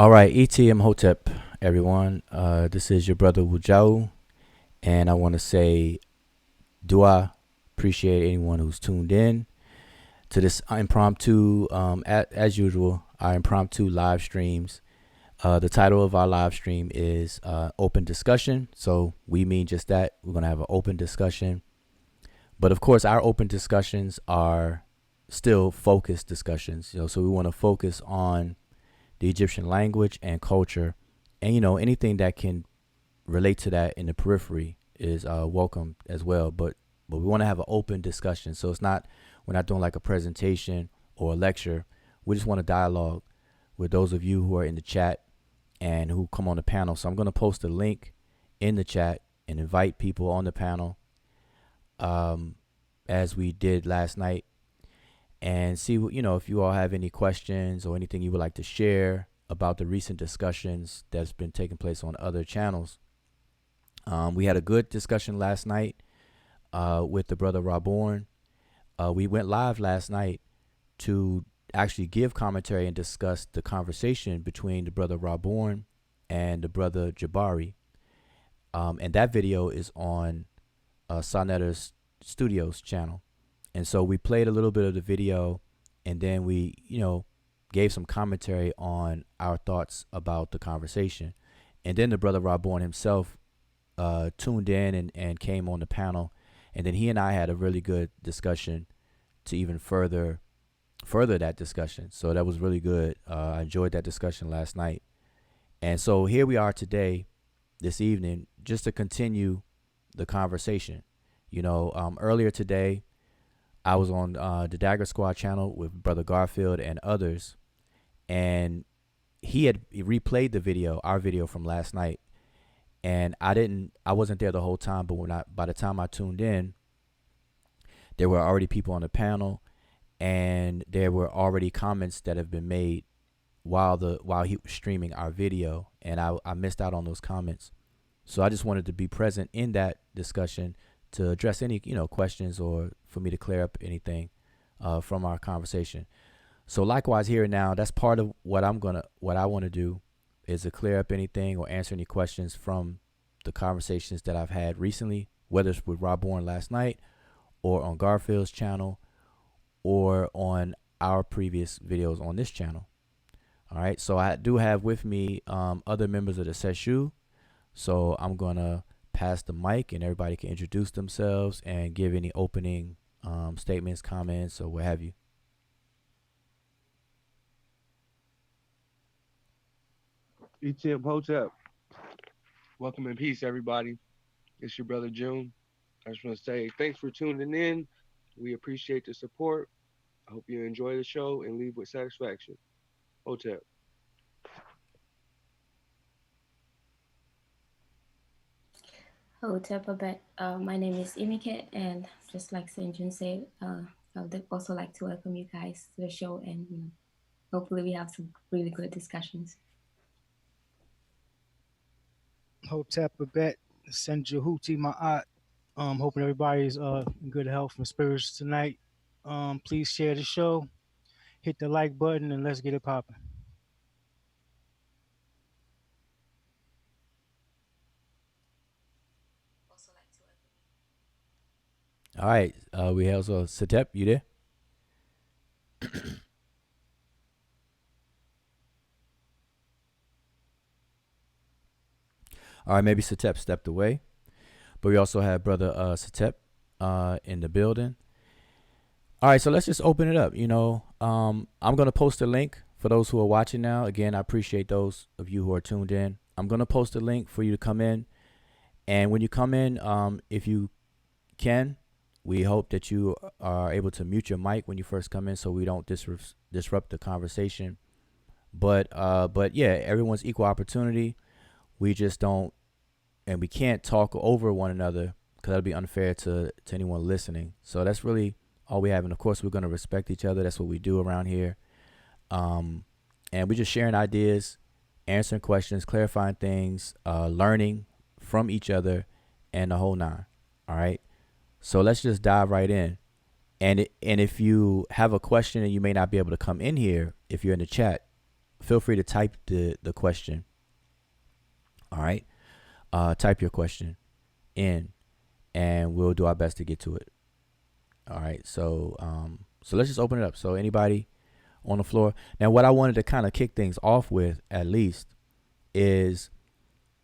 All right, ETM Hotep, everyone. This is your brother Wujau, and I want to say, do I appreciate anyone who's tuned in to this impromptu, as usual, our impromptu live streams. The title of our live stream is Open Discussion. So we mean just that. We're going to have an open discussion. But of course, our open discussions are still focused discussions. So we want to focus on the Egyptian language and culture, and anything that can relate to that in the periphery is welcome as well. But we want to have an open discussion, so we're not doing like a presentation or a lecture. We just want to dialogue with those of you who are in the chat and who come on the panel. So I'm going to post a link in the chat and invite people on the panel, as we did last night, and see what, if you all have any questions or anything you would like to share about the recent discussions that's been taking place on other channels. We had a good discussion last night with the brother Raborn. We went live last night to actually give commentary and discuss the conversation between the brother Raborn and the brother Jabari. And that video is on Soneta's Studios channel. And so we played a little bit of the video, and then we, gave some commentary on our thoughts about the conversation. And then the brother Raborn himself tuned in and came on the panel. And then he and I had a really good discussion to even further that discussion. So that was really good. I enjoyed that discussion last night. And so here we are today, this evening, just to continue the conversation. Earlier today, I was on the Dagger Squad channel with Brother Garfield and others, and he replayed the video, our video from last night, and I wasn't there the whole time, but by the time I tuned in, there were already people on the panel, and there were already comments that have been made while he was streaming our video, and I missed out on those comments. So I just wanted to be present in that discussion to address any questions, or for me to clear up anything from our conversation. So likewise here and now, that's part of what I want to do, is to clear up anything or answer any questions from the conversations that I've had recently, whether it's with Rob Bourne last night, or on Garfield's channel, or on our previous videos on this channel. All right, so I do have with me other members of the Sesh. So I'm gonna pass the mic, and everybody can introduce themselves and give any opening statements, comments, or what have you. ETM Hotep. Welcome in peace, everybody. It's your brother June. I just want to say thanks for tuning in. We appreciate the support. I hope you enjoy the show and leave with satisfaction. Hotep. Hotep, my name is Imiket, and just like St. John said, I would also like to welcome you guys to the show, and hopefully we have some really good discussions. Hotep Babet, Senjahuti Ma'at. Hoping everybody's in good health and spirits tonight. Please share the show, hit the like button, and let's get it popping. All right, we have also Satep, you there? All right, maybe Satep stepped away, but we also have brother Satep in the building. All right, so let's just open it up. I'm gonna post a link for those who are watching now. Again, I appreciate those of you who are tuned in. I'm gonna post a link for you to come in, and when you come in, if you can, we hope that you are able to mute your mic when you first come in, so we don't disrupt the conversation. But yeah, everyone's equal opportunity. We just don't, and we can't talk over one another, because that'll be unfair to anyone listening. So that's really all we have. And of course, we're going to respect each other. That's what we do around here. And we're just sharing ideas, answering questions, clarifying things, learning from each other, and the whole nine. All right. So let's just dive right in. And if you have a question and you may not be able to come in here, if you're in the chat, feel free to type the question. All right. Type your question in, and we'll do our best to get to it. All right. So let's just open it up. So anybody on the floor. Now, what I wanted to kind of kick things off with, at least, is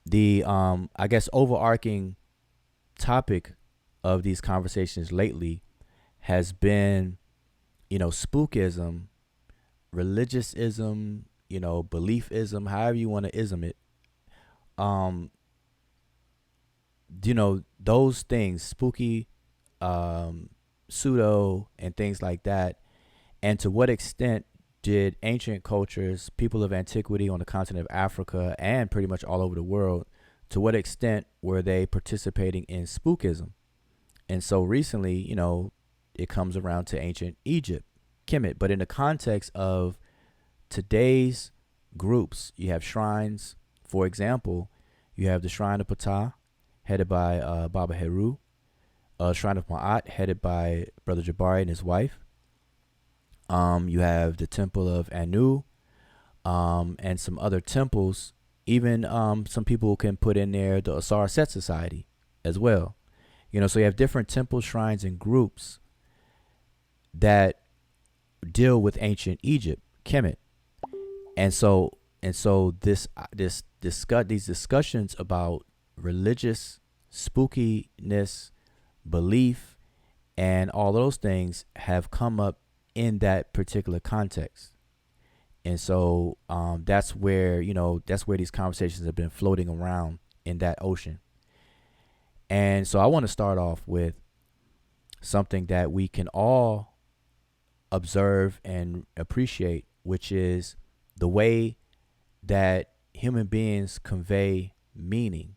the I guess overarching topic of these conversations lately has been, spookism, religiousism, beliefism, however you want to ism it. Those things, spooky, pseudo, and things like that. And to what extent did ancient cultures, people of antiquity on the continent of Africa and pretty much all over the world, to what extent were they participating in spookism? And so recently, it comes around to ancient Egypt, Kemet. But in the context of today's groups, you have shrines. For example, you have the Shrine of Ptah, headed by Baba Heru, Shrine of Ma'at, headed by Brother Jabari and his wife. You have the Temple of Anu, and some other temples. Even some people can put in there the Asar Set Society as well. So you have different temples, shrines, and groups that deal with ancient Egypt, Kemet. And so these discussions about religious spookiness, belief, and all those things have come up in that particular context. And so that's where these conversations have been floating around in that ocean. And so I want to start off with something that we can all observe and appreciate, which is the way that human beings convey meaning.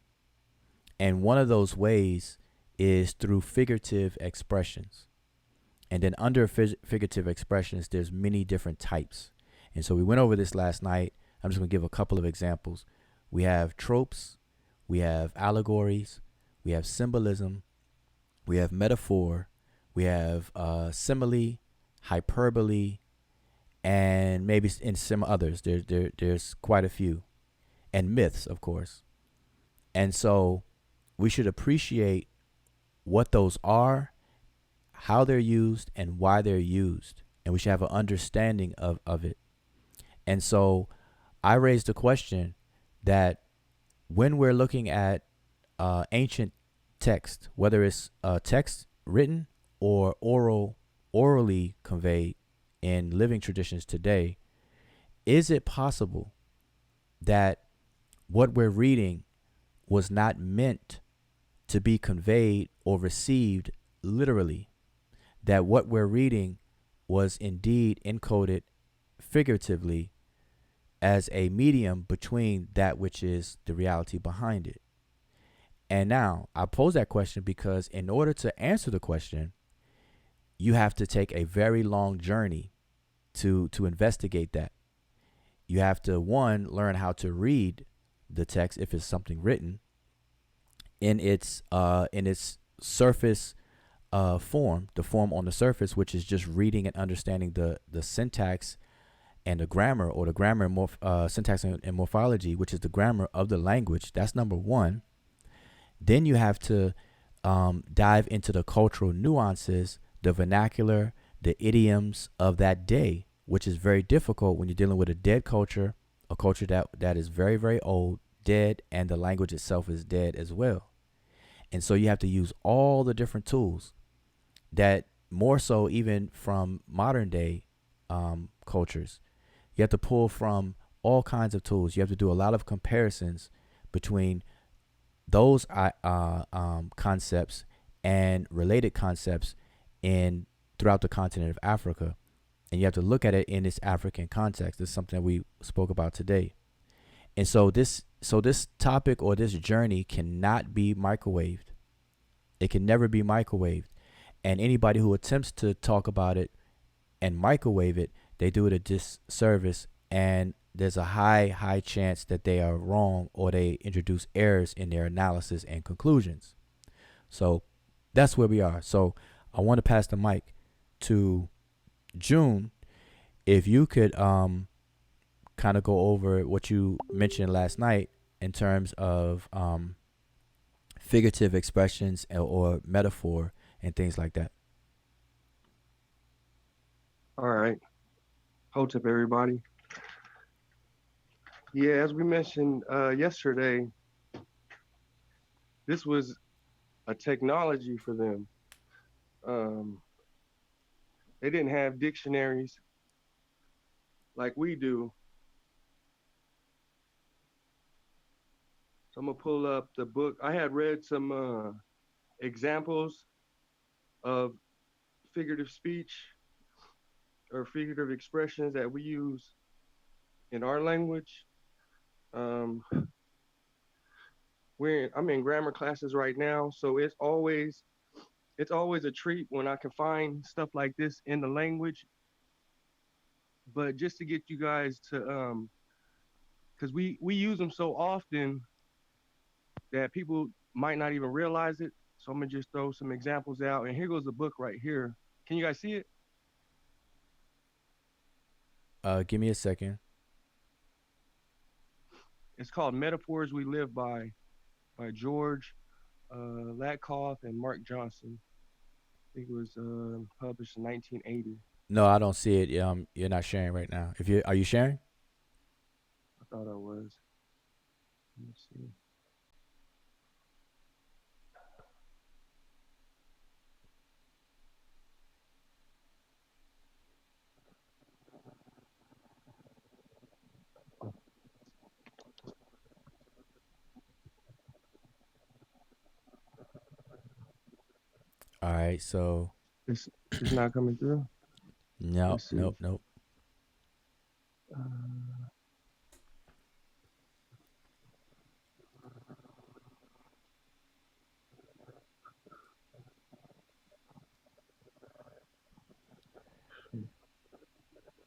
And one of those ways is through figurative expressions. And then under figurative expressions, there's many different types. And so we went over this last night. I'm just going to give a couple of examples. We have tropes, we have allegories, we have symbolism, we have metaphor, we have simile, hyperbole, and maybe in some others. There's quite a few. And myths, of course. And so we should appreciate what those are, how they're used, and why they're used. And we should have an understanding of it. And so I raised the question that when we're looking at ancient text, whether it's text written or orally conveyed in living traditions today, is it possible that what we're reading was not meant to be conveyed or received literally? That what we're reading was indeed encoded figuratively as a medium between that which is the reality behind it. And now I pose that question because in order to answer the question, you have to take a very long journey to investigate that. You have to, one, learn how to read the text if it's something written in its surface form, the form on the surface, which is just reading and understanding the syntax and the grammar, or the grammar and syntax and morphology, which is the grammar of the language. That's number one. Then you have to dive into the cultural nuances, the vernacular, the idioms of that day, which is very difficult when you're dealing with a dead culture, a culture that is very, very old, dead, and the language itself is dead as well. And so you have to use all the different tools that, more so even from modern day cultures. You have to pull from all kinds of tools. You have to do a lot of comparisons between those concepts and related concepts throughout the continent of Africa. And you have to look at it in its African context. This is something that we spoke about today. And so this topic or this journey cannot be microwaved. It can never be microwaved. And anybody who attempts to talk about it and microwave it, they do it a disservice. And there's a high chance that they are wrong, or they introduce errors in their analysis and conclusions. So that's where we are. So I want to pass the mic to June. If you could kind of go over what you mentioned last night in terms of figurative expressions or metaphor and things like that. All right. Hold up, everybody. Yeah, as we mentioned yesterday, this was a technology for them. Um, they didn't have dictionaries like we do. So I'm gonna pull up the book. I had read some examples of figurative speech or figurative expressions that we use in our language. Um, I'm in grammar classes right now, so it's always a treat when I can find stuff like this in the language. But just to get you guys to because we use them so often that people might not even realize it. So I'm gonna just throw some examples out. And here goes the book right here. Can you guys see it? Give me a second. It's called Metaphors We Live by George Latkoff and Mark Johnson. I think it was published in 1980. No, I don't see it. You're not sharing right now. If you are you sharing? I thought I was. Let me see. All right. So It's not coming through. nope, Let's see. nope, nope. Uh,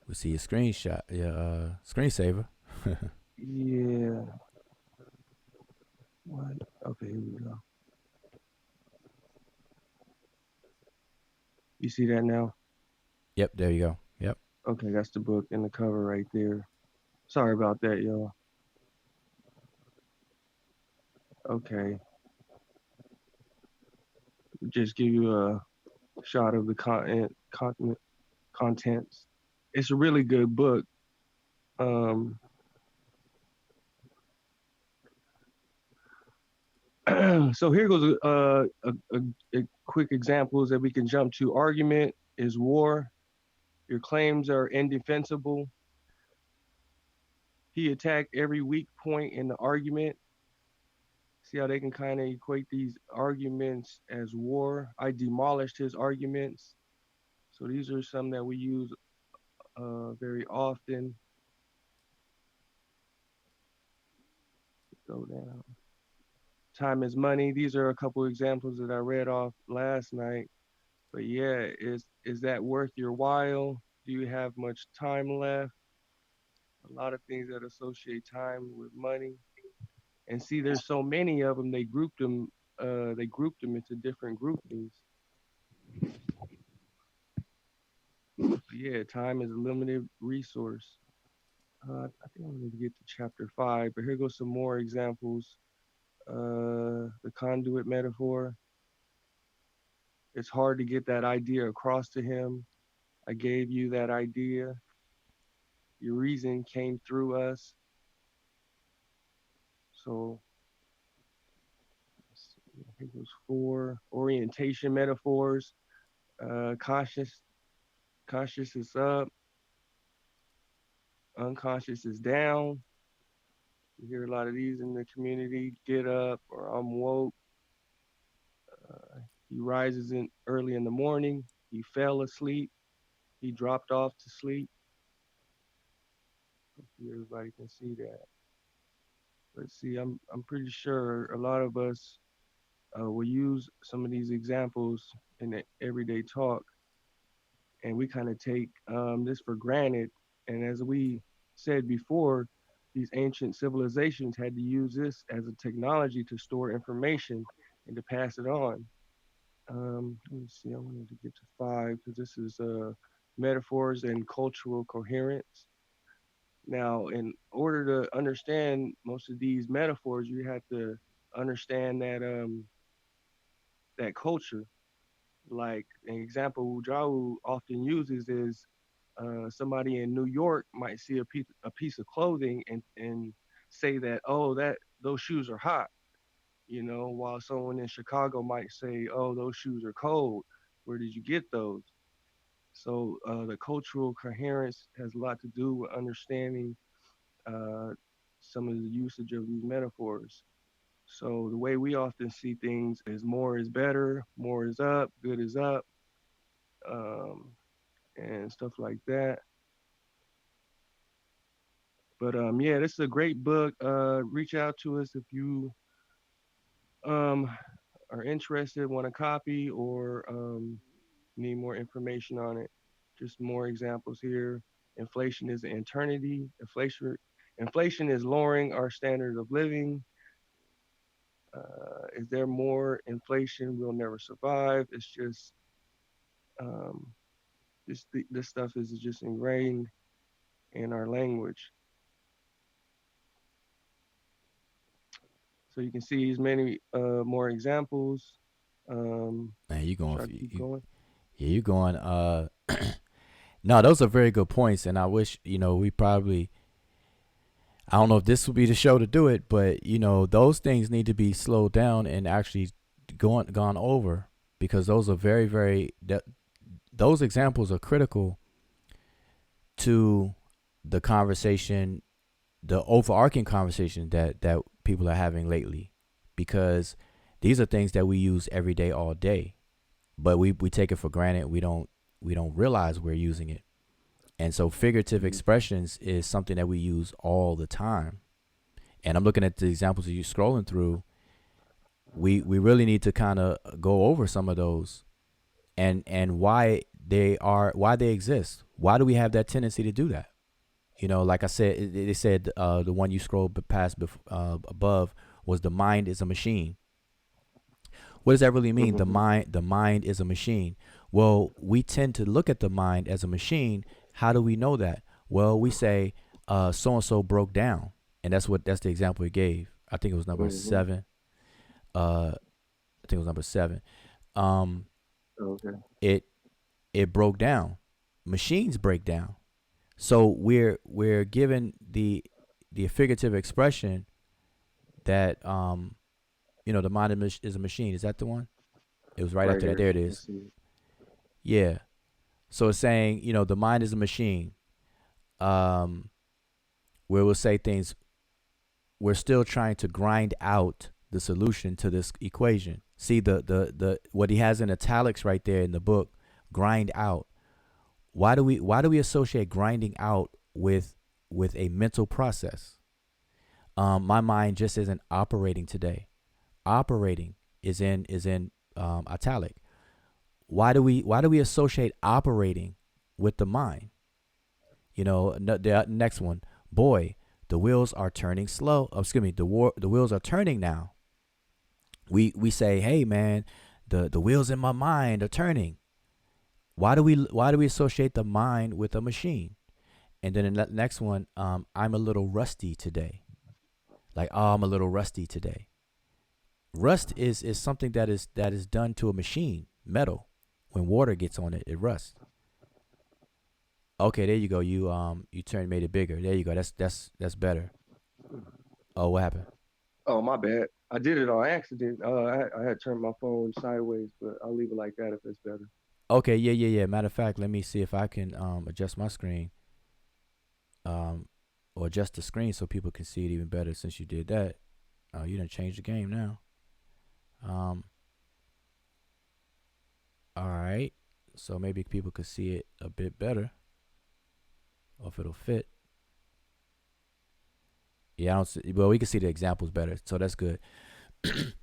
We see your screenshot, your screensaver. yeah. What? Okay, here we go. You see that now? Yep, there you go. Yep. Okay, that's the book in the cover right there. Sorry about that, y'all. Okay, just give you a shot of the contents. It's a really good book. Um, so here goes a quick examples that we can jump to. Argument is war. Your claims are indefensible. He attacked every weak point in the argument. See how they can kind of equate these arguments as war. I demolished his arguments. So these are some that we use very often. Go down. Time is money. These are a couple examples that I read off last night. But yeah, is that worth your while? Do you have much time left? A lot of things that associate time with money. And see, there's so many of them. They grouped them. They grouped them into different groupings. Yeah, time is a limited resource. I think I'm going to get to chapter 5, but here goes some more examples. The conduit metaphor. It's hard to get that idea across to him. I gave you that idea. Your reason came through us. So here goes 4. Orientation metaphors. Conscious. Conscious is up. Unconscious is down. You hear a lot of these in the community. Get up or I'm woke. He rises in early in the morning. He fell asleep. He dropped off to sleep. Hopefully everybody can see that. Let's see. I'm pretty sure a lot of us will use some of these examples in the everyday talk, and we kind of take this for granted. And as we said before, these ancient civilizations had to use this as a technology to store information and to pass it on. Let me see. I wanted to get to 5 because this is metaphors and cultural coherence. Now, in order to understand most of these metaphors, you have to understand that culture. Like an example Jawu often uses is somebody in New York might see a piece of clothing and say that, oh, that those shoes are hot, while someone in Chicago might say, oh, those shoes are cold. Where did you get those? So the cultural coherence has a lot to do with understanding uh, some of the usage of these metaphors. So the way we often see things is more is better, more is up, good is up, um, and stuff like that. But yeah, this is a great book. Reach out to us if you um, are interested, want a copy, or need more information on it. Just more examples here. Inflation is an eternity. Inflation is lowering our standard of living. Is there more inflation? We'll never survive. It's just um, this stuff is just ingrained in our language. So you can see as many more examples. Man, you going Should I for keep you? going? Yeah, you going. No, those are very good points, and I wish we probably. I don't know if this would be the show to do it, but those things need to be slowed down and actually gone over, because those are very very those examples are critical to the conversation, the overarching conversation that people are having lately, because these are things that we use every day, all day, but we take it for granted. We don't realize we're using it. And so figurative Mm-hmm. expressions is something that we use all the time. And I'm looking at the examples that you're scrolling through. We really need to kind of go over some of those, and why they exist. Why do we have that tendency to do that? Like I said, they said the one you scrolled past above was the mind is a machine. What does that really mean? The Mm-hmm. mind is a machine. Well, we tend to look at the mind as a machine. How do we know that? Well, we say so and so broke down, and that's the example he gave. I think it was number Mm-hmm. 7. I think it was number 7. Um, Okay. it it broke down. Machines break down. So we're given the figurative expression that the mind is a machine. Is that the one? It was right Right after that. here. There it I is. see it. Yeah. So it's saying, the mind is a machine. Um, where we'll say things, we're still trying to grind out the solution to this equation. See the what he has in italics right there in the book, grind out. Why do we associate grinding out with a mental process? My mind just isn't operating today. Operating is in italic. Why do we associate operating with the mind? The next one, boy, the wheels are turning slow. Excuse me, the wheels are turning now. We say, hey man, the wheels in my mind are turning. Why do we associate the mind with a machine? And then the next one, I'm a little rusty today. Like, oh, I'm a little rusty today. Rust is something that is done to a machine, metal. When water gets on it, it rusts. Okay, there you go. You made it bigger. There you go. That's better. Oh, what happened? Oh, my bad. I did it on accident. I had turned my phone sideways, but I'll leave it like that if it's better. Okay, yeah, yeah, yeah. Matter of fact, let me see if I can adjust my screen, um, or adjust the screen so people can see it even better. Since you did that, you done changed the game now. Um, all right. So maybe people could see it a bit better, or if it'll fit. Yeah, I don't see, well, we can see the examples better, so that's good.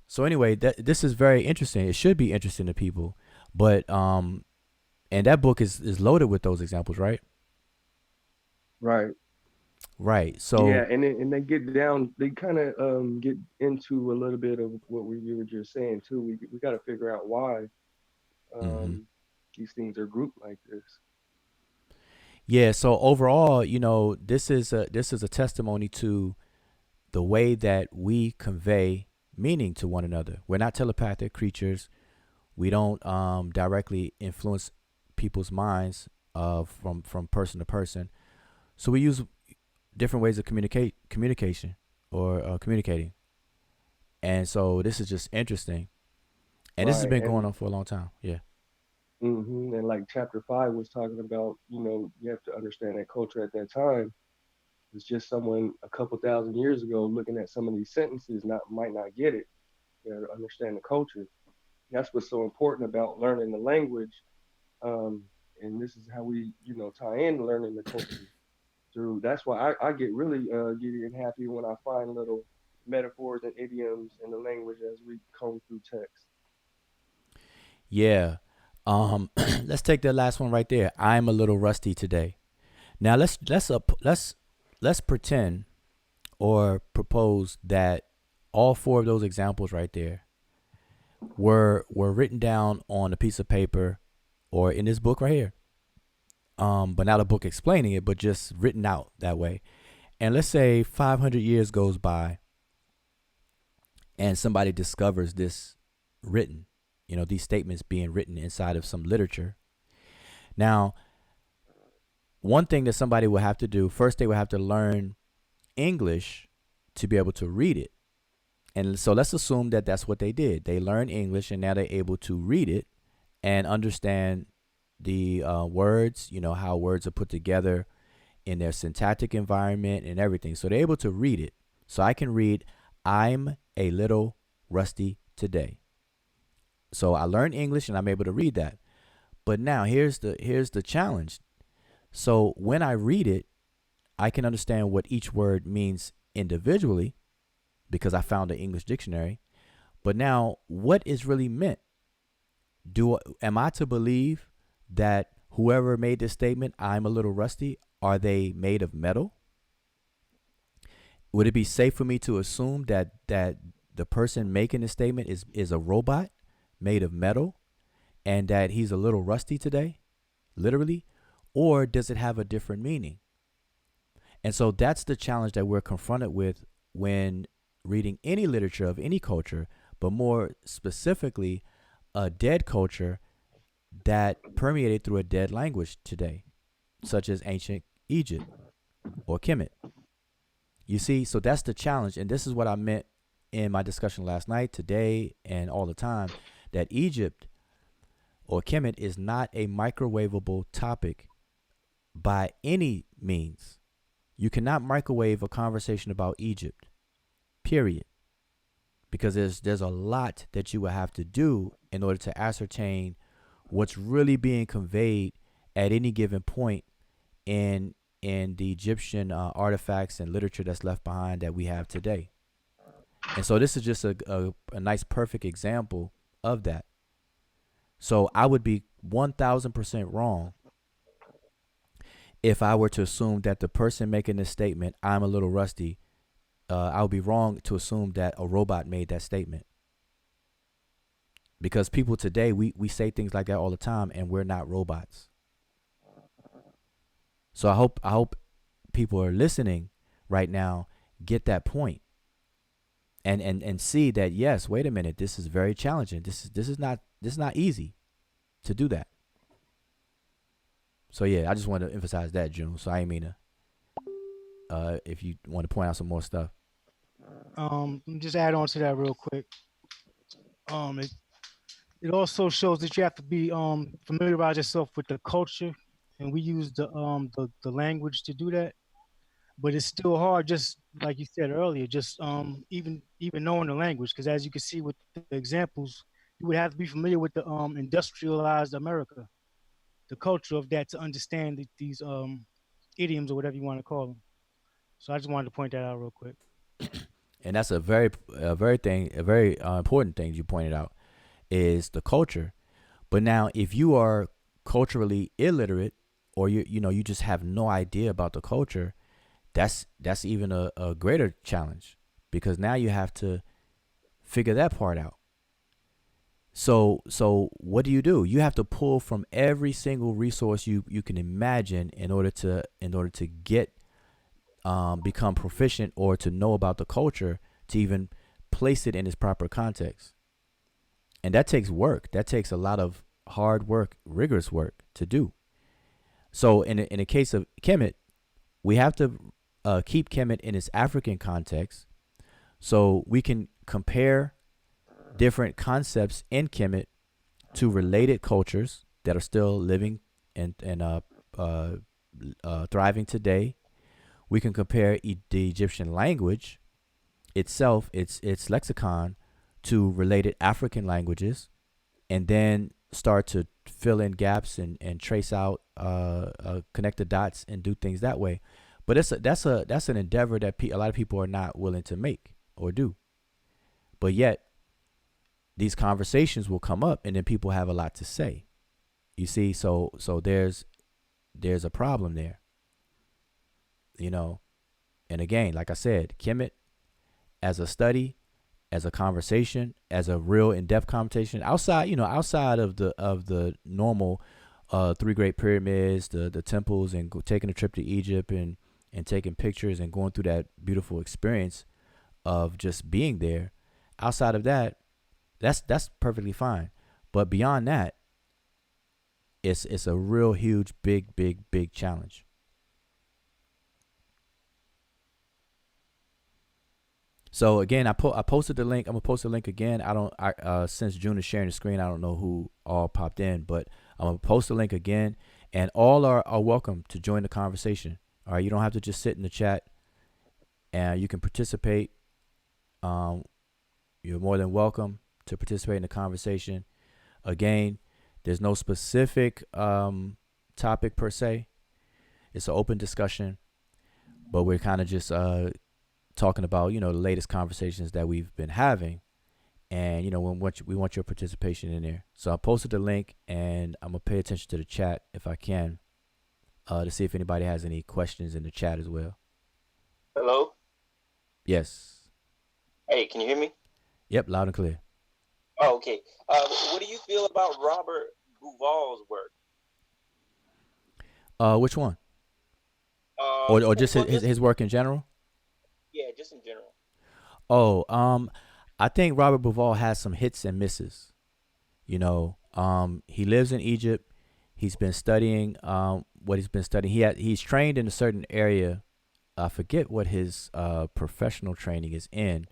So anyway, this is very interesting. It should be interesting to people, but and that book is loaded with those examples, right? Right. Right. Yeah, So, and they get down. They kind of get into a little bit of what we were just saying too. We got to figure out why hmm um these things are grouped like this. Yeah. So overall, this is a testimony to the way that we convey meaning to one another. We're not telepathic creatures. We don't directly influence people's minds from person to person. So we use different ways of communication or communicating. And so this is just interesting. And this has Right. been going And on for a long time. Yeah. and like chapter 5 was talking about, you have to understand that culture at that time was just someone a couple thousand years ago looking at some of these sentences might not get it. You know, to understand the culture. That's what's so important about learning the language. Um, and this is how we, tie in learning the culture through. That's why I get really giddy and happy when I find little metaphors and idioms in the language as we comb through text. Yeah. Let's take that last one right there. I'm a little rusty today. Now let's pretend or propose that all four of those examples right there were written down on a piece of paper or in this book right here. But not a book explaining it, but just written out that way. And let's say 500 years goes by and somebody discovers this written, these statements being written inside of some literature. Now, one thing that somebody will have to do first, they will have to learn English to be able to read it. And so let's assume that that's what they did. They learned English and now they're able to read it and understand the words, how words are put together in their syntactic environment and everything. So they're able to read it. So I can read, I'm a little rusty today. So I learned English and I'm able to read that. But now here's the challenge. So when I read it, I can understand what each word means individually because I found an English dictionary. But now, what is really meant? Am I to believe that whoever made this statement, I'm a little rusty, are they made of metal? Would it be safe for me to assume that the person making the statement is a robot made of metal and that he's a little rusty today, literally? Or does it have a different meaning? And so that's the challenge that we're confronted with when reading any literature of any culture, but more specifically, a dead culture that permeated through a dead language today, such as ancient Egypt or Kemet. You see, so that's the challenge. And this is what I meant in my discussion last night, today, and all the time, that Egypt or Kemet is not a microwavable topic by any means. You cannot microwave a conversation about Egypt, period. Because there's a lot that you will have to do in order to ascertain what's really being conveyed at any given point in the Egyptian artifacts and literature that's left behind that we have today. And so this is just a nice, perfect example of that. So I would be 1,000% wrong if I were to assume that the person making this statement, I'm a little rusty, I would be wrong to assume that a robot made that statement. Because people today, we say things like that all the time, and we're not robots. So I hope people are listening right now get that point and see that, yes, wait a minute, this is very challenging. This is not easy to do that. So yeah, I just want to emphasize that, June. So I didn't mean to. If you want to point out some more stuff. Just add on to that real quick. It also shows that you have to be familiarize yourself with the culture, and we use the language to do that. But it's still hard, just like you said earlier, just even knowing the language, because as you can see with the examples, you would have to be familiar with the industrialized America, the culture of that to understand these idioms or whatever you want to call them. So I just wanted to point that out real quick. And that's a very important thing you pointed out is the culture. But now, if you are culturally illiterate, or you just have no idea about the culture, that's even a greater challenge, because now you have to figure that part out. So what do? You have to pull from every single resource you can imagine in order to get become proficient or to know about the culture to even place it in its proper context. And that takes work. That takes a lot of hard work, rigorous work to do. So in the case of Kemet, we have to keep Kemet in its African context, so we can compare different concepts in Kemet to related cultures that are still living and thriving today. We can compare the Egyptian language itself, its lexicon, to related African languages, and then start to fill in gaps and trace out, connect the dots and do things that way. But that's an endeavor that a lot of people are not willing to make or do. But yet these conversations will come up, and then people have a lot to say. You see, so there's a problem there, you know. And again, like I said, Kemet as a study, as a conversation, as a real in-depth conversation, outside of the normal three great pyramids, the temples, and taking a trip to Egypt and taking pictures and going through that beautiful experience of just being there. Outside of that, that's perfectly fine. But beyond that, it's a real huge, big challenge. So again, I posted the link. I'm gonna post the link again. Since June is sharing the screen, I don't know who all popped in, but I'm gonna post the link again, and all are welcome to join the conversation. All right, you don't have to just sit in the chat, and you can participate. You're more than welcome to participate in the conversation. Again, there's no specific topic per se. It's an open discussion, but we're kind of just talking about the latest conversations that we've been having, and we want your participation in there. So I posted the link, and I'm gonna pay attention to the chat if I can, to see if anybody has any questions in the chat as well. Hello? Yes. Hey, can you hear me? Yep, loud and clear. Oh, okay. What do you feel about Robert Bouval's work? Which one? Or just his work in general? Yeah, just in general. Oh, I think Robert Bouval has some hits and misses. He lives in Egypt. He's been studying what he's been studying. He's trained in a certain area. I forget what his professional training is in,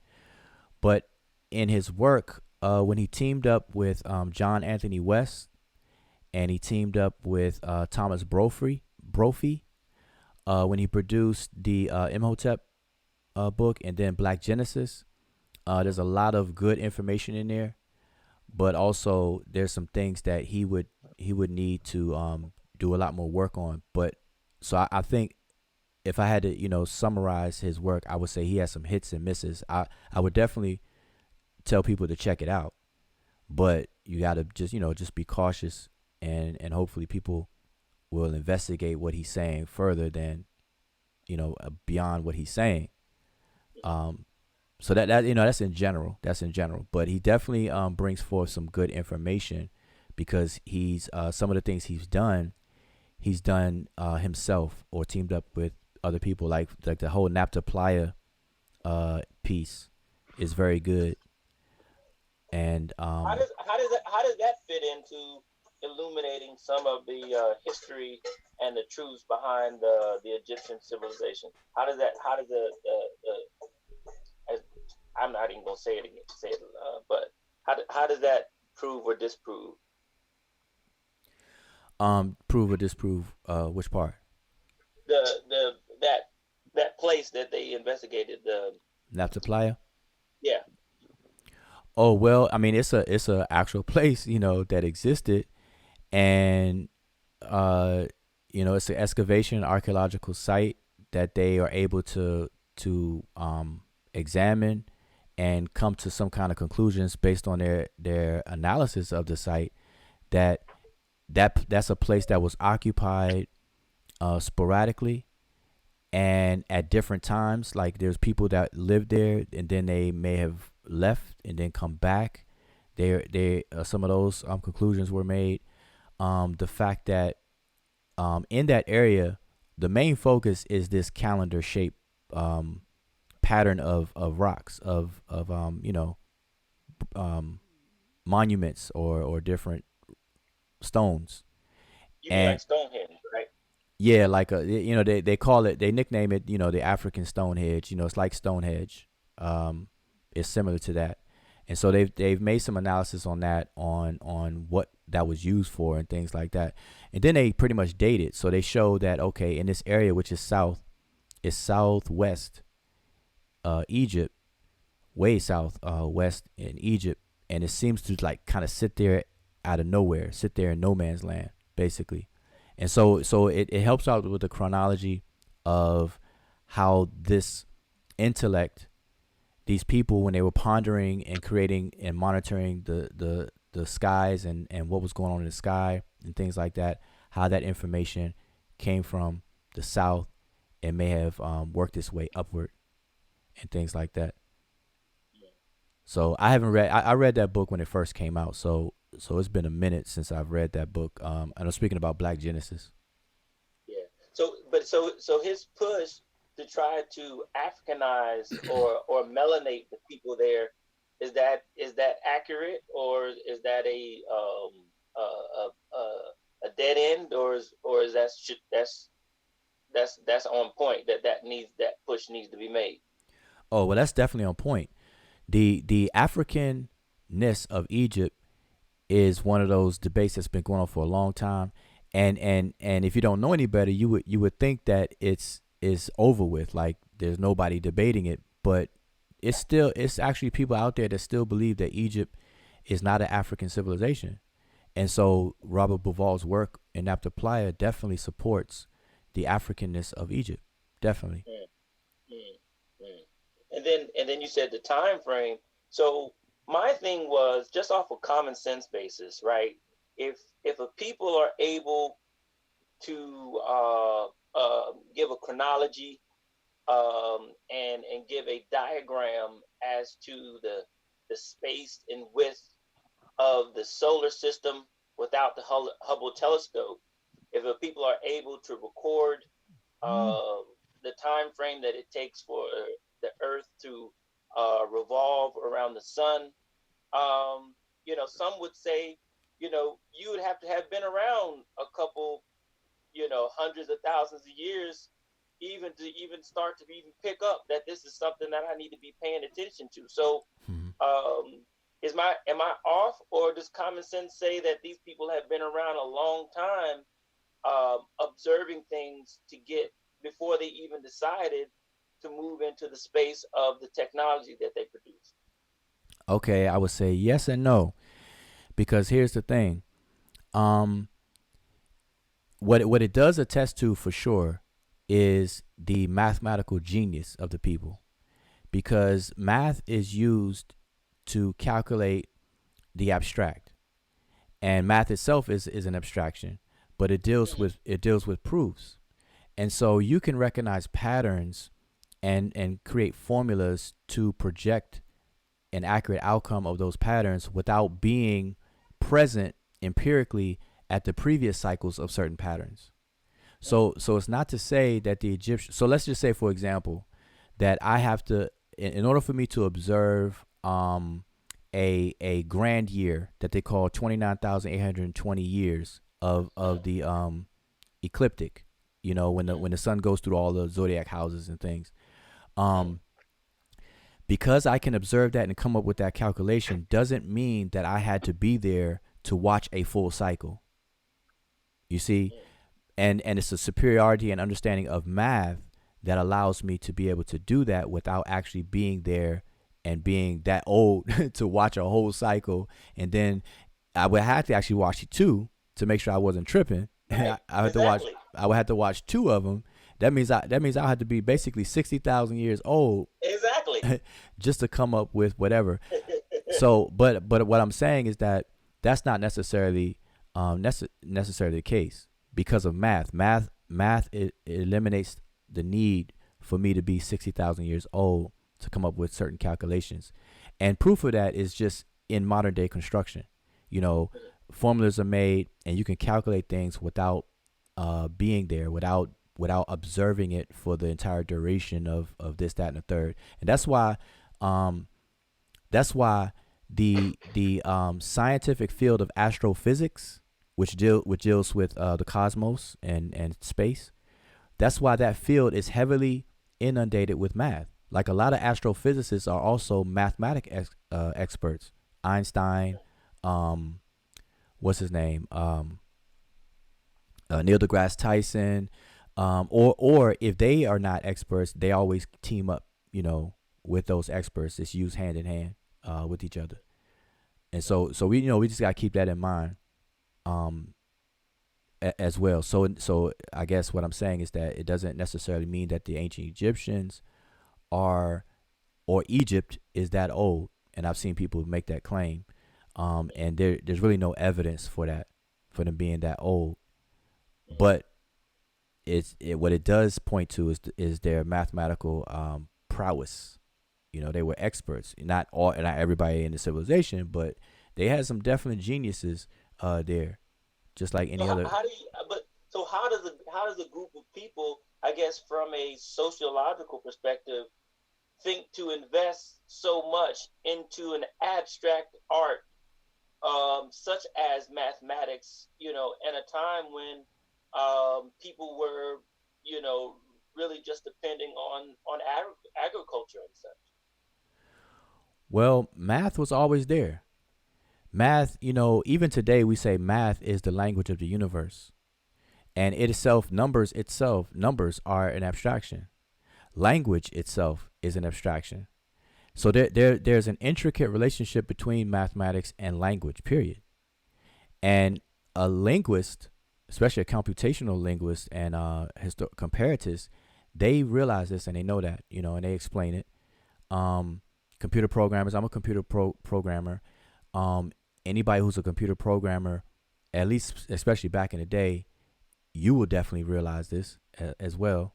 but in his work, when he teamed up with John Anthony West, and he teamed up with Thomas Brophy, when he produced the Imhotep book, and then Black Genesis, there's a lot of good information in there, but also there's some things that he would need to do a lot more work on. But so I think if I had to summarize his work, I would say he has some hits and misses. I would definitely tell people to check it out, but you got to just be cautious, and hopefully people will investigate what he's saying further than beyond what he's saying. So that that's in general. But he definitely brings forth some good information, because he's some of the things he's done himself or teamed up with other people, like the whole Napta Playa piece is very good. And how does that fit into illuminating some of the history and the truths behind the Egyptian civilization? I'm not even gonna say it again. But how does that prove or disprove? Prove or disprove which part? That place that they investigated, the Napta Playa. Yeah. Oh well, I mean it's a actual place that existed, and it's an excavation archaeological site that they are able to examine and come to some kind of conclusions based on their analysis of the site, that's a place that was occupied sporadically and at different times. Like there's people that lived there, and then they may have left and then come back. They some of those conclusions were made. The fact that in that area, the main focus is this calendar shape pattern of rocks of monuments or different stones. You mean And like Stonehenge, right? yeah, like they call it, they nickname it, the African Stonehenge. It's like Stonehenge. It's similar to that. And so they've made some analysis on that, on what that was used for and things like that. And then they pretty much date it. So they show that, okay, in this area, which is southwest Egypt, way south west in Egypt, and it seems to like kind of sit there out of nowhere, sit there in no man's land, basically. And so it helps out with the chronology of how this intellect, these people, when they were pondering and creating and monitoring the skies and what was going on in the sky and things like that, how that information came from the south and may have worked its way upward and things like that. So I haven't read. I read that book when it first came out. So it's been a minute since I've read that book. And I'm speaking about Black Genesis. Yeah. So his push to try to Africanize or melanate the people there, is that accurate, or is that a dead end, or is that's on point, that push needs to be made? Oh well, that's definitely on point. The Africanness of Egypt is one of those debates that's been going on for a long time, and if you don't know any better, you would think that it's over with, like there's nobody debating it, but it's actually people out there that still believe that Egypt is not an African civilization. And so Robert Bauval's work in Aptoplaya definitely supports the Africanness of Egypt, definitely. Mm, mm, mm. And then you said the time frame. So my thing was just off a common sense basis, right? If a people are able to give a chronology, and give a diagram as to the space and width of the solar system without the Hubble telescope, if a people are able to record the time frame that it takes for the Earth to revolve around the sun, some would say, you would have to have been around a couple, hundreds of thousands of years even to start to even pick up that this is something that I need to be paying attention to. So, am I off, or does common sense say that these people have been around a long time, observing things to get before they even decided to move into the space of the technology that they produce? Okay, I would say yes and no, because here's the thing. What it does attest to for sure is the mathematical genius of the people, because math is used to calculate the abstract, and math itself is an abstraction, but it deals with proofs. And so you can recognize patterns and create formulas to project an accurate outcome of those patterns without being present empirically at the previous cycles of certain patterns. So it's not to say that the Egyptian. So let's just say, for example, that I have to, in order for me to observe a grand year that they call 29,820 years of the ecliptic, when the sun goes through all the zodiac houses and things. Because I can observe that and come up with that calculation doesn't mean that I had to be there to watch a full cycle. You see, and it's a superiority and understanding of math that allows me to be able to do that without actually being there and being that old to watch a whole cycle. And then I would have to actually watch it too to make sure I wasn't tripping. Right. I would have to watch two of them. That means I had to be basically 60,000 years old. Exactly. Just to come up with whatever. So, but what I'm saying is that that's not necessarily the case because of math. Math it eliminates the need for me to be 60,000 years old to come up with certain calculations. And proof of that is just in modern day construction. Formulas are made, and you can calculate things without being there, without observing it for the entire duration of this, that, and the third. And that's why the scientific field of astrophysics, which deals with the cosmos and space, that's why that field is heavily inundated with math. Like a lot of astrophysicists are also mathematic experts. Einstein, what's his name? Neil deGrasse Tyson, or if they are not experts, they always team up, with those experts. It's used hand in hand with each other. And so we just gotta keep that in mind, as well. So I guess what I'm saying is that it doesn't necessarily mean that the ancient Egyptians or Egypt is that old. And I've seen people make that claim, and there's really no evidence for them being that old. But what it does point to is their mathematical prowess. They were experts. Not everybody in the civilization, but they had some definite geniuses there, just like any other. How does a group of people, I guess, from a sociological perspective, think to invest so much into an abstract art, such as mathematics, in a time when people were, really just depending on agriculture and such? Well, math was always there. Math, even today we say math is the language of the universe. And numbers are an abstraction. Language itself is an abstraction. So there's an intricate relationship between mathematics and language, period. And a linguist, especially a computational linguist and comparatists, they realize this and they know that, and they explain it. Computer programmers, I'm a computer programmer. Anybody who's a computer programmer, at least especially back in the day, you will definitely realize this as well.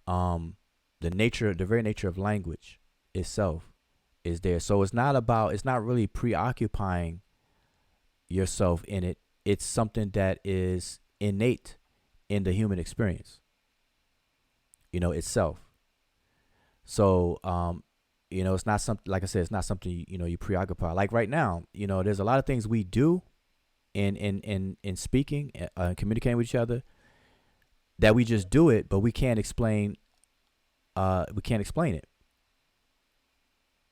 The very nature of language itself is there. So it's not really preoccupying yourself in it. It's something that is innate in the human experience, itself. So, it's not something, like I said, it's not something, you preoccupy. Like right now, there's a lot of things we do in speaking and communicating with each other that we just do it, but we can't explain it.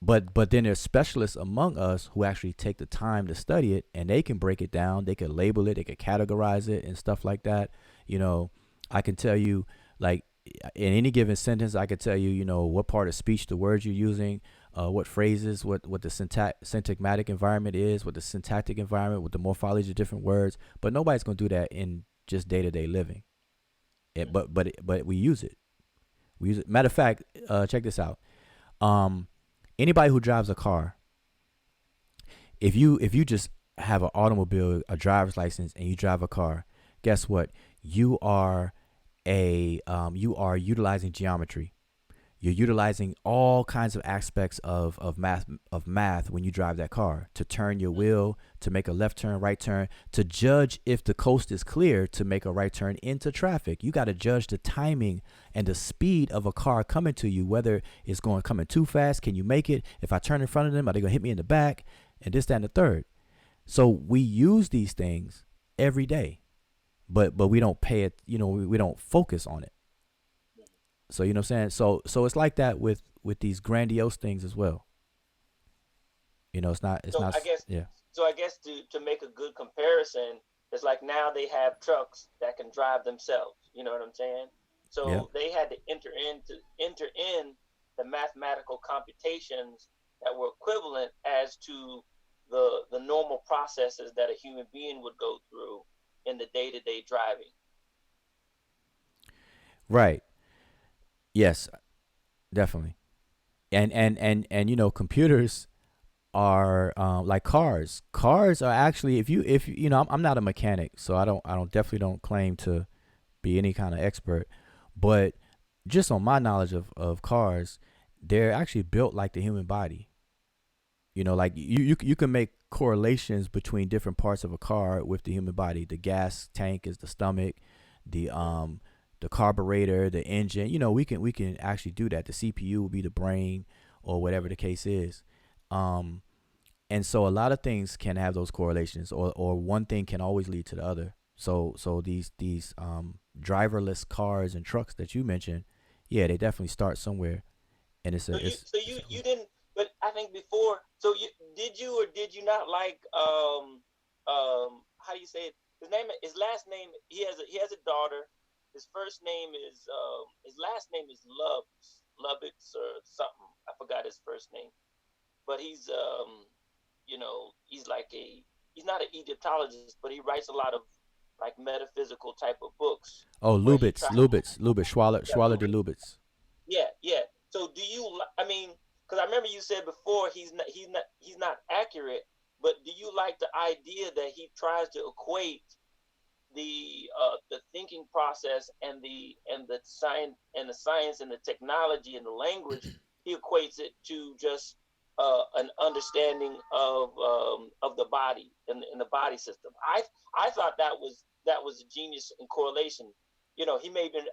But then there's specialists among us who actually take the time to study it, and they can break it down. They can label it. They can categorize it and stuff like that. I can tell you, like, in any given sentence, I could tell you, what part of speech, the words you're using, what phrases, what the syntagmatic environment is, what the syntactic environment, what the morphology of different words. But nobody's going to do that in just day-to-day living. But we use it. Matter of fact, check this out. Anybody who drives a car, if you just have an automobile, a driver's license, and you drive a car, guess what? You are utilizing geometry. You're utilizing all kinds of aspects of math when you drive that car, to turn your wheel, to make a left turn, right turn, to judge if the coast is clear, to make a right turn into traffic. You got to judge the timing and the speed of a car coming to you, whether it's coming too fast. Can you make it? If I turn in front of them, are they going to hit me in the back? And this, that, and the third. So we use these things every day, but we don't pay it, we don't focus on it. So, you know what I'm saying? So it's like that with these grandiose things as well. It's not, yeah. So I guess to make a good comparison, it's like now they have trucks that can drive themselves. You know what I'm saying? So yeah. They had to enter in the mathematical computations that were equivalent as to the normal processes that a human being would go through in the day-to-day driving. Right. Yes, definitely. And computers are like cars. Cars are actually, if I'm not a mechanic, so I definitely don't claim to be any kind of expert, but just on my knowledge of cars, they're actually built like the human body. Like you can make correlations between different parts of a car with the human body. The gas tank is the stomach, the carburetor, the engine. We can actually do that. The CPU will be the brain, or whatever the case is. Um, and so a lot of things can have those correlations, or one thing can always lead to the other. So these driverless cars and trucks that you mentioned, yeah, they definitely start somewhere, and it's So a you it's, so it's you a you cool. didn't, but I think before, so you or did you not like how do you say it? His last name, he has a daughter. His first name is his last name is Lubbox or something. I forgot his first name. But he's like he's not an Egyptologist, but he writes a lot of like metaphysical type of books Oh, where he tries. Lubitz, Yeah, Schwaller de Lubitz. yeah. So do you? I mean, because I remember you said before he's not accurate, but do you like the idea that he tries to equate the thinking process and the science and the technology and the language? He equates it to just an understanding of the body and the body system. I thought that was a genius in correlation. He may have been.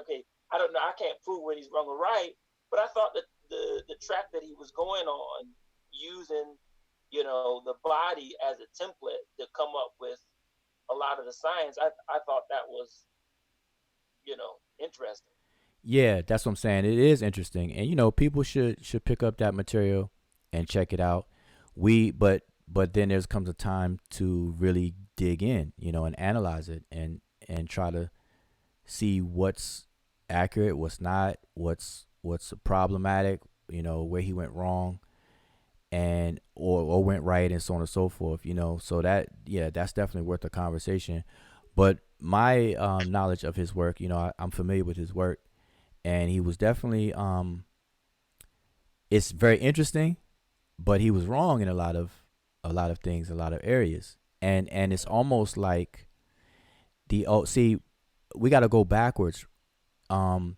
Okay, I don't know. I can't prove whether he's wrong or right, but I thought that the track that he was going on, using the body as a template to come up with a lot of the science, I thought that was interesting. Yeah, that's what I'm saying. It is interesting, and people should pick up that material and check it out. But then there's comes a time to really dig in, and analyze it, and try to see what's accurate, what's not, what's problematic, where he went wrong, and or went right, and so on and so forth. So that, yeah, that's definitely worth a conversation. But my knowledge of his work, I'm familiar with his work, and he was definitely it's very interesting, but he was wrong in a lot of things, a lot of areas, and it's almost like see, we got to go backwards um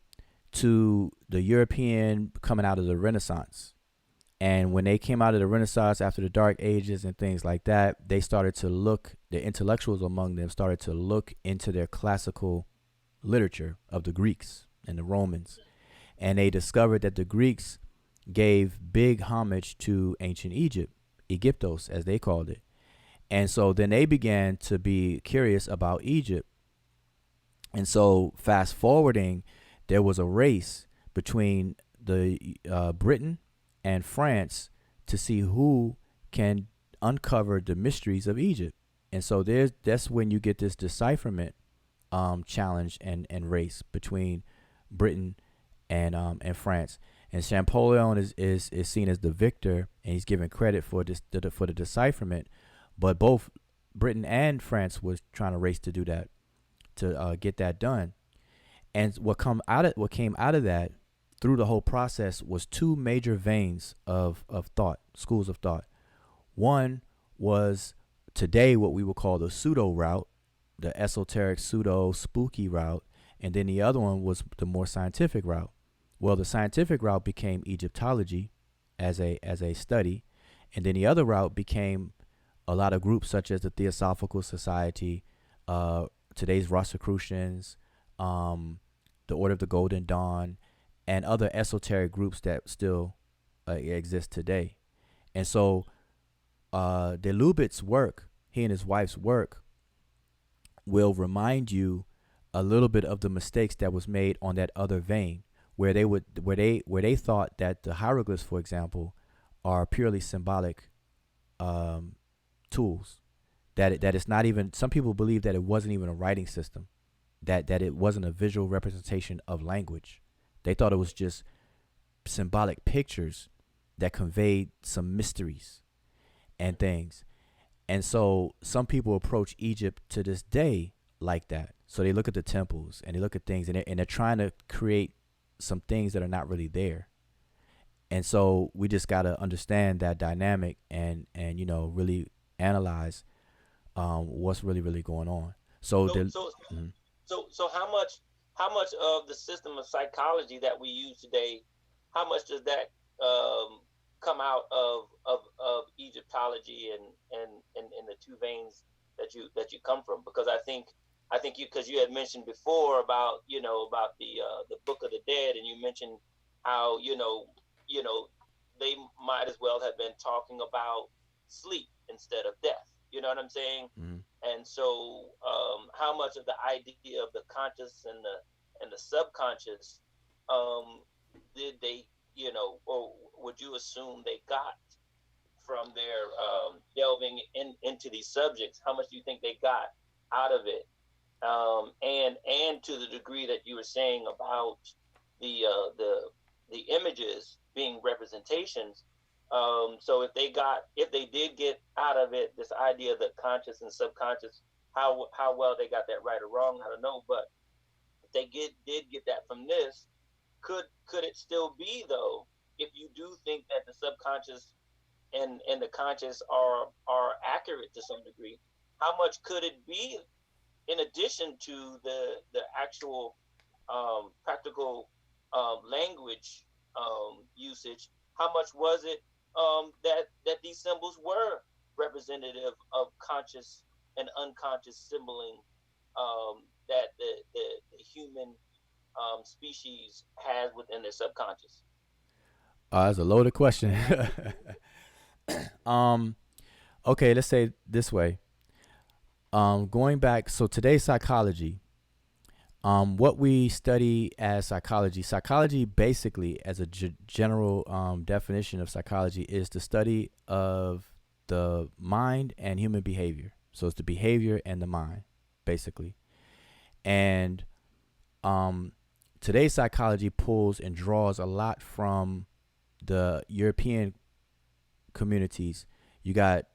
to the European coming out of the Renaissance. And when they came out of the Renaissance after the Dark Ages and things like that, the intellectuals among them started to look into their classical literature of the Greeks and the Romans. And they discovered that the Greeks gave big homage to ancient Egypt, Egyptos, as they called it. And so then they began to be curious about Egypt. And so, fast forwarding, there was a race between the Britain and France to see who can uncover the mysteries of Egypt. And so that's when you get this decipherment challenge and race between Britain and France. And Champollion is seen as the victor, and he's given credit for for the decipherment. But both Britain and France was trying to race to do that, to get that done. And what came out of that through the whole process was two major veins of thought, schools of thought. One was today what we would call the pseudo route, the esoteric pseudo spooky route, and then the other one was the more scientific route. Well, the scientific route became Egyptology as a study, and then the other route became a lot of groups such as the Theosophical Society, today's Rosicrucians, the Order of the Golden Dawn, and other esoteric groups that still exist today. And so, De Lubitz's work, he and his wife's work, will remind you a little bit of the mistakes that was made on that other vein, where they thought that the hieroglyphs, for example, are purely symbolic um, tools. That it's not even. Some people believe that it wasn't even a writing system, that it wasn't a visual representation of language. They thought it was just symbolic pictures that conveyed some mysteries and things. And so some people approach Egypt to this day like that. So they look at the temples and they look at things, and they're trying to create some things that are not really there. And so we just got to understand that dynamic, and really analyze what's really going on. So So the so mhm. so how much of the system of psychology that we use today, how much does that um, come out of Egyptology and the two veins that you come from. Because I think you, because you had mentioned before about about the Book of the Dead, and you mentioned how they might as well have been talking about sleep instead of death. You know what I'm saying? Mm-hmm. And so, how much of the idea of the conscious and the subconscious did they, or would you assume they got from their delving into these subjects? How much do you think they got out of it? And to the degree that you were saying about the uh, the the images being representations. So if they did get out of it this idea that conscious and subconscious, how well they got that right or wrong, I don't know. But if they did get that from this, could it still be though, if you do think that the subconscious and the conscious are accurate to some degree? How much could it be in addition to the actual practical language usage? How much was it that these symbols were representative of conscious and unconscious symboling that the human species has within their subconscious? That's a loaded question. um, okay, let's say it this way. Going back, so today's psychology. What we study as psychology basically, as a general definition of psychology, is the study of the mind and human behavior. So it's the behavior and the mind, basically. And today's psychology pulls and draws a lot from the European communities. You got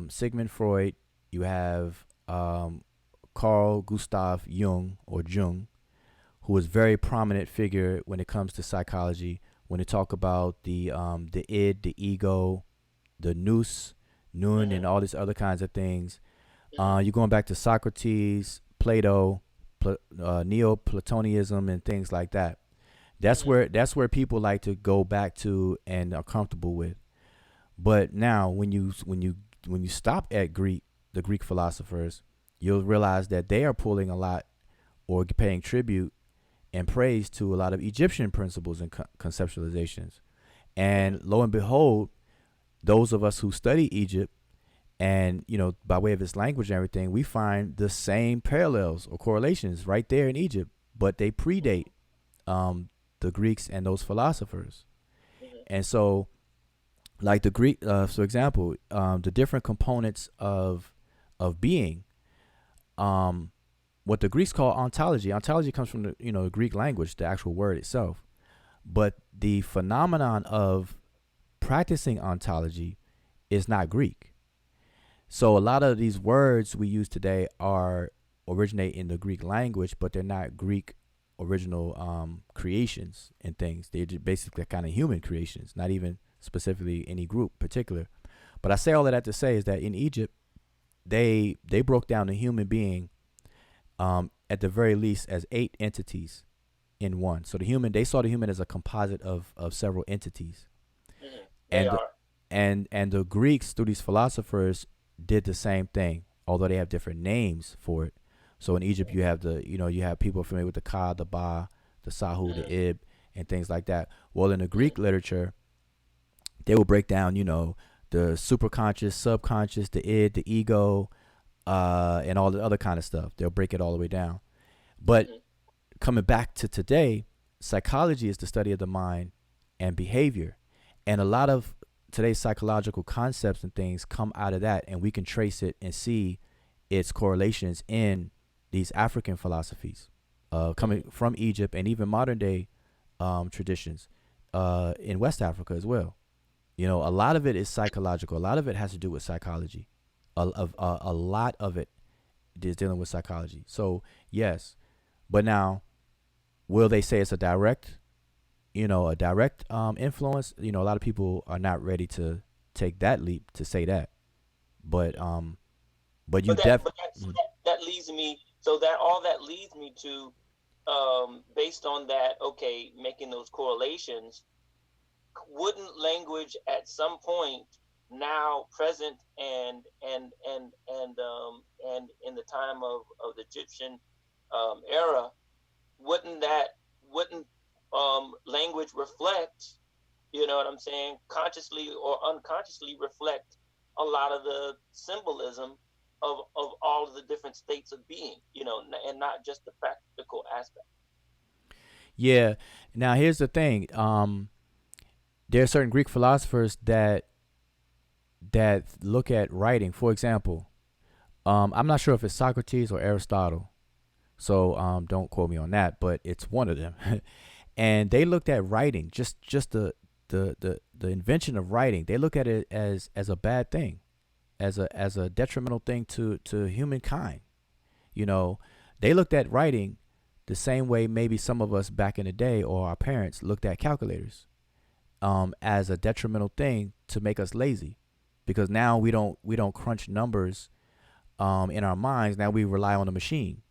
Sigmund Freud. You have Carl Gustav Jung, or Jung, who is a very prominent figure when it comes to psychology. When they talk about the id, the ego, the nous, nun, and all these other kinds of things. You're going back to Socrates, Plato, Neoplatonism, and things like that. That's where people like to go back to and are comfortable with. But now, when you stop at the Greek philosophers, you'll realize that they are pulling a lot, or paying tribute and praise to a lot of Egyptian principles and conceptualizations. And lo and behold, those of us who study Egypt, and by way of its language and everything, we find the same parallels or correlations right there in Egypt, but they predate the Greeks and those philosophers. And so, like the Greek, for example, the different components of being, what the Greeks call ontology. Ontology comes from the Greek language, the actual word itself. But the phenomenon of practicing ontology is not Greek. So a lot of these words we use today originate in the Greek language, but they're not Greek original creations and things. They're just basically kind of human creations, not even specifically any group particular. But I say all of that to say is that in Egypt, they broke down the human being at the very least as 8 entities in one. So they saw the human as a composite of several entities. And the Greeks, through these philosophers, did the same thing, although they have different names for it. So in Egypt, you have you have people familiar with the Ka, the Ba, the Sahu, the Ib, and things like that. Well, in the Greek literature, they will break down, the superconscious, subconscious, the id, the ego, and all the other kind of stuff. They'll break it all the way down. But coming back to today, psychology is the study of the mind and behavior. And a lot of today's psychological concepts and things come out of that, and we can trace it and see its correlations in these African philosophies coming from Egypt, and even modern day traditions in West Africa as well. A lot of it is psychological. A lot of it has to do with psychology. A lot of it is dealing with psychology. So yes, but now, will they say it's a direct influence? A lot of people are not ready to take that leap to say that. But that leads me. So that leads me to, based on that, okay, making those correlations. wouldn't language at some point, now present and in the time of the Egyptian era, wouldn't language reflect, you know what I'm saying, consciously or unconsciously reflect a lot of the symbolism of all of the different states of being, you know, and not just the practical aspect. Yeah. Now here's the thing. There are certain Greek philosophers that look at writing. For example, I'm not sure if it's Socrates or Aristotle, so don't quote me on that, but it's one of them. And they looked at writing, just the invention of writing. They look at it as a bad thing, as a detrimental thing to humankind. You know, they looked at writing the same way maybe some of us back in the day or our parents looked at calculators, as a detrimental thing to make us lazy, because now we don't crunch numbers in our minds. Now we rely on a machine.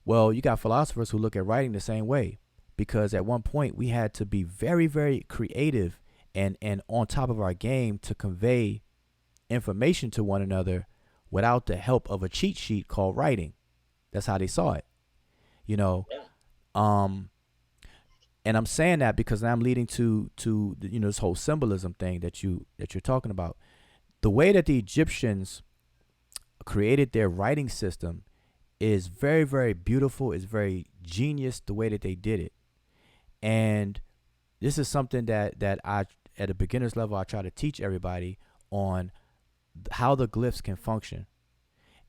Well, you got philosophers who look at writing the same way, because at one point we had to be very, very creative and on top of our game to convey information to one another without the help of a cheat sheet called writing. That's how they saw it, you know. Yeah. Um, and I'm saying that because I'm leading to this whole symbolism thing that you're talking about. The way that the Egyptians created their writing system is very, very beautiful. It's very genius the way that they did it. And this is something that I, at a beginner's level, I try to teach everybody on how the glyphs can function.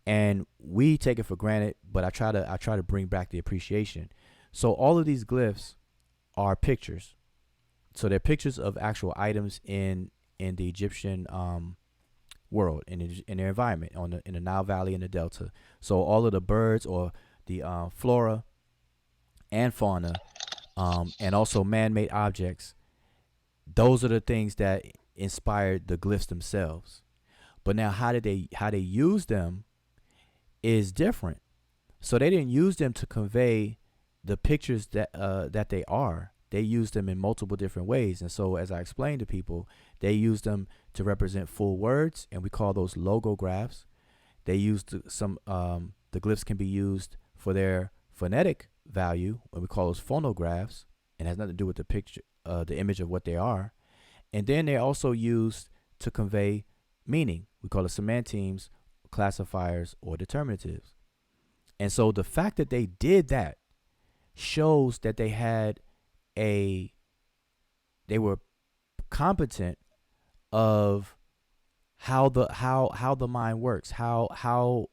And we take it for granted, but I try to bring back the appreciation. So all of these glyphs are pictures. So they're pictures of actual items in the Egyptian world, in their environment in the Nile Valley and the Delta. So all of the birds or the flora and fauna, and also man-made objects. Those are the things that inspired the glyphs themselves. But now, how they use them is different. So they didn't use them to convey the pictures that they are. They used them in multiple different ways. And so, as I explained to people, they used them to represent full words, and we call those logographs. They used the glyphs can be used for their phonetic value, and we call those phonographs, and has nothing to do with the picture, the image of what they are. And then they're also used to convey meaning. We call it semantimes, classifiers, or determinatives. And so the fact that they did that shows that they were competent of how the mind works, how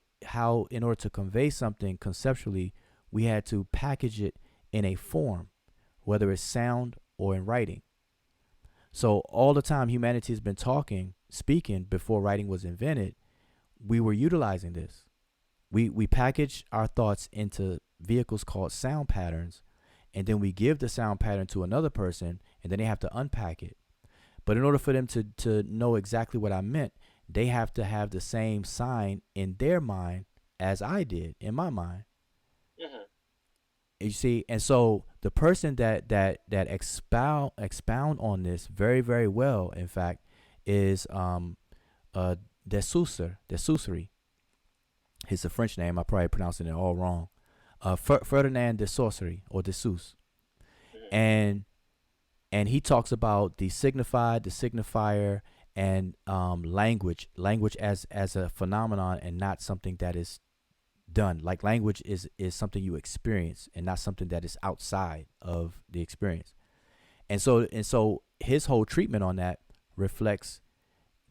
in order to convey something conceptually, we had to package it in a form, whether it's sound or in writing. So all the time humanity has been speaking before writing was invented, we were utilizing this. We package our thoughts into vehicles called sound patterns, and then we give the sound pattern to another person, and then they have to unpack it. But in order for them to know exactly what I meant, they have to have the same sign in their mind as I did in my mind. Mm-hmm. You see, and so the person that expound on this very, very well, in fact, is Deciphery. It's a French name. I'm probably pronouncing it all wrong. Ferdinand de Saussure or de Sauce. Mm-hmm. And he talks about the signified, the signifier, and language as a phenomenon and not something that is done. Like language is something you experience and not something that is outside of the experience. And so his whole treatment on that reflects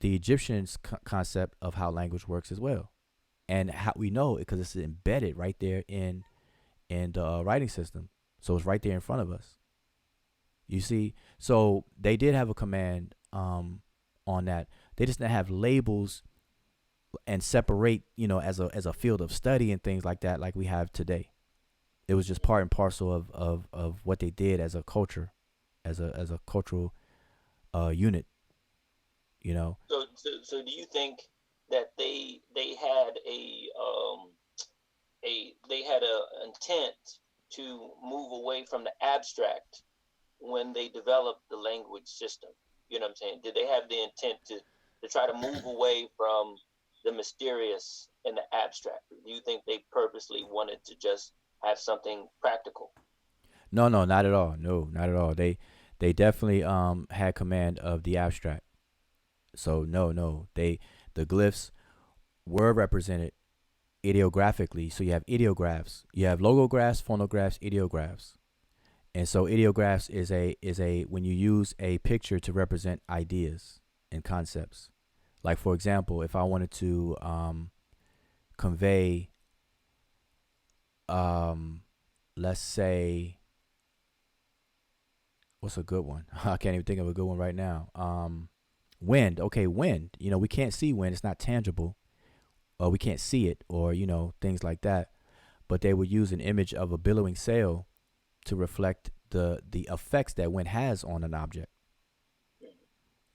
the Egyptians' concept of how language works as well, and how we know it because it's embedded right there in the writing system. So it's right there in front of us. You see, so they did have a command on that. They just didn't have labels and separate, as a field of study and things like that, like we have today. It was just part and parcel of what they did as a culture, as a cultural unit. You know. So do you think that they had a intent to move away from the abstract, when they developed the language system? You know what I'm saying? Did they have the intent to try to move away from the mysterious and the abstract? Do you think they purposely wanted to just have something practical? No, no, not at all. No, not at all. They definitely had command of the abstract. So no, the glyphs were represented ideographically. So you have ideographs, you have logographs, phonographs, ideographs. And so ideographs is a when you use a picture to represent ideas and concepts. Like for example, if I wanted to convey, let's say, what's a good one? I can't even think of a good one right now. Wind. Okay, wind. You know, we can't see wind. It's not tangible. Or we can't see it, or things like that. But they would use an image of a billowing sail to reflect the effects that wind has on an object.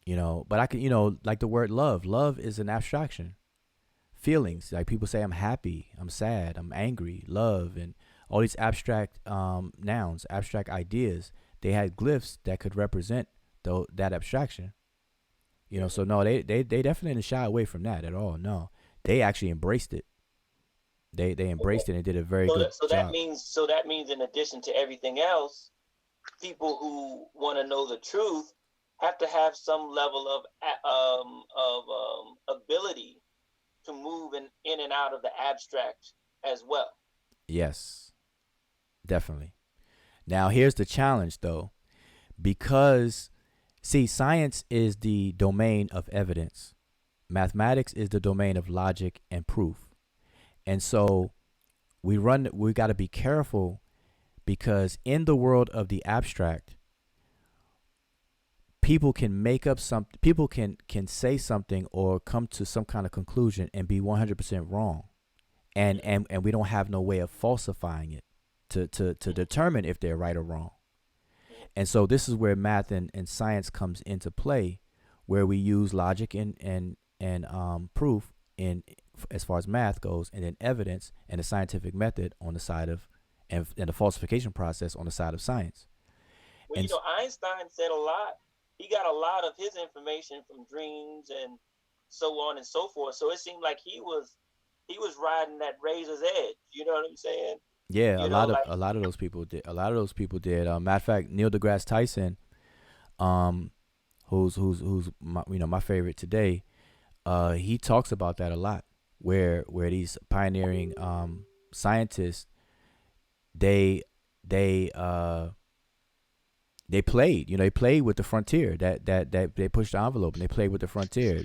But I can, like the word love. Love is an abstraction. Feelings, like people say, I'm happy, I'm sad, I'm angry, love, and all these abstract nouns, abstract ideas. They had glyphs that could represent that abstraction. So no, they definitely didn't shy away from that at all. No, they actually embraced it. They embraced it and did a very good job. That means in addition to everything else, people who want to know the truth have to have some level of ability to move in and out of the abstract as well. Yes, definitely. Now here's the challenge though, because science is the domain of evidence. Mathematics is the domain of logic and proof. And so we got to be careful, because in the world of the abstract, people can make up something, people can say something or come to some kind of conclusion and be 100% wrong. And we don't have no way of falsifying it to determine if they're right or wrong. And so this is where math and science comes into play, where we use logic and proof in as far as math goes, and then evidence and the scientific method on the side of and the falsification process on the side of science. Well, Einstein said a lot. He got a lot of his information from dreams and so on and so forth. So it seemed like he was riding that razor's edge. You know what I'm saying? Yeah, a lot of those people did. Matter of fact, Neil deGrasse Tyson, who's my favorite today, he talks about that a lot. Where these pioneering scientists, they played, they played with the frontier. That they pushed the envelope and they played with the frontier,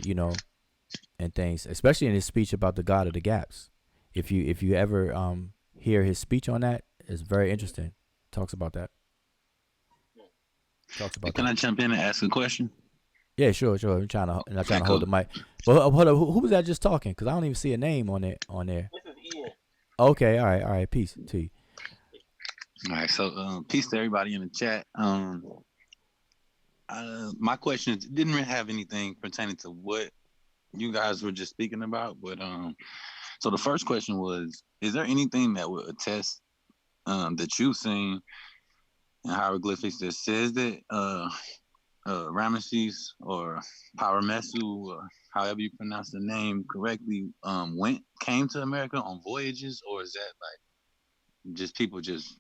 and things. Especially in his speech about the God of the Gaps. If you ever hear his speech on that, it's very interesting. Talks about that. Can I jump in and ask a question? Yeah, sure. I'm not trying to hold the mic. But hold up, who was that just talking? Because I don't even see a name on there. This is Ian. Okay, all right. Peace to you. All right, so peace to everybody in the chat. My question didn't really have anything pertaining to what you guys were just speaking about, but so the first question was: is there anything that would attest that you've seen in hieroglyphics that says that Ramesses or Paramesu, or however you pronounce the name correctly, came to America on voyages, or is that like just people just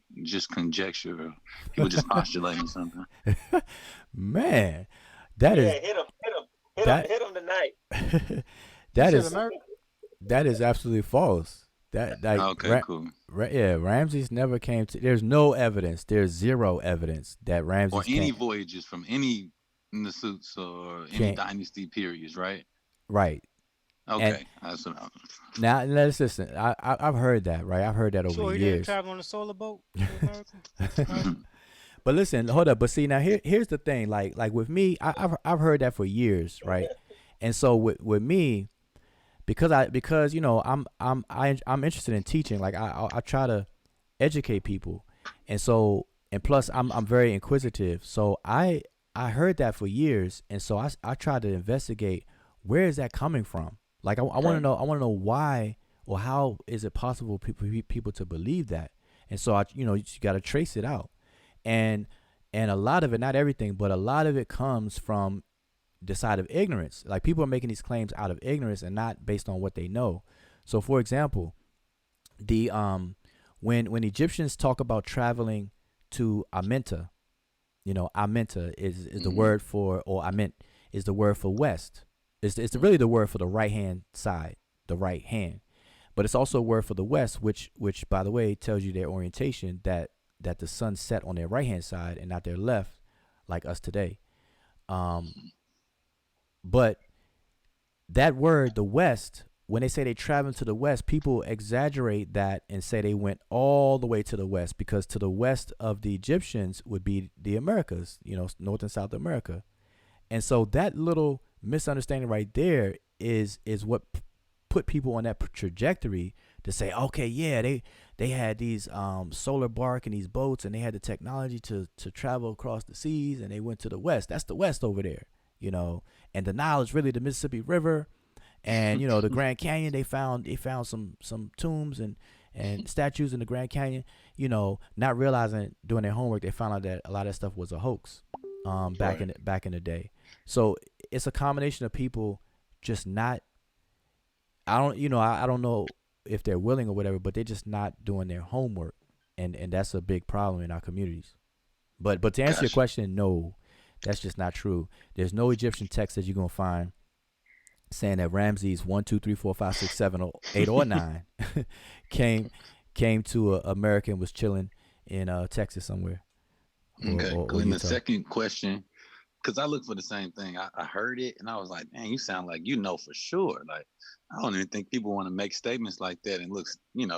conjecture, or people just postulating something? Man, that is hit him tonight. That is absolutely false. Okay, cool. Ramses never came to. There's no evidence. There's zero evidence that Ramses or any voyages from any Nasuts or any dynasty periods, right? Right. Okay, that's what now let's listen. I've heard that, right? I've heard that over so years. So he didn't travel on a solar boat to America? But listen, hold up. But see, now here's the thing. Like with me, I've heard that for years, right? And so with me, because I'm interested in teaching. Like I try to educate people, and plus I'm very inquisitive. So I heard that for years, and so I tried to investigate where is that coming from. Like I want to know why or how is it possible people to believe that. And so you got to trace it out, and And a lot of it, not everything, but a lot of it comes from the side of ignorance. Like people are making these claims out of ignorance and not based on what they know. So for example, the when Egyptians talk about traveling to Amenta, Amenta is the word for, or Ament is the word for west. It's really the word for the right hand side, the right hand. But it's also a word for the west, which by the way tells you their orientation, that the sun set on their right hand side and not their left, like us today. But that word, the west, when they say they travel to the west, people exaggerate that and say they went all the way to the west, because to the west of the Egyptians would be the Americas, North and South America. And so that little misunderstanding right there is what put people on that trajectory to say, okay, yeah, they had these solar bark and these boats, and they had the technology to travel across the seas, and they went to the west. That's the west over there, and the Nile is really the Mississippi River. And the Grand Canyon, they found some tombs and statues in the Grand Canyon. Not realizing doing their homework, they found out that a lot of that stuff was a hoax, back in the day. So it's a combination of people just not. I don't know if they're willing or whatever, but they're just not doing their homework, and that's a big problem in our communities. But to answer your question, no, that's just not true. There's no Egyptian text that you're gonna find saying that Ramses 1, 2, 3, 4, 5, 6, 7, 8, or 9 came to America and was chilling in Texas somewhere. Okay. And the second question, because I look for the same thing. I heard it and I was like, man, you sound like for sure. Like, I don't even think people want to make statements like that and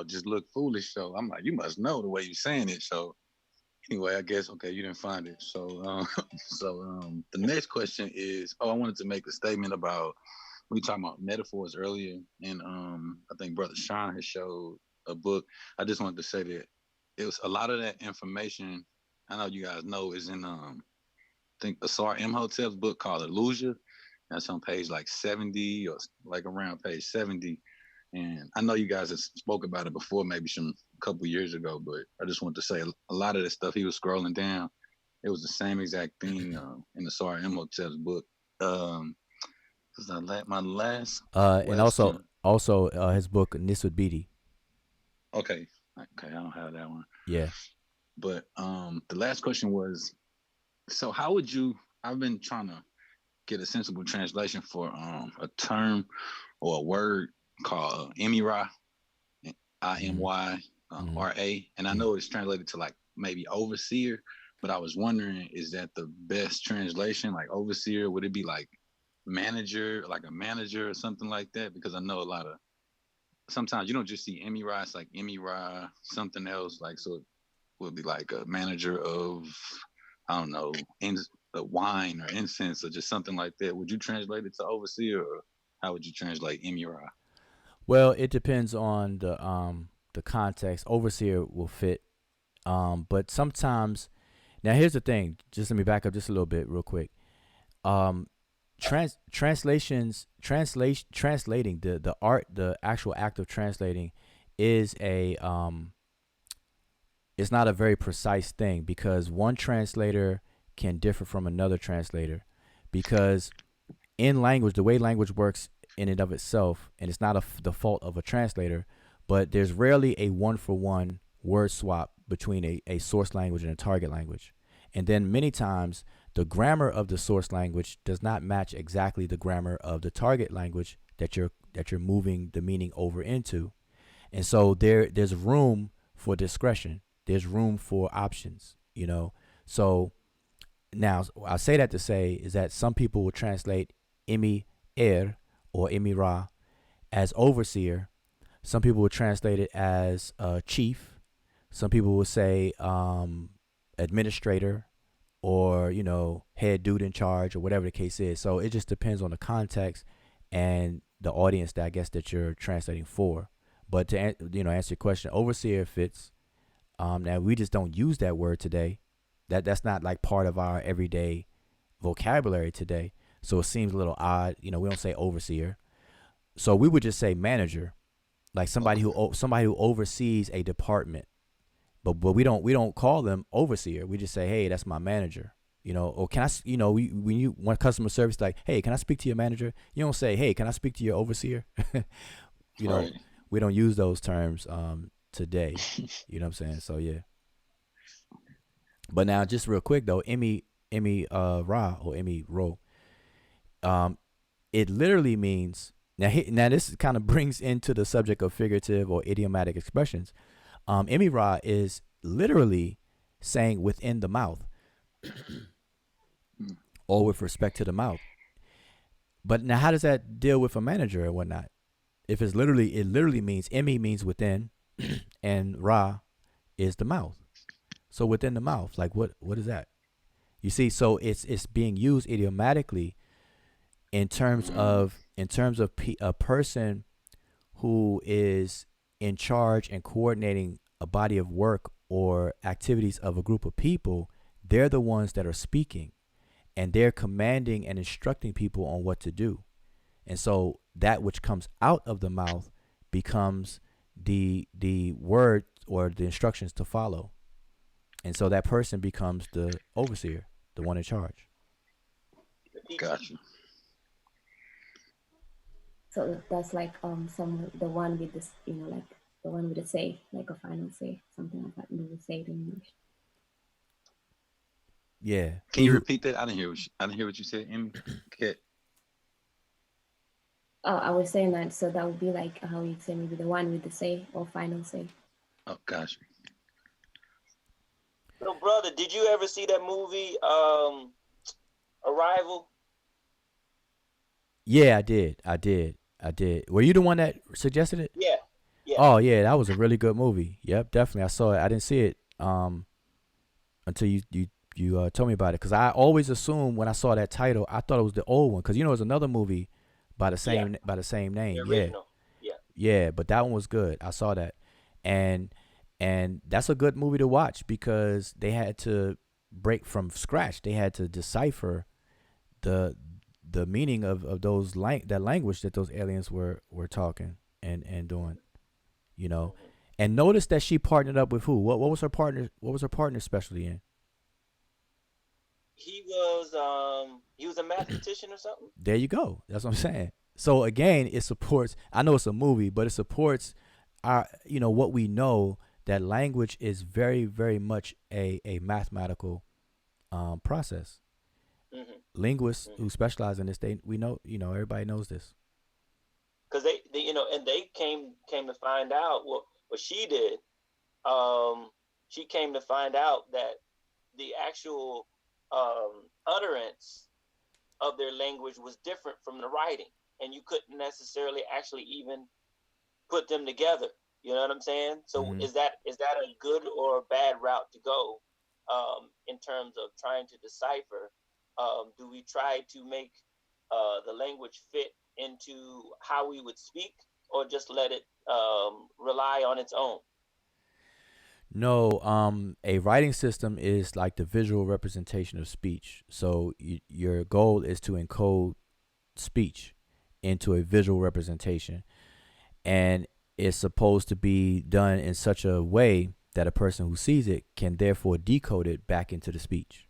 just look foolish. So I'm like, you must know the way you're saying it. So anyway, I guess, okay, you didn't find it. So the next question is, I wanted to make a statement about, we were talking about metaphors earlier, and I think Brother Sean has showed a book. I just wanted to say that it was a lot of that information, I know you guys know, is in I think Asar Imhotep's book called Illusion. That's on page like 70, or like around page 70. And I know you guys have spoke about it before, maybe a couple years ago, but I just want to say a lot of the stuff he was scrolling down, it was the same exact thing in Asar Imhotep's book. My last and also his book Nisud Bidi. Okay, I don't have that one. Yeah. But the last question was, so how would you? I've been trying to get a sensible translation for a term or a word called Imira, IMY-RA, and I know it's translated to like maybe overseer, but I was wondering, is that the best translation? Like overseer, would it be like manager, like a manager or something like that? Because I know sometimes you don't just see Emira, it's like Emira something else, like, so it would be like a manager of, I don't know, wine or incense or just something like that. Would you translate it to overseer, or how would you translate Emira? Well, it depends on the context. Overseer will fit, but sometimes. Now here's the thing. Just let me back up just a little bit, real quick. Translating the actual act of translating is it's not a very precise thing, because one translator can differ from another translator, because in language, the way language works in and of itself, and it's not the fault of a translator, but there's rarely a one-for-one word swap between a source language and a target language. And then many times the grammar of the source language does not match exactly the grammar of the target language that you're moving the meaning over into. And so there's room for discretion. There's room for options, So now I say that to say is that some people will translate Imi or Emira as overseer. Some people will translate it as chief. Some people will say administrator, or head dude in charge, or whatever the case is. So it just depends on the context and the audience that I guess that you're translating for. But to answer your question, overseer fits. Now we just don't use that word today. That's not like part of our everyday vocabulary today. So it seems a little odd. We don't say overseer. So we would just say manager, like somebody who oversees a department. but we don't call them overseer. We just say, hey, that's my manager. Or can I, when you want customer service, like, hey, can I speak to your manager? You don't say, hey, can I speak to your overseer? Right. We don't use those terms today. You know what I'm saying? So yeah. But now, just real quick though, Emmy Ra or Emmy Ro, it literally means now this kind of brings into the subject of figurative or idiomatic expressions. Emmy Ra is literally saying within the mouth. Or with respect to the mouth. But now how does that deal with a manager and whatnot? If it literally means Emmy means within and Ra is the mouth. So within the mouth, like what is that? You see, so it's being used idiomatically in terms of a person who is in charge and coordinating a body of work or activities of a group of people. They're the ones that are speaking. And they're commanding and instructing people on what to do. And so that which comes out of the mouth becomes the word or the instructions to follow. And so that person becomes the overseer, the one in charge. Gotcha. So that's like the one with this, like the one with the say, like a final say, something like that. We would say it in English. Yeah. Can you repeat that? I didn't hear what you said, Emmy. Okay. Oh, I was saying that, so that would be like how you'd say maybe the one with the say or final say. Oh, gosh. So, brother, did you ever see that movie, Arrival? Yeah, I did. Were you the one that suggested it? Yeah. Oh yeah, that was a really good movie. Yep, definitely. I saw it. I didn't see it until you told me about it, because I always assumed when I saw that title, I thought it was the old one, because there's another movie by the same name. The original. Yeah, but that one was good. I saw that, and that's a good movie to watch, because they had to break from scratch. They had to decipher the meaning of that language that those aliens were talking and doing, And notice that she partnered up with who? What was her partner? What was her partner specialty in? He was a mathematician or something. There you go. That's what I'm saying. So again, it supports. I know it's a movie, but it supports our, what we know, that language is very, very much a mathematical process. Mm-hmm. Linguists who specialize in this, we know, everybody knows this. Because they and they came to find out what she did. She came to find out that the actual utterance of their language was different from the writing, and you couldn't necessarily actually even put them together. You know what I'm saying? So is that a good or a bad route to go in terms of trying to decipher? Do we try to make the language fit into how we would speak, or just let it rely on its own? No, a writing system is like the visual representation of speech. So your goal is to encode speech into a visual representation, and it's supposed to be done in such a way that a person who sees it can therefore decode it back into the speech.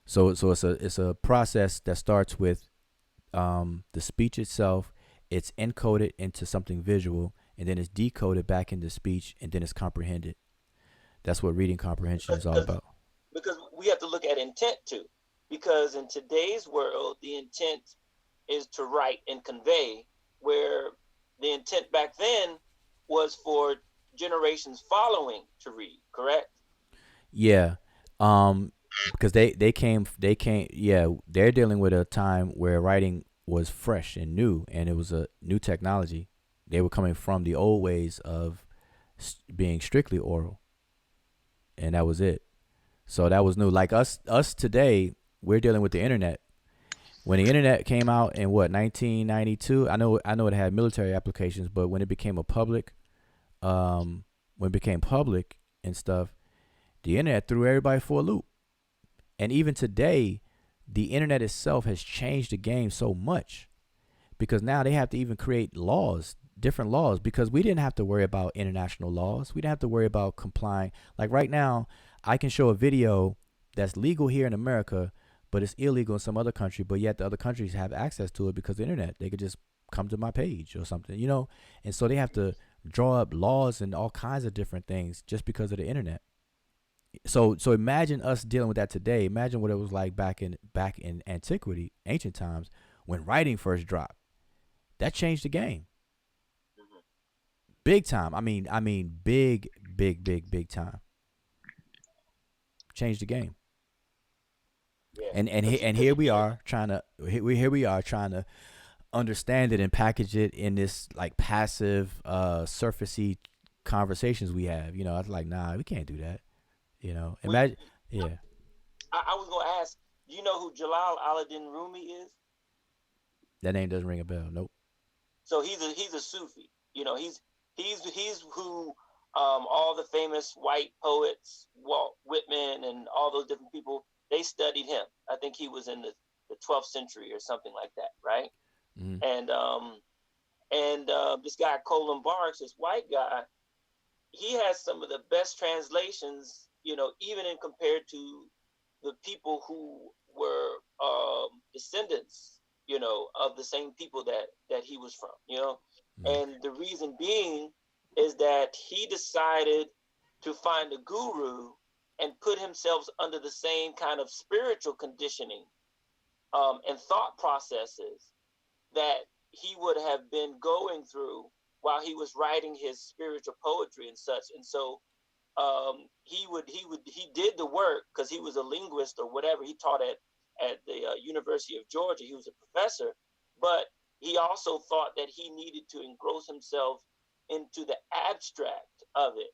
So it's a process that starts with the speech itself. It's encoded into something visual, and then it's decoded back into speech, and then it's comprehended. That's what reading comprehension is all about. Because we have to look at intent too. Because in today's world, the intent is to write and convey, where the intent back then was for generations following to read, correct? Yeah. Because they came, they're dealing with a time where writing was fresh and new, and it was a new technology. They were coming from the old ways of being strictly oral, and that was it. So that was new. Like us today, we're dealing with the internet. When the internet came out in 1992, I know it had military applications, but when it became public and stuff, the internet threw everybody for a loop. And even today, the internet itself has changed the game so much, because now they have to even create laws different laws, because we didn't have to worry about international laws. We didn't have to worry about complying. Like right now, I can show a video that's legal here in America, but it's illegal in some other country, but yet the other countries have access to it because of the internet. They could just come to my page or something, you know? And so they have to draw up laws and all kinds of different things just because of the internet. So imagine us dealing with that today. Imagine what it was like back in antiquity, ancient times, when writing first dropped. That changed the game. Big time. I mean big time. Changed the game. Yeah. And here we are trying to understand it and package it in this like passive, surfacey conversations we have. You know, I was like, nah, we can't do that. You know, imagine, yeah. I was gonna ask, do you know who Jalal al-Din Rumi is? That name doesn't ring a bell. Nope. So he's a Sufi. You know, he's who all the famous white poets, Walt Whitman and all those different people, they studied him. I think he was in the 12th century or something like that, right? Mm-hmm. And this guy Colin Barks, this white guy, he has some of the best translations, you know, even in compared to the people who were descendants, you know, of the same people that he was from, you know. And the reason being is that he decided to find a guru and put himself under the same kind of spiritual conditioning and thought processes that he would have been going through while he was writing his spiritual poetry and such. And so he did the work because he was a linguist or whatever. He taught at the University of Georgia. He was a professor, but he also thought that he needed to engross himself into the abstract of it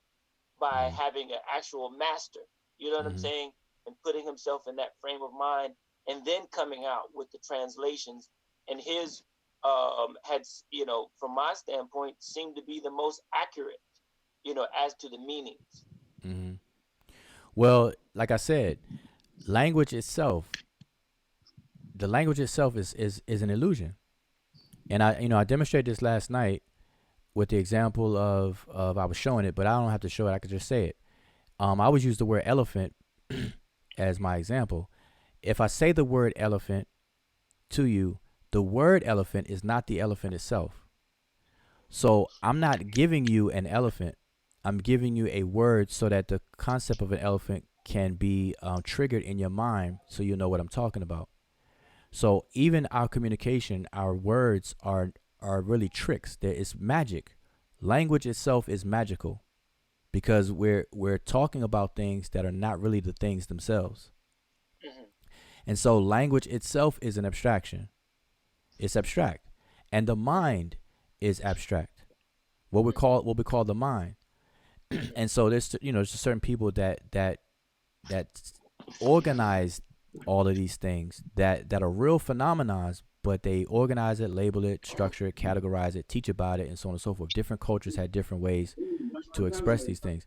by having an actual master, you know what I'm saying? And putting himself in that frame of mind and then coming out with the translations. And his had, you know, from my standpoint, seemed to be the most accurate, you know, as to the meanings. Mm-hmm. Well, like I said, language itself is an illusion. And I demonstrated this last night with the example of I was showing it, but I don't have to show it. I could just say it. I always use the word elephant as my example. If I say the word elephant to you, the word elephant is not the elephant itself. So I'm not giving you an elephant. I'm giving you a word so that the concept of an elephant can be triggered in your mind so you know what I'm talking about. So even our communication, our words are really tricks. There is magic. Language itself is magical because we're talking about things that are not really the things themselves. And so language itself is an abstraction. It's abstract. And the mind is abstract. What we call the mind. And so there's certain people that organize all of these things that are real phenomena, but they organize it, label it, structure it, categorize it, teach about it, and so on and so forth. Different cultures had different ways to express these things.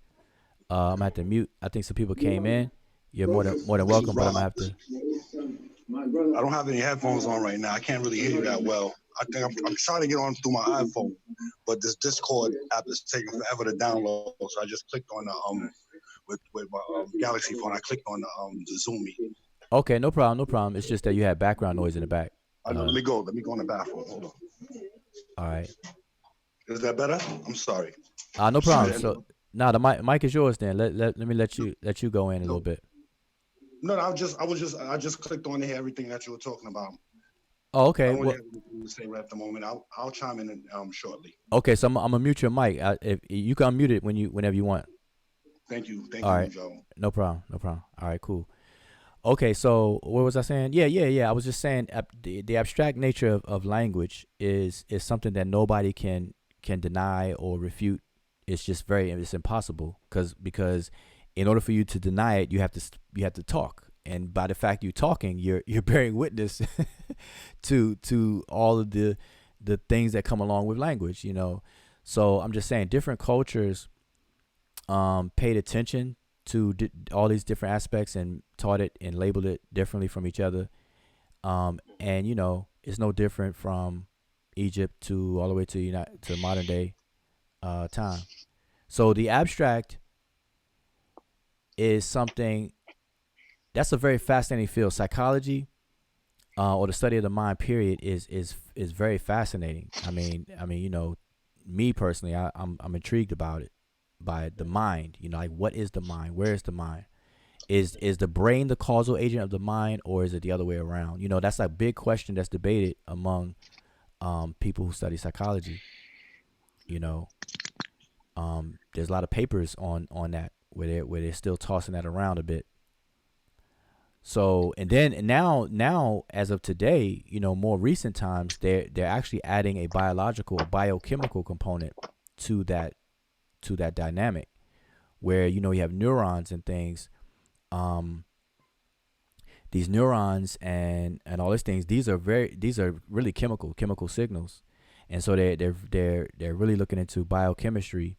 I'm gonna have to mute. I think some people came in. You're more than welcome, but I'm gonna have to. I don't have any headphones on right now. I can't really hear you that well. I think I'm trying to get on through my iPhone, but this Discord app is taking forever to download. So I just clicked on the with my Galaxy phone. I clicked on the Zoom meeting. Okay, no problem. It's just that you had background noise in the back. Let me go in the bathroom. Hold on. All right. Is that better? I'm sorry. No problem. So now the mic is yours. Then let me let you go in a little bit. No, I just clicked on to hear everything that you were talking about. Oh, okay. I don't have anything to say right at the moment. I'll chime in shortly. Okay, so I'm gonna mute your mic. If you can unmute it whenever you want. Thank you. All right. Joe. No problem. All right, cool. Okay, so what was I saying? Yeah. I was just saying the abstract nature of language is something that nobody can deny or refute. It's just it's impossible because in order for you to deny it, you have to talk, and by the fact you're talking, you're bearing witness to all of the things that come along with language. You know, so I'm just saying different cultures paid attention to all these different aspects and taught it and labeled it differently from each other. And it's no different from Egypt to all the way to modern day time. So the abstract is something that's a very fascinating field. Psychology, or the study of the mind, period, is very fascinating. I mean, me personally, I'm intrigued about it, by the mind. Like, what is the mind? Where is the mind? Is the brain the causal agent of the mind, or is it the other way around? That's a big question that's debated among people who study psychology. You know, there's a lot of papers on that where they're still tossing that around a bit. So and now as of today, more recent times, they're actually adding a biological, a biochemical component to that dynamic, where you have neurons and things. These neurons and all these things, these are really chemical signals, and so they're really looking into biochemistry,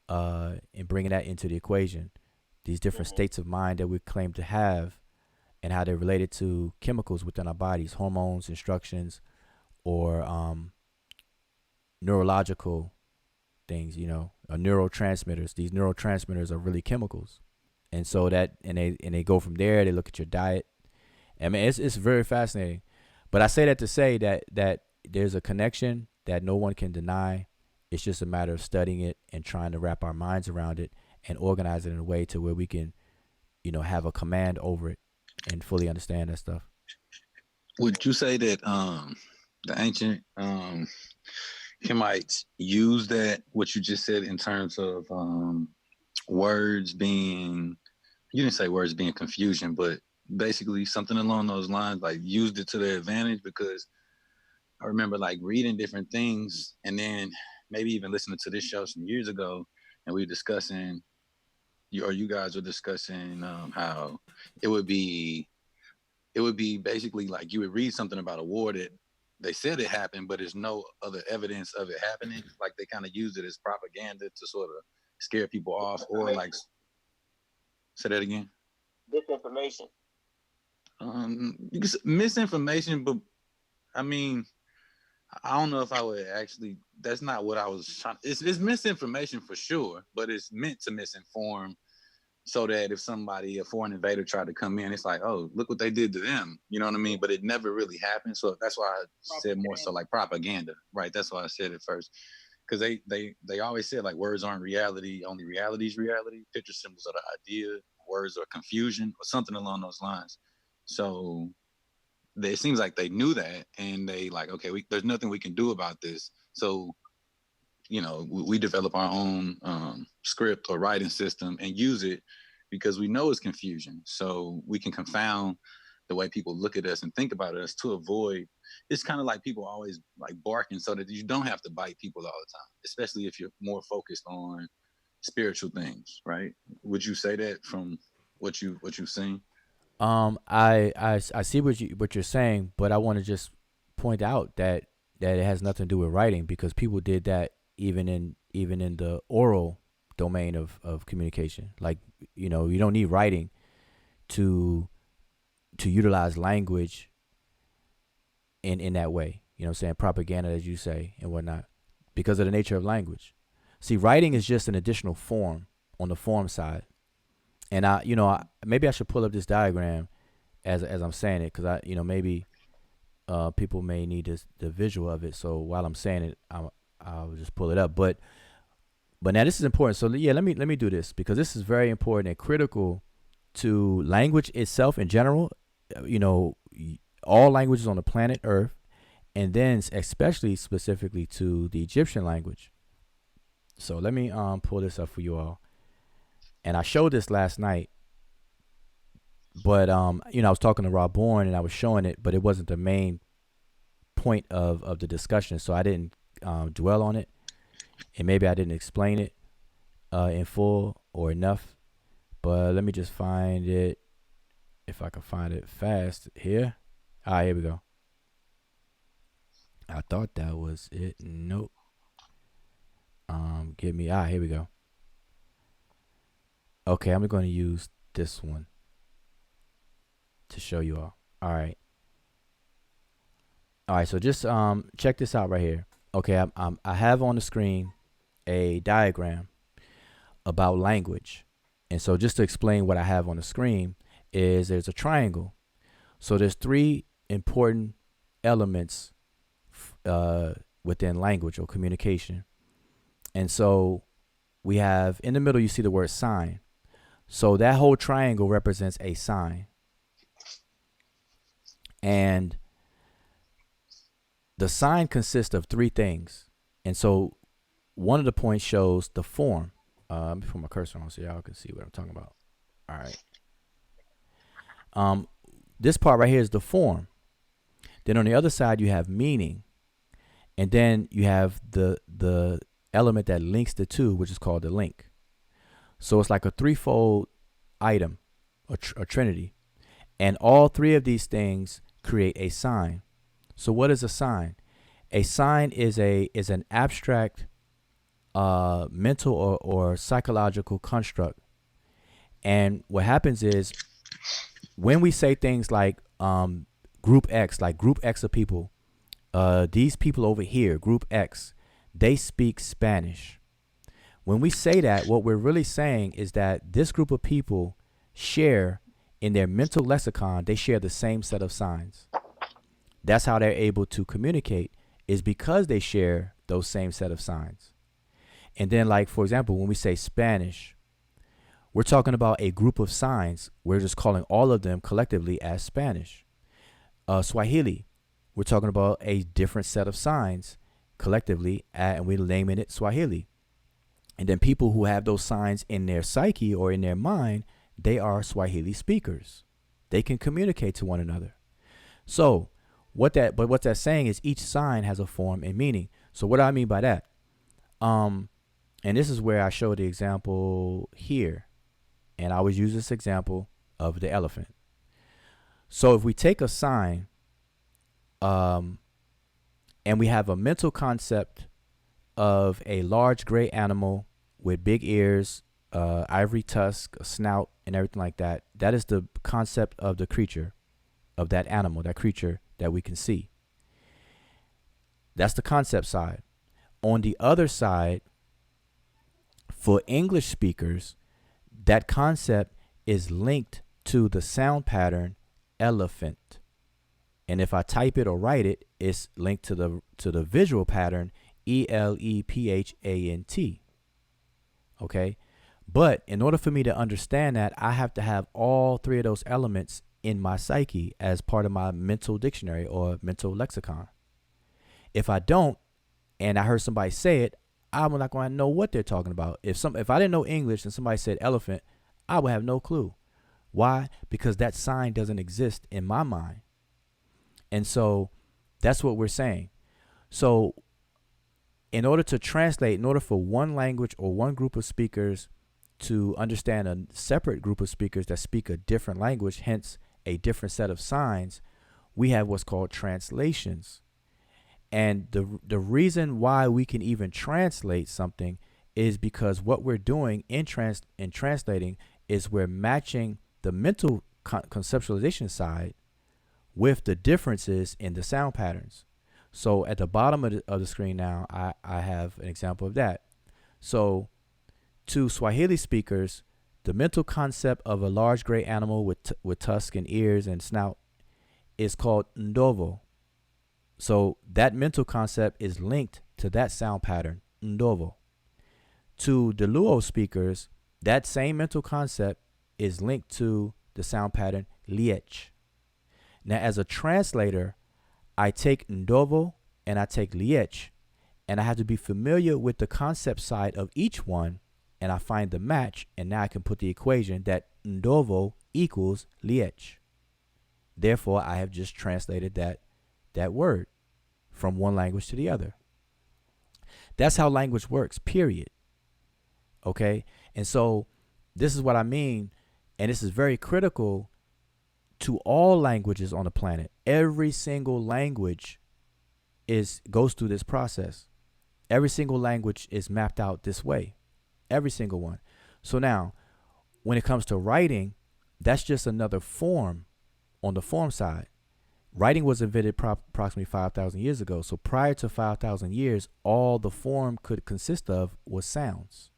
and bringing that into the equation. These different states of mind that we claim to have, and how they're related to chemicals within our bodies, hormones, instructions, or neurological things, or neurotransmitters. These neurotransmitters are really chemicals. And so they go from there. They look at your diet. I mean, it's very fascinating. But I say that to say that there's a connection that no one can deny. It's just a matter of studying it and trying to wrap our minds around it and organize it in a way to where we can, have a command over it and fully understand that stuff. Would you say that the ancient Hamites use that, what you just said, in terms of words being, you didn't say words being confusion, but basically something along those lines, like used it to their advantage? Because I remember like reading different things, and then maybe even listening to this show some years ago, and we were discussing, you guys were discussing how it would be basically like you would read something about a war that they said it happened, but there's no other evidence of it happening. Like they kind of use it as propaganda to sort of scare people off, or like, say that again. Disinformation. You can misinformation, but I mean, I don't know if I would actually. That's not what I was trying. It's misinformation for sure, but it's meant to misinform, so that if a foreign invader tried to come in, it's like, oh, look what they did to them. You know what I mean? But it never really happened. So that's why I said more so like propaganda, right? That's why I said it first. Because they always said like words aren't reality, only reality is reality. Picture symbols are the idea, words are confusion, or something along those lines. So it seems like they knew that, and they like, okay, there's nothing we can do about this. So we develop our own script or writing system and use it, because we know it's confusion. So we can confound the way people look at us and think about us, to avoid. It's kind of like people always like barking, so that you don't have to bite people all the time, especially if you're more focused on spiritual things, right? Would you say that from what you've seen? I see what you're saying, but I want to just point out that it has nothing to do with writing, because people did that even in the oral domain of communication. Like, you don't need writing to utilize language in that way. You know what I'm saying? Propaganda, as you say, and whatnot, because of the nature of language. See, writing is just an additional form on the form side. And maybe I should pull up this diagram as I'm saying it, because maybe people may need the visual of it. So while I'm saying it, I'll just pull it up. But now this is important. So yeah, let me do this, because this is very important and critical to language itself in general. All languages on the planet Earth, and then especially specifically to the Egyptian language. So let me pull this up for you all. And I showed this last night, but I was talking to Rob Bourne and I was showing it, but it wasn't the main point of the discussion, so I didn't dwell on it, and maybe I didn't explain it in full or enough. But let me just find it, if I can find it fast here. All right, here we go. I thought that was it. Nope. Here we go. Okay, I'm going to use this one to show you all. All right. All right, so just check this out right here. Okay, I have on the screen a diagram about language. And so just to explain what I have on the screen is there's a triangle. So there's three important elements within language or communication. And so we have in the middle, you see the word sign. So that whole triangle represents a sign. And the sign consists of three things. And so one of the points shows the form. Let me put my cursor on so y'all can see what I'm talking about. All right. This part right here is the form. Then on the other side, you have meaning. And then you have the element that links the two, which is called the link. So it's like a threefold item, a trinity. And all three of these things create a sign. So what is a sign? A sign is an abstract mental or psychological construct. And what happens is when we say things like group X of people, these people over here, group X, they speak Spanish. When we say that, what we're really saying is that this group of people share in their mental lexicon, they share the same set of signs. That's how they're able to communicate, is because they share those same set of signs. And then, like, for example, when we say Spanish, we're talking about a group of signs. We're just calling all of them collectively as Spanish. Swahili, we're talking about a different set of signs collectively, and we're naming it Swahili. And then people who have those signs in their psyche or in their mind, they are Swahili speakers. They can communicate to one another. So what that's saying is each sign has a form and meaning. So what do I mean by that? And this is where I show the example here. And I always use this example of the elephant. So if we take a sign, and we have a mental concept of a large gray animal with big ears, ivory tusk, a snout, and everything like that. That is the concept of the creature, of that animal, that creature that we can see. That's the concept side. On the other side, for English speakers, that concept is linked to the sound pattern elephant. And if I type it or write it, it's linked to the visual pattern ELEPHANT. Okay? But in order for me to understand that, I have to have all three of those elements in my psyche as part of my mental dictionary or mental lexicon. If I don't, and I heard somebody say it, I'm not going to know what they're talking about. If I didn't know English and somebody said elephant, I would have no clue. Why? Because that sign doesn't exist in my mind. And so that's what we're saying. So in order to translate, in order for one language or one group of speakers to understand a separate group of speakers that speak a different language, hence a different set of signs, we have what's called translations. And the reason why we can even translate something is because what we're doing in translating is we're matching the mental conceptualization side with the differences in the sound patterns. So at the bottom of the screen now, I have an example of that. So to Swahili speakers, the mental concept of a large gray animal with tusk and ears and snout is called ndovo. So that mental concept is linked to that sound pattern, ndovo. To the Luo speakers, that same mental concept is linked to the sound pattern liech. Now, as a translator, I take ndovo and I take liech, and I have to be familiar with the concept side of each one, and I find the match, and now I can put the equation that ndovo equals liech. Therefore, I have just translated that word from one language to the other. That's how language works, period. Okay? And so this is what I mean, and this is very critical to all languages on the planet. Every single language goes through this process. Every single language is mapped out this way. Every single one. So now, when it comes to writing, that's just another form on the form side. Writing was invented approximately 5,000 years ago. So prior to 5,000 years, all the form could consist of was sounds.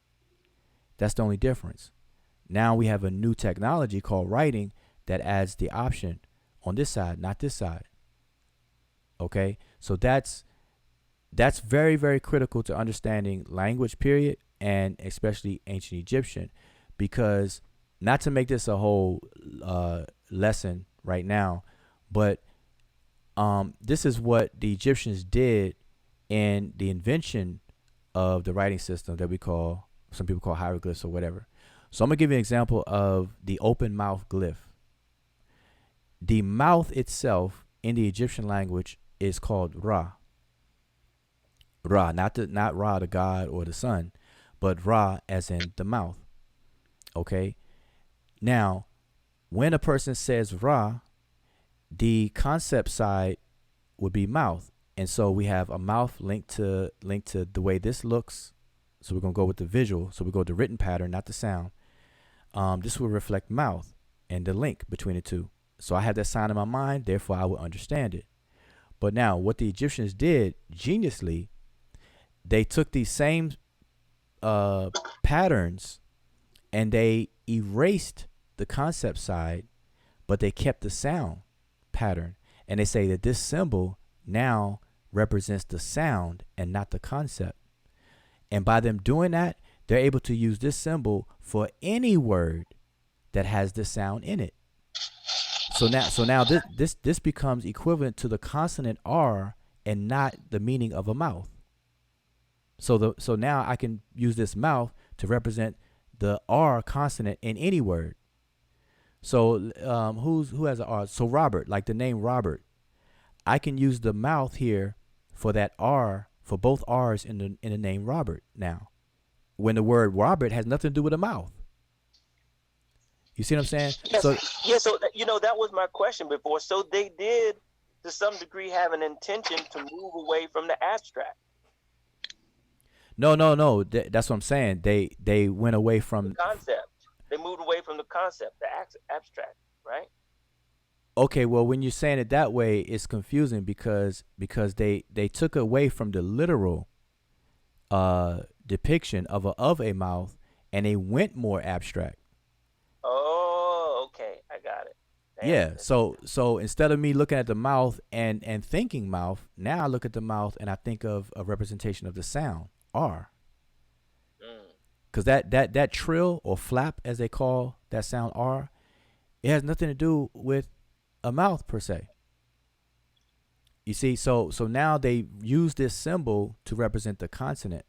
That's the only difference. Now we have a new technology called writing that adds the option on this side, not this side. Okay, so that's very, very critical to understanding language, period, and especially ancient Egyptian, because not to make this a whole lesson right now, but this is what the Egyptians did in the invention of the writing system that some people call hieroglyphs or whatever. So I'm gonna give you an example of the open mouth glyph. The mouth itself in the Egyptian language is called Ra. Ra, not Ra the god or the sun, but Ra as in the mouth. Okay. Now, when a person says Ra, the concept side would be mouth, and so we have a mouth linked to the way this looks. So we're gonna go with the visual. So we go with the written pattern, not the sound. This will reflect mouth and the link between the two. So I have that sign in my mind, therefore I will understand it. But now, what the Egyptians did geniusly, they took these same patterns and they erased the concept side, but they kept the sound pattern. And they say that this symbol now represents the sound and not the concept. And by them doing that, they're able to use this symbol for any word that has this sound in it. So now this becomes equivalent to the consonant R and not the meaning of a mouth. So now I can use this mouth to represent the R consonant in any word. So who has an R? So Robert, like the name Robert, I can use the mouth here for that R, for both R's in the name Robert now, when the word Robert has nothing to do with a mouth. You see what I'm saying? Yes. So that was my question before. So they did, to some degree, have an intention to move away from the abstract. No. That's what I'm saying. They went away from the concept. They moved away from the concept, the abstract, right? Okay, well, when you're saying it that way, it's confusing because they took away from the literal depiction of a mouth, and they went more abstract. Oh, okay, I got it. Yeah, so instead of me looking at the mouth and thinking mouth, now I look at the mouth and I think of a representation of the sound R. Because that trill or flap, as they call that sound R, it has nothing to do with a mouth per se. You see, so now they use this symbol to represent the consonant.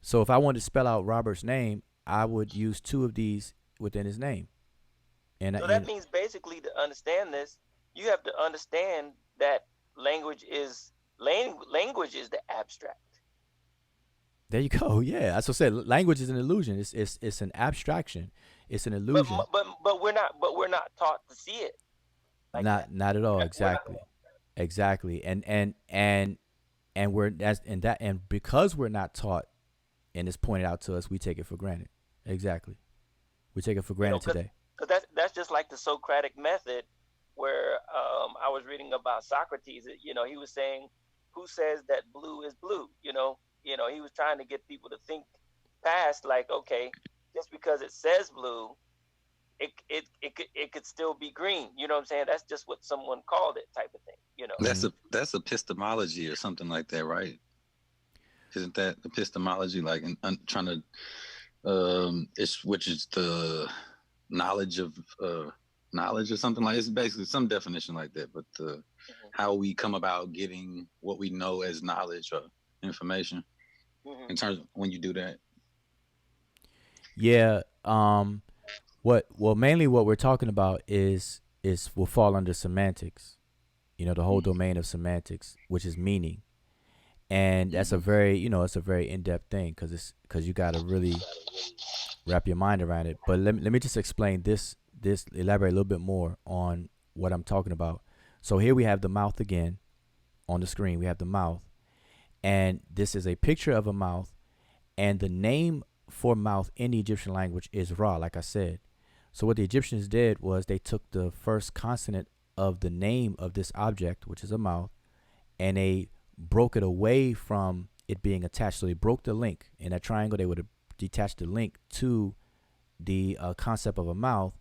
So if I wanted to spell out Robert's name, I would use two of these within his name. And so that means basically, to understand this, you have to understand that language is the abstract. There you go. Yeah, that's what I said. Language is an illusion. It's an abstraction. It's an illusion. But we're not taught to see it. Like not at all. Exactly. And because we're not taught, and it's pointed out to us, we take it for granted. Exactly. We take it for granted today. Because that's just like the Socratic method, where I was reading about Socrates. He was saying, "Who says that blue is blue?" He was trying to get people to think past, like, okay, just because it says blue, it could still be green. You know what I'm saying? That's just what someone called it, type of thing. That's epistemology or something like that, right? Isn't that epistemology, like trying to which is the knowledge of knowledge or something like? It's basically some definition like that, but how we come about getting what we know as knowledge or information in terms of when you do that. Yeah. Mainly what we're talking about is will fall under semantics, the whole domain of semantics, which is meaning. And that's a very, it's a very in-depth thing because you got to really wrap your mind around it. But let me just explain this, elaborate a little bit more on what I'm talking about. So here we have the mouth again on the screen. We have the mouth, and this is a picture of a mouth, and the name for mouth in the Egyptian language is Ra, like I said. So what the Egyptians did was they took the first consonant of the name of this object, which is a mouth, and they broke it away from it being attached. So they broke the link in that triangle. They would have detached the link to the concept of a mouth,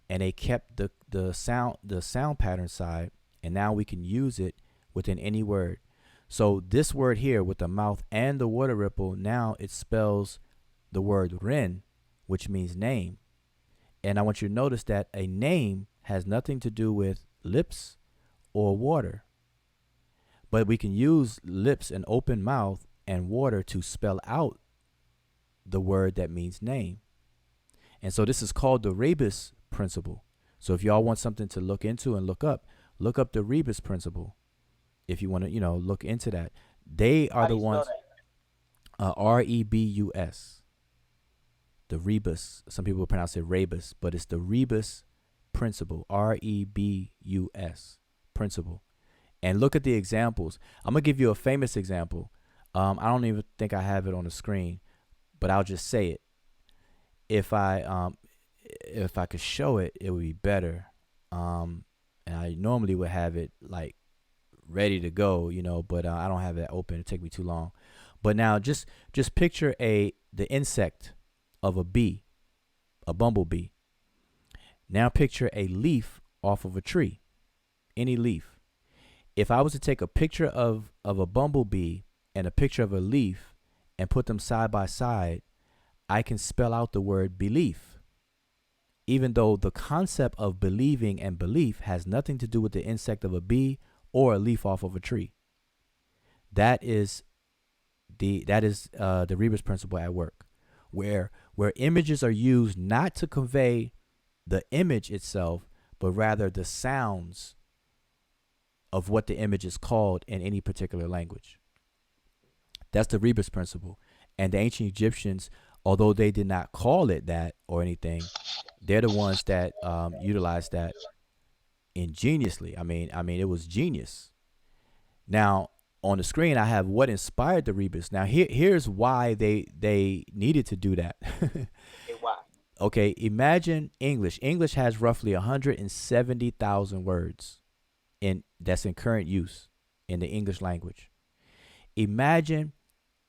and they kept the sound pattern side, and now we can use it within any word. So this word here with the mouth and the water ripple, now it spells the word ren, which means name. And I want you to notice that a name has nothing to do with lips or water. But we can use lips and open mouth and water to spell out the word that means name. And so this is called the rebus principle. So if y'all want something to look into and look up the rebus principle. If you want to, look into that. They are the ones, rebus. The rebus. Some people pronounce it rebus, but it's the rebus principle, rebus principle. And look at the examples. I'm going to give you a famous example. I don't even think I have it on the screen, but I'll just say it. If I could show it, it would be better. And I normally would have it like ready to go, but I don't have it open. It'd take me too long. But now just picture the insect of a bee, a bumblebee. Now picture a leaf off of a tree, any leaf. If I was to take a picture of a bumblebee and a picture of a leaf and put them side by side, I can spell out the word belief, even though the concept of believing and belief has nothing to do with the insect of a bee or a leaf off of a tree. That is the rebus principle at work, where images are used not to convey the image itself, but rather the sounds of what the image is called in any particular language. That's the rebus principle. And the ancient Egyptians, although they did not call it that or anything, they're the ones that utilized that ingeniously. I mean, it was genius. Now, on the screen, I have what inspired the rebus. Now, here's why they needed to do that. Why? Okay, imagine English. English has roughly 170,000 words that's in current use in the English language. Imagine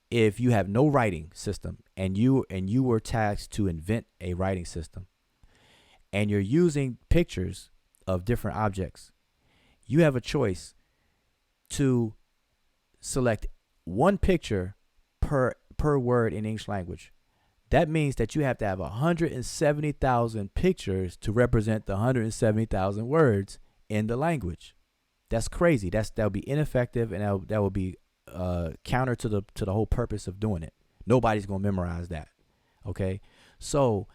if you have no writing system and you were tasked to invent a writing system, and you're using pictures of different objects. You have a choice to select one picture per word in English language. That means that you have to have 170,000 pictures to represent the 170,000 words in the language. That's crazy. That would be ineffective, and that would be counter to the whole purpose of doing it. Nobody's gonna memorize that. Okay, so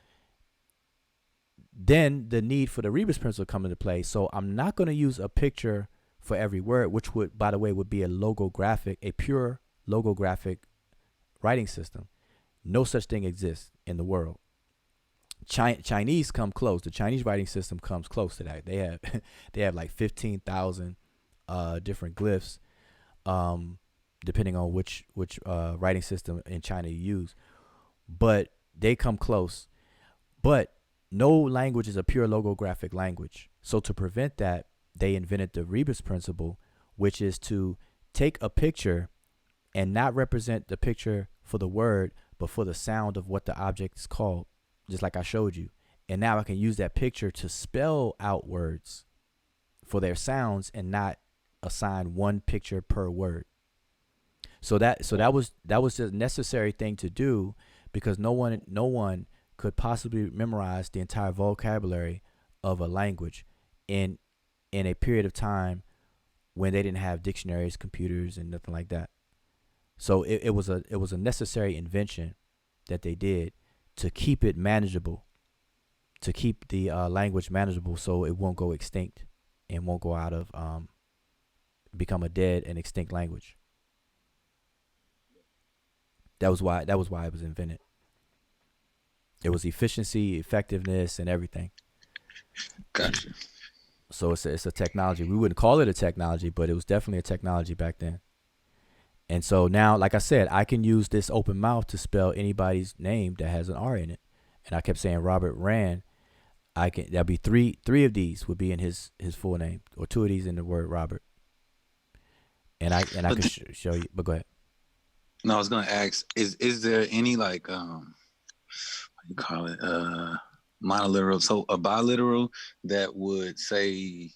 then the need for the rebus principle come into play. So I'm not going to use a picture for every word, which would, by the way, would be a pure logographic writing system. No such thing exists in the world. Chinese come close. The Chinese writing system comes close to that. They have like 15,000 different glyphs, depending on which writing system in China you use. But they come close. But no language is a pure logographic language. So to prevent that, they invented the rebus principle, which is to take a picture and not represent the picture for the word, but for the sound of what the object is called, just like I showed you. And now I can use that picture to spell out words for their sounds and not assign one picture per word. So that was the necessary thing to do, because no one could possibly memorize the entire vocabulary of a language in a period of time when they didn't have dictionaries, computers, and nothing like that. So it was a necessary invention that they did to keep it manageable, to keep the language manageable, so it won't go extinct and won't go out of become a dead and extinct language. That was why it was invented. It was efficiency, effectiveness, and everything. Gotcha. So it's a technology. We wouldn't call it a technology, but it was definitely a technology back then. And so now, like I said, I can use this open mouth to spell anybody's name that has an R in it. And I kept saying Robert Rand. That'll be three of these would be in his full name, or two of these in the word Robert. And I could show you, but go ahead. No, I was gonna ask, is there any like what do you call it? Monoliteral. So a biliteral that would say,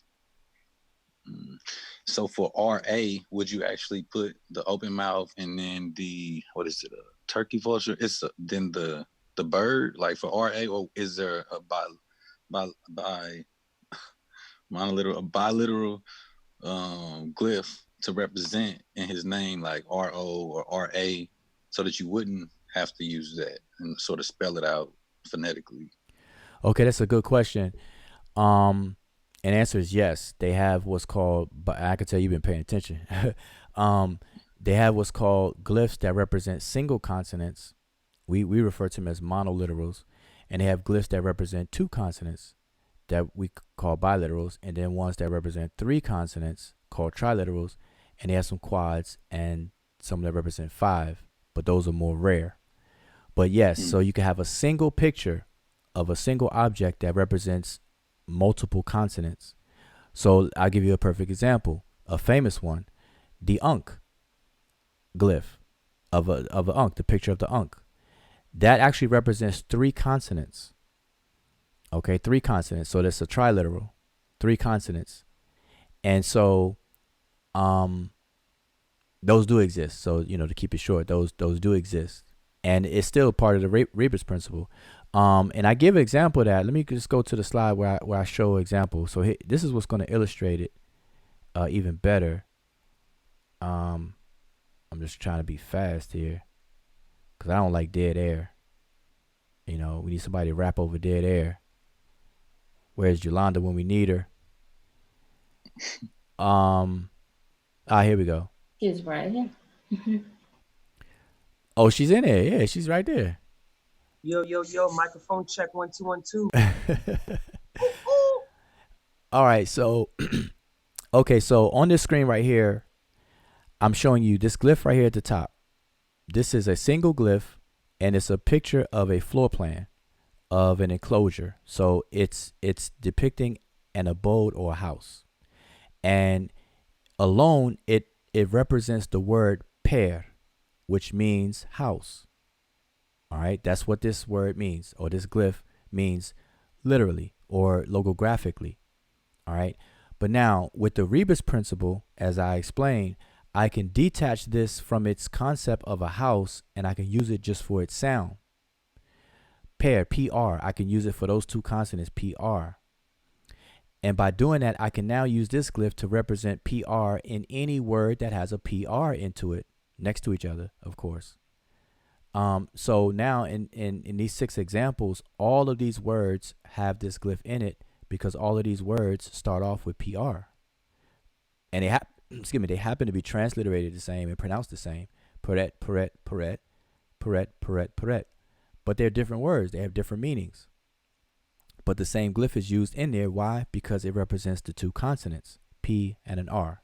so for RA, would you actually put the open mouth and then the, what is it, a turkey vulture? It's then the bird, like for RA, or is there a monoliteral, a biliteral glyph to represent in his name, like RO or RA, so that you wouldn't have to use that and sort of spell it out phonetically? Okay, that's a good question. And answer is yes. They have what's called, but I can tell you've been paying attention. They have what's called glyphs that represent single consonants. We refer to them as monoliterals, and they have glyphs that represent two consonants that we call biliterals, and then ones that represent three consonants called triliterals, and they have some quads and some that represent five, but those are more rare. But yes, so you can have a single picture of a single object that represents multiple consonants. So I'll give you a perfect example, a famous one, the Ankh glyph of a Ankh, the picture of the Ankh. That actually represents three consonants. Okay, three consonants. So that's a triliteral, three consonants. And so those do exist. So, to keep it short, those do exist. And it's still part of the rebus principle. And I give an example of that. Let me just go to the slide where I show an example. So this is what's going to illustrate it even better. I'm just trying to be fast here because I don't like dead air. We need somebody to rap over dead air. Where's Yolanda when we need her? Here we go. She's right here. Oh, she's in there. Yeah, she's right there. Yo, microphone check 1 2 1 2. All right, so okay, so on this screen right here, I'm showing you this glyph right here at the top. This is a single glyph, and it's a picture of a floor plan of an enclosure. So it's depicting an abode or a house, and alone it represents the word per, which means house. All right, that's what this word means, or this glyph means literally or logographically. All right, but now with the rebus principle, as I explained, I can detach this from its concept of a house, and I can use it just for its sound. Per, PR, I can use it for those two consonants, PR. And by doing that, I can now use this glyph to represent PR in any word that has a PR into it, next to each other, of course. So now in these 6 examples, all of these words have this glyph in it because all of these words start off with PR. And they happen to be transliterated the same and pronounced the same. Peret, peret, peret, peret, peret, peret. But they're different words. They have different meanings. But the same glyph is used in there. Why? Because it represents the two consonants, P and an R.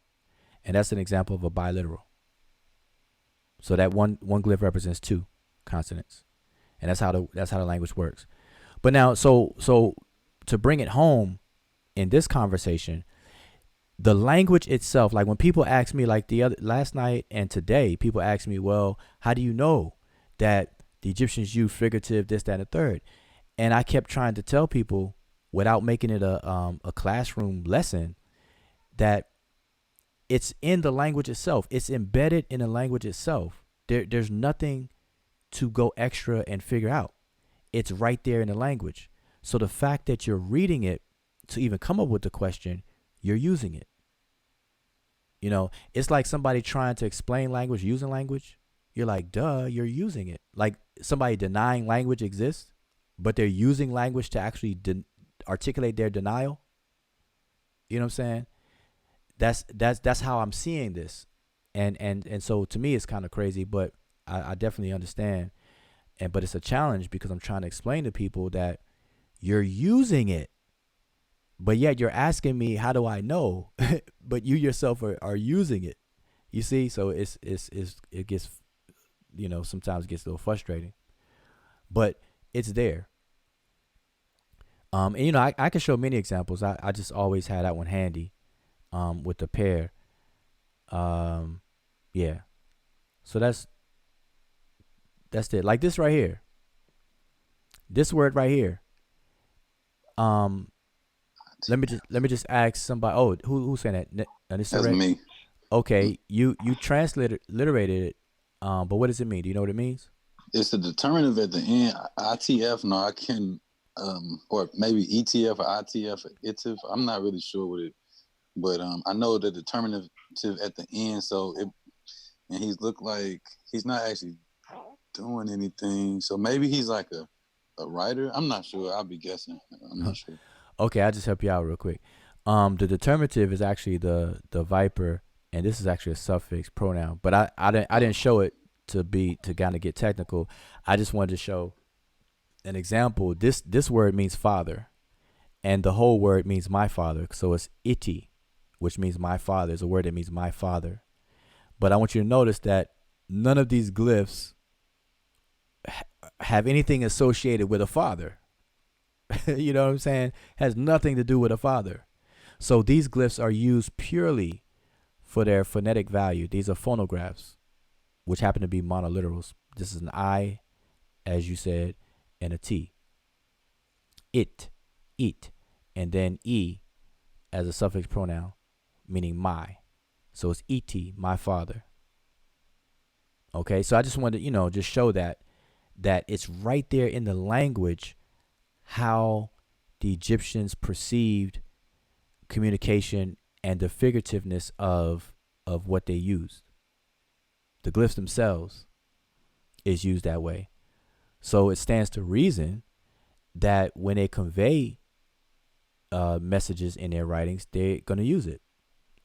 And that's an example of a biliteral. So that one glyph represents two consonants. And that's how the language works. But now, so to bring it home in this conversation, the language itself, like when people ask me, like last night and today, people ask me, well, how do you know that the Egyptians used figurative, this, that, and the third? And I kept trying to tell people, without making it a classroom lesson, that it's in the language itself. It's embedded in the language itself. There's nothing to go extra and figure out. It's right there in the language. So the fact that you're reading it to even come up with the question, you're using it. It's like somebody trying to explain language using language. You're like, duh, you're using it. Like somebody denying language exists, but they're using language to actually articulate their denial. You know what I'm saying? That's how I'm seeing this. And so to me, it's kind of crazy, but I definitely understand. But it's a challenge because I'm trying to explain to people that you're using it, but yet you're asking me, how do I know? But you yourself are using it. You see? So it gets, sometimes it gets a little frustrating, but it's there. And you know, I can show many examples. I just always had that one handy. With the pair. Um, yeah. So that's it. Like this right here. This word right here. Um, let me just ask somebody. Oh, who's saying that? This That's me. Okay, you translated literated it. But what does it mean? Do you know what it means? It's the determinative at the end. ITF. No, I can. Or maybe ETF or ITF or ITIF. I'm not really sure what it. But I know the determinative at the end. So and he's looked like he's not actually doing anything. So maybe he's like a writer. I'm not sure. I'll be guessing. I'm not sure. Okay, I'll just help you out real quick. The determinative is actually the viper, and this is actually a suffix pronoun. But I didn't show it to kind of get technical. I just wanted to show an example. This word means father, and the whole word means my father. So it's iti, which means my father. It's a word that means my father. But I want you to notice that none of these glyphs have anything associated with a father. You know what I'm saying? Has nothing to do with a father. So these glyphs are used purely for their phonetic value. These are phonographs, which happen to be monoliterals. This is an I, as you said, and a T. It, eat, and then E as a suffix pronoun, meaning my. So it's et, my father. Okay, so I just wanted to, just show that it's right there in the language how the Egyptians perceived communication and the figurativeness of what they used. The glyphs themselves is used that way. So it stands to reason that when they convey messages in their writings, they're going to use it.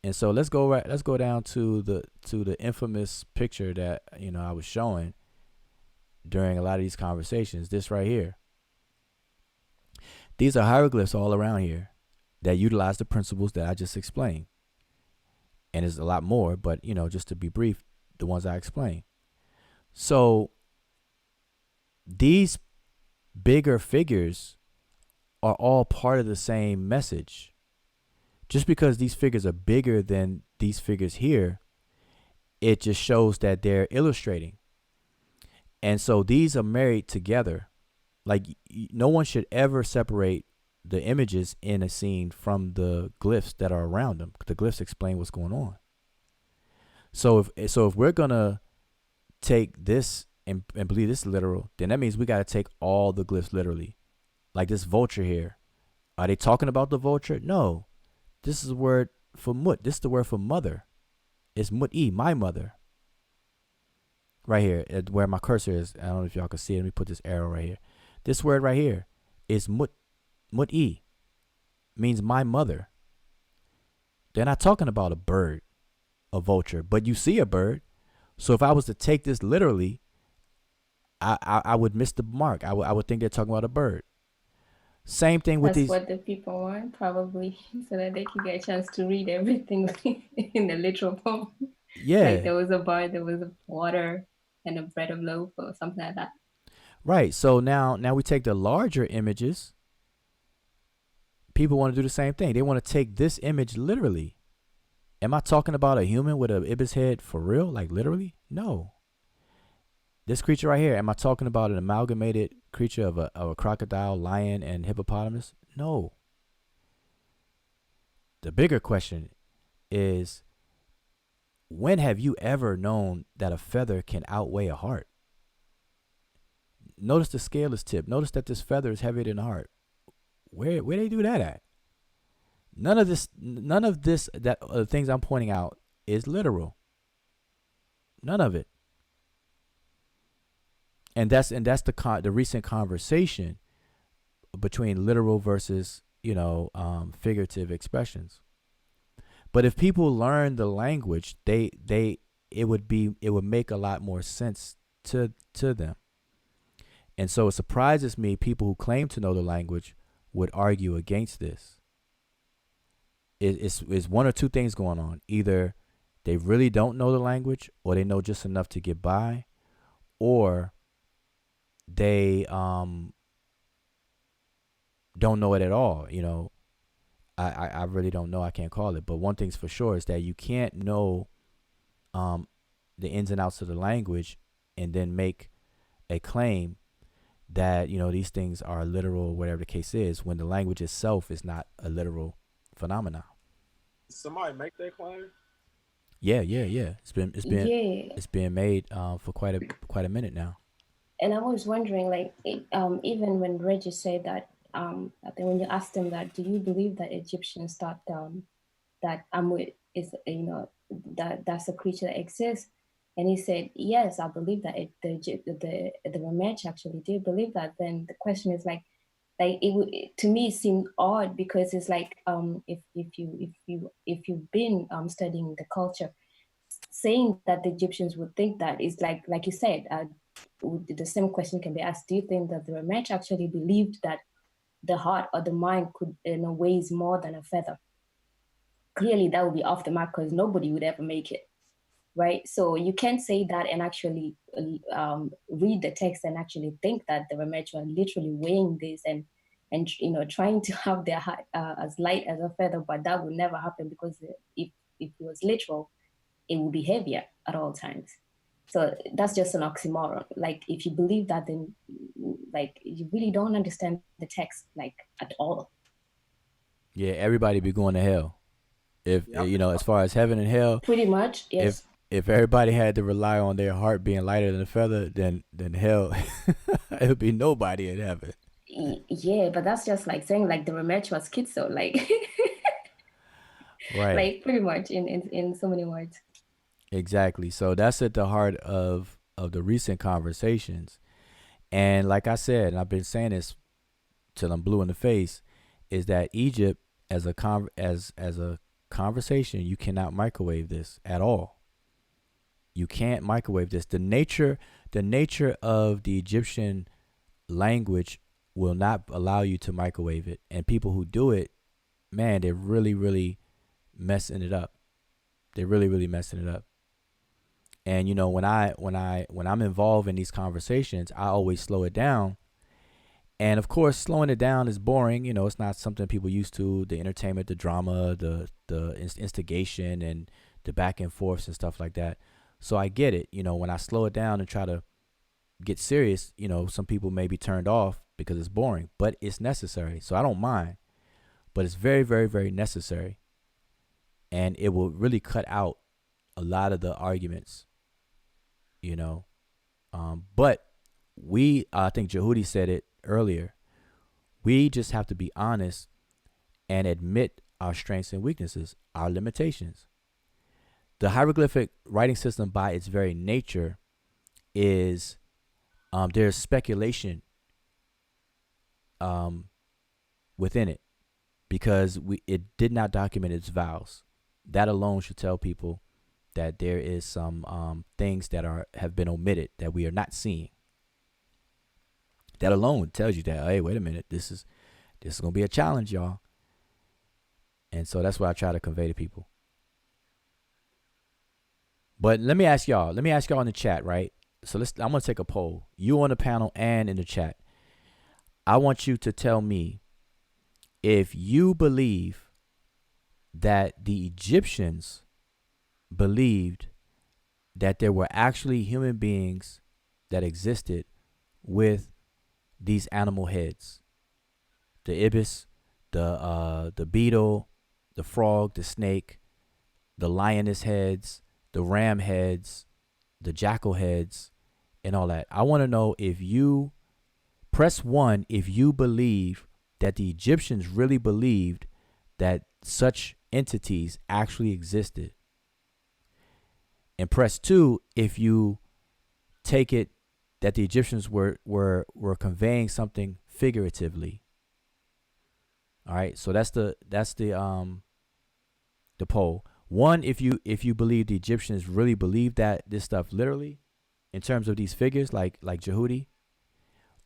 And so let's go down to the infamous picture that I was showing during a lot of these conversations. This right here. These are hieroglyphs all around here that utilize the principles that I just explained. And there's a lot more, but just to be brief, the ones I explained. So these bigger figures are all part of the same message. Just because these figures are bigger than these figures here, it just shows that they're illustrating. And so these are married together. Like no one should ever separate the images in a scene from the glyphs that are around them. The glyphs explain what's going on. So if we're gonna take this and believe this is literal, then that means we got to take all the glyphs literally. Like this vulture here, are they talking about the vulture? No, this is a word for mut. This is the word for mother. It's mut-e, my mother. Right here, where my cursor is. I don't know if y'all can see it. Let me put this arrow right here. This word right here is mut-e, means my mother. They're not talking about a bird, a vulture, but you see a bird. So if I was to take this literally, I would miss the mark. I would think they're talking about a bird. Same thing with these. That's what the people want, probably, so that they can get a chance to read everything in the literal form. Yeah. Like there was a bird, there was a water, and a bread of loaf or something like that. Right. So now we take the larger images. People want to do the same thing. They want to take this image literally. Am I talking about a human with an ibis head for real? Like literally? No. This creature right here, am I talking about an amalgamated creature of a crocodile, lion, and hippopotamus? No. The bigger question is, when have you ever known that a feather can outweigh a heart? Notice the scale is tipped. Notice that this feather is heavier than a heart. Where they do that at? None of this that things I'm pointing out is literal. None of it. And that's the recent conversation between literal versus figurative expressions. But if people learn the language, it would make a lot more sense to them. And so it surprises me people who claim to know the language would argue against this. It's one or two things going on. Either they really don't know the language, or they know just enough to get by, or they don't know it at all. I really don't know. I can't call it. But one thing's for sure is that you can't know um, the ins and outs of the language and then make a claim that these things are literal or whatever the case is when the language itself is not a literal phenomenon. Somebody make that claim? Yeah. Yeah, It's been made for quite a minute now. and I was wondering, like, even when Reggie said that, I think when you asked him that, do you believe that Egyptians thought that Amut is, that's a creature that exists? And he said, yes, I believe that the Romanch actually did believe that. Then the question is like to me it seemed odd, because it's like if you've been studying the culture, saying that the Egyptians would think that is like you said, the same question can be asked: do you think that the Romanch actually believed that the heart or the mind could weighs more than a feather? Clearly that would be off the mark, because nobody would ever make it, right? So you can't say that and actually read the text and actually think that the Romanch were literally weighing this and trying to have their heart as light as a feather, but that would never happen, because if it was literal, it would be heavier at all times. So that's just an oxymoron. Like, if you believe that, then like you really don't understand the text like at all. Yeah, everybody be going to hell. If Yep. as far as heaven and hell, Pretty much, yes. if everybody had to rely on their heart being lighter than a feather, then hell, it would be nobody in heaven. Yeah, but that's just like saying like the Romanch was schizo, like Right. like pretty much in so many words. Exactly. So that's at the heart of the recent conversations. And like I said, and I've been saying this till I'm blue in the face, is that Egypt as a conversation, you cannot microwave this at all. You can't microwave this. The nature of the Egyptian language will not allow you to microwave it. And people who do it, man, they're really, really messing it up. They're really, really messing it up. And when I'm involved in these conversations, I always slow it down. And of course, slowing it down is boring. It's not something people used to. The entertainment, the drama, the instigation, and the back and forths and stuff like that. So I get it. When I slow it down and try to get serious, some people may be turned off because it's boring, but it's necessary. So I don't mind. But it's very, very, very necessary. And it will really cut out a lot of the arguments, But I think Jehudi said it earlier, we just have to be honest and admit our strengths and weaknesses, our limitations. The hieroglyphic writing system, by its very nature, is there's speculation within it, because it did not document its vowels. That alone should tell people that there is some things that have been omitted that we are not seeing. That alone tells you that, hey, wait a minute, this is gonna be a challenge, y'all. And so that's what I try to convey to people. But let me ask y'all in the chat, right? So I'm gonna take a poll. You on the panel and in the chat. I want you to tell me if you believe that the Egyptians believed that there were actually human beings that existed with these animal heads. The ibis, the beetle, the frog, the snake, the lioness heads, the ram heads, the jackal heads, and all that. I want to know if you press 1 if you believe that the Egyptians really believed that such entities actually existed. And press 2 if you take it that the Egyptians were conveying something figuratively. All right, so that's the poll. 1, if you believe the Egyptians really believed that this stuff literally, in terms of these figures, like Jehudi.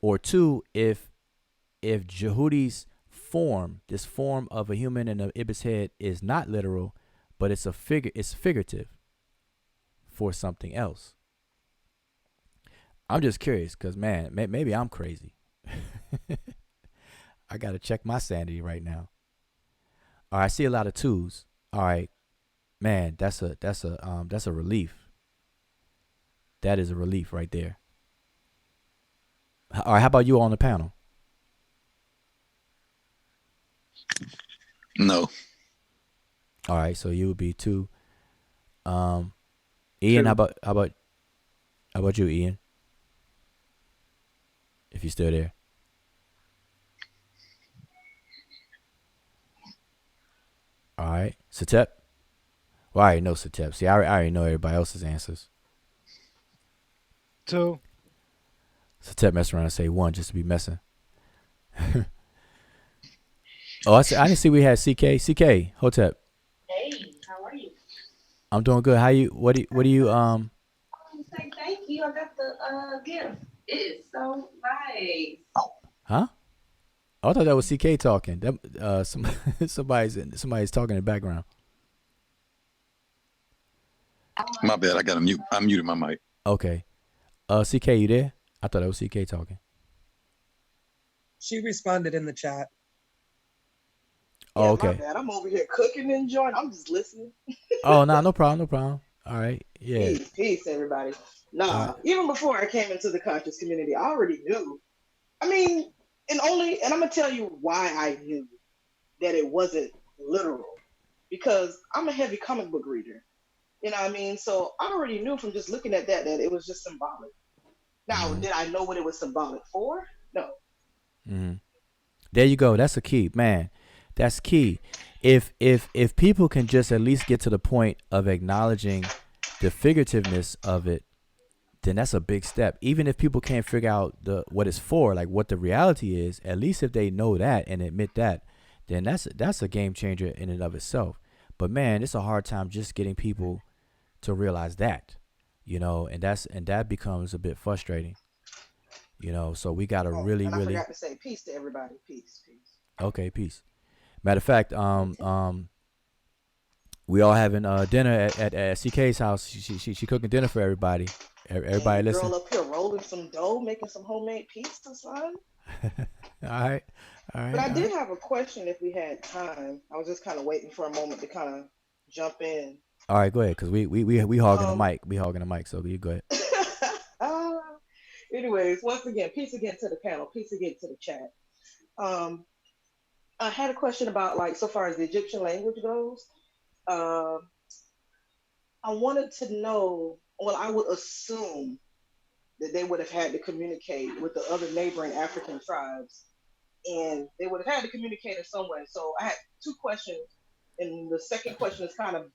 Or 2, if Jehudi's form, this form of a human and an ibis head, is not literal, but it's figurative for something else. I'm just curious, because man, maybe I'm crazy. I gotta check my sanity right now. All right, I see a lot of twos. All right, man, that's a relief. That is a relief right there. All right, how about you on the panel? No. All right, so you would be two. Ian, how about you, Ian? If you're still there. All right, Satep. Well, I already know Satep. See, I already know everybody else's answers. 2. Satep mess around and say 1 just to be messing. Oh, I didn't see we had CK. CK, Hotep. Hey, how are you? I'm doing good. How you? What do you Say thank you. I got the gift. It is so nice. Huh? Oh, I thought that was CK talking. That somebody's talking in the background. My bad. I muted my mic. Okay. CK, you there? I thought that was CK talking. She responded in the chat. Oh, okay. My bad. I'm over here cooking and enjoying. I'm just listening. Oh, no problem. All right. Yeah. Peace, everybody. Even before I came into the conscious community, I already knew. I mean, and I'm gonna tell you why I knew that it wasn't literal, because I'm a heavy comic book reader. You know what I mean? So I already knew from just looking at that it was just symbolic. Now, did I know what it was symbolic for? No. Mm-hmm. There you go. That's a key, man. That's key. If people can just at least get to the point of acknowledging the figurativeness of it, then that's a big step. Even if people can't figure out what it's for, like what the reality is, at least if they know that and admit that, then that's a game changer in and of itself. But man, it's a hard time just getting people to realize that, and that becomes a bit frustrating. So we gotta really. I forgot to say peace to everybody. Peace. Okay, peace. Matter of fact, we all having dinner at CK's house. She cooking dinner for everybody. Everybody listen. Girl up here rolling some dough, making some homemade pizza, son. All right. But I did have a question if we had time. I was just kind of waiting for a moment to kind of jump in. All right, go ahead, cause we hogging the mic. We hogging the mic, so you go ahead. Anyways, once again, peace again to the panel, peace again to the chat. I had a question about, like, so far as the Egyptian language goes. I wanted to know, well, I would assume that they would have had to communicate with the other neighboring African tribes, and they would have had to communicate in some way. So I had 2 questions, and the second question is kind of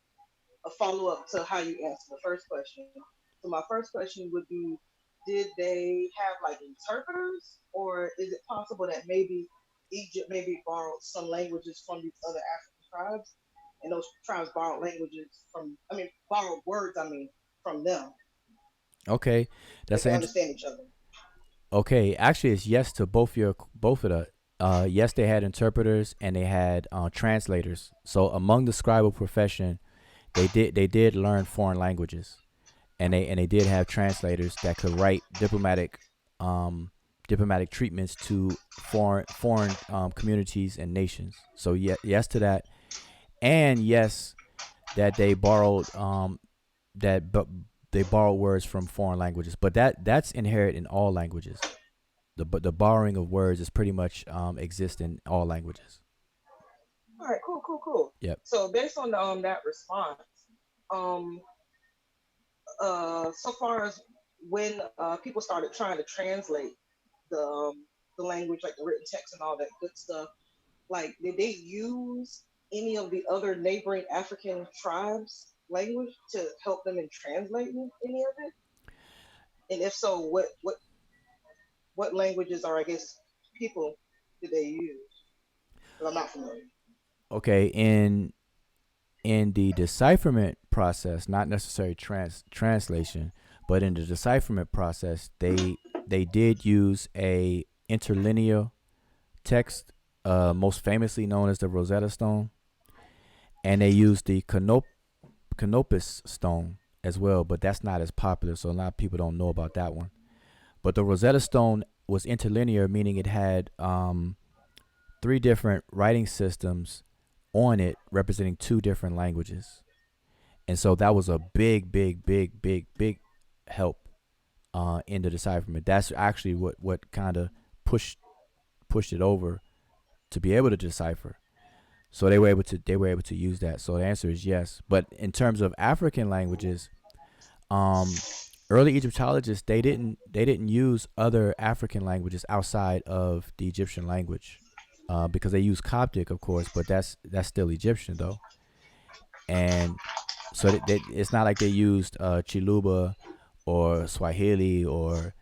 a follow-up to how you answered the first question. So my first question would be, did they have like interpreters, or is it possible that maybe Egypt borrowed some languages from these other African tribes, and those tribes borrowed words from them? Okay, that's they understand each other. Okay, actually, it's yes to both of the. Yes, they had interpreters and they had translators. So among the scribal profession, they did learn foreign languages, and they did have translators that could write diplomatic treatments to foreign communities and nations. So yes to that, and yes that they borrowed they borrow words from foreign languages, but that's inherent in all languages. The borrowing of words is pretty much exists in all languages. All right, cool. Yep. So based on that response, so far as when people started trying to translate the language, like the written text and all that good stuff, like, did they use any of the other neighboring African tribes' language to help them in translating any of it? And if so, what languages, or I guess people, did they use? Because I'm not familiar. Okay, in the decipherment process, not necessarily translation, but in the decipherment process, they did use a interlinear text, most famously known as the Rosetta Stone, and they used the Canopus Stone as well, but that's not as popular, so a lot of people don't know about that one. But the Rosetta Stone was interlinear, meaning it had three different writing systems on it representing two different languages. And so that was a big help in the decipherment. That's actually what kind of pushed it over to be able to decipher. So they were able to use that. So the answer is yes. But in terms of African languages, early Egyptologists they didn't use other African languages outside of the Egyptian language, because they use Coptic, of course, but that's still Egyptian though. And so it's not like they used Chiluba or Swahili or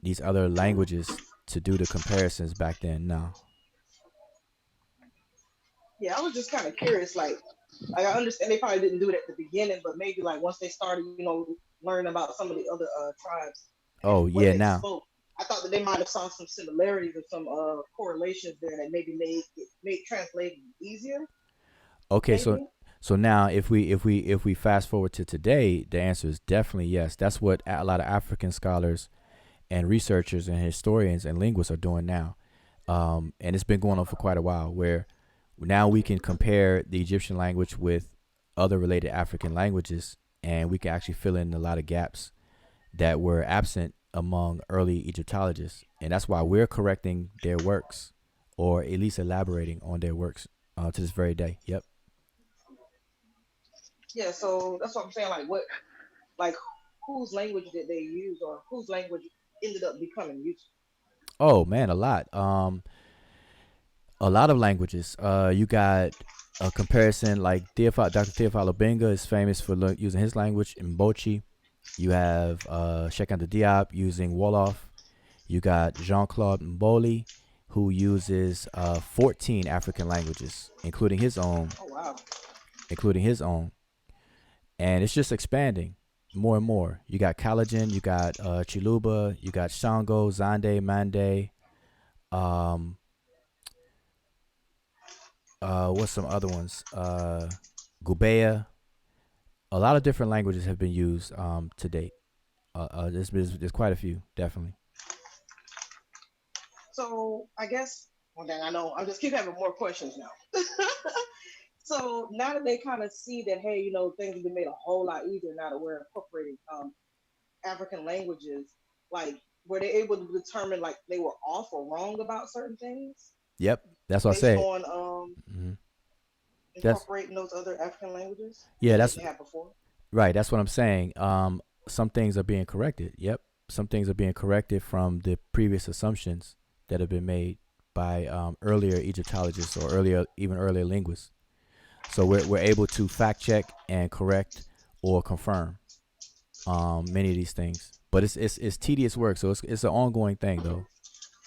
these other languages to do the comparisons back then. No. Yeah, I was just kind of curious. Like I understand they probably didn't do it at the beginning, but maybe like once they started, learning about some of the other tribes and Oh what yeah, they now. spoke, I thought that they might have saw some similarities or some correlations there that maybe made translating easier. Okay, so Maybe. now if we fast forward to today, the answer is definitely yes. That's what a lot of African scholars and researchers and historians and linguists are doing now. And it's been going on for quite a while, where now we can compare the Egyptian language with other related African languages, and we can actually fill in a lot of gaps that were absent among early Egyptologists. And that's why we're correcting their works, or at least elaborating on their works to this very day. Yep. Yeah, so that's what I'm saying. Like whose language did they use, or whose language ended up becoming useful? Oh man, a lot. A lot of languages. You got a comparison like Dr. Theophile Obenga is famous for using his language in Mbochi. You have Cheikh Anta Diop using Wolof. You got Jean-Claude Mboli, who uses 14 African languages, including his own. Oh wow. Including his own. And it's just expanding more and more. You got Kalajan, you got Chiluba, you got Shango, Zande, Mande. What's some other ones? Gubea. A lot of different languages have been used to date. There's quite a few, definitely. So I guess one thing I know, I just keep having more questions now. So now that they kind of see that, hey, things have been made a whole lot easier now that we're incorporating African languages, like were they able to determine like they were off or wrong about certain things Yep, that's what I based said. on That's incorporating those other African languages yeah, that that's they didn't have before? right. That's what I'm saying. Some things are being corrected. Yep, some things are being corrected from the previous assumptions that have been made by earlier Egyptologists or even earlier linguists. So we're able to fact check and correct or confirm many of these things. But it's tedious work, so it's an ongoing thing though.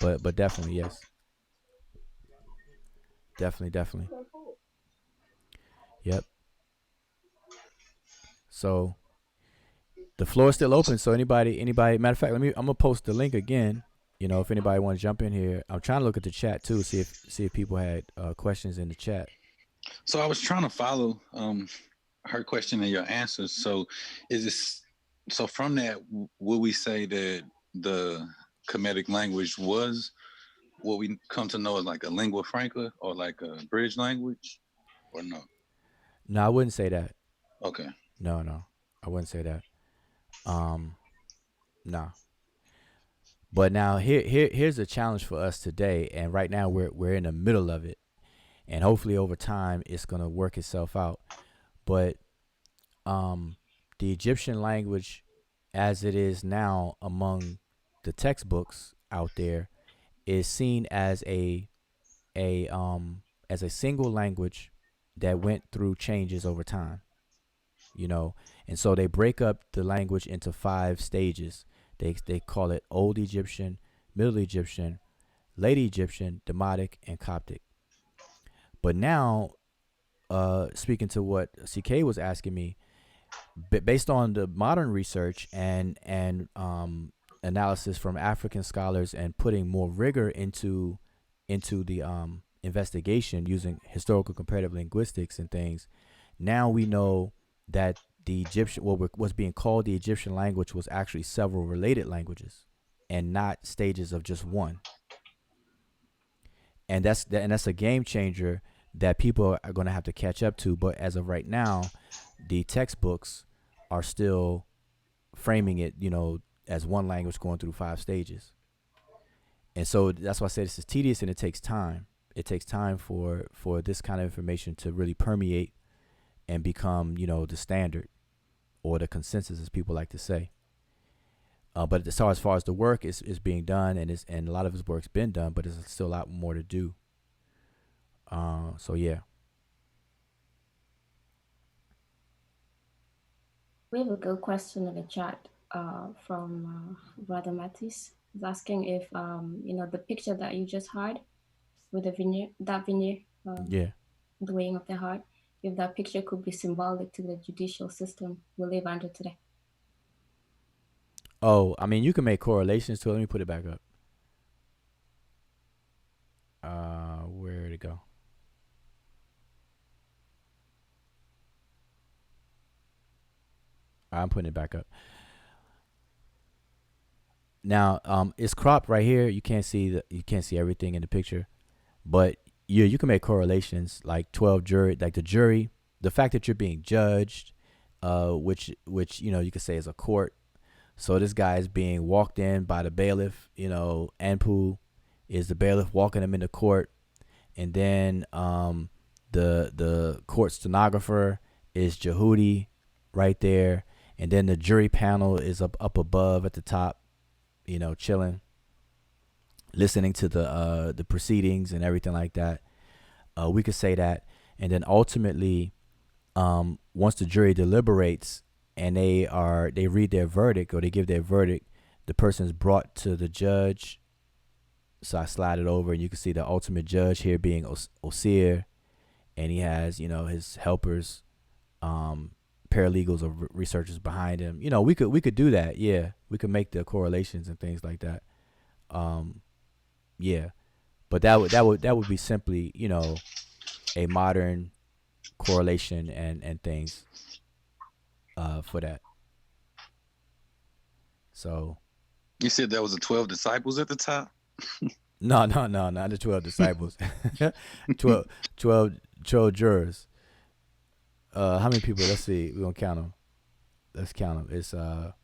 But definitely yes. Definitely. Okay, cool. Yep. So the floor is still open. So anybody. Matter of fact, I'm gonna post the link again. If anybody want to jump in here, I'm trying to look at the chat too, see if people had questions in the chat. So I was trying to follow her question and your answers. So from that, would we say that the Kemetic language was what we come to know as like a lingua franca or like a bridge language, or no? No, I wouldn't say that. Okay. No, I wouldn't say that. No. But now here's a challenge for us today, and right now we're in the middle of it, and hopefully over time it's gonna work itself out. But the Egyptian language, as it is now among the textbooks out there, is seen as a single language that went through changes over time. And so they break up the language into 5 stages. They call it Old Egyptian, Middle Egyptian, Late Egyptian, Demotic, and Coptic. But now, speaking to what CK was asking me, based on the modern research and analysis from African scholars and putting more rigor into the investigation using historical comparative linguistics and things, now we know that the Egyptian, what was being called the Egyptian language, was actually several related languages and not stages of just one. and that's a game changer that people are going to have to catch up to. But as of right now, the textbooks are still framing it, as one language going through 5 stages. And so that's why I say this is tedious and it takes time. It takes time for this kind of information to really permeate and become, the standard or the consensus, as people like to say. But as far as the work is being done, and a lot of his work's been done, but there's still a lot more to do. So yeah. We have a good question in the chat from Brother Mattis. He's asking if the picture that you just had with the veneer, Yeah. the weighing of the heart, if that picture could be symbolic to the judicial system we live under today. Oh, I mean, you can make correlations to it. Let me put it back up. Where'd it go? I'm putting it back up. Now, it's cropped right here. You can't see everything in the picture, but you can make correlations like 12 jury, like the jury, the fact that you're being judged, which you could say is a court. So this guy is being walked in by the bailiff. Anpu is the bailiff walking him into court, and then the court stenographer is Jehudi right there, and then the jury panel is up above at the top, chilling, listening to the proceedings and everything like that. We could say that, and then ultimately, once the jury deliberates and they read their verdict or they give their verdict, the person is brought to the judge. So I slide it over, and you can see the ultimate judge here being Osir, and he has his helpers, paralegals or researchers behind him. We could do that. Yeah, we could make the correlations and things like that. Yeah, but that would be simply a modern correlation and things for that. So you said there was a 12 disciples at the top. No, not the 12 disciples. 12 jurors. How many people? Let's see. We're gonna count them. Let's count them. It's got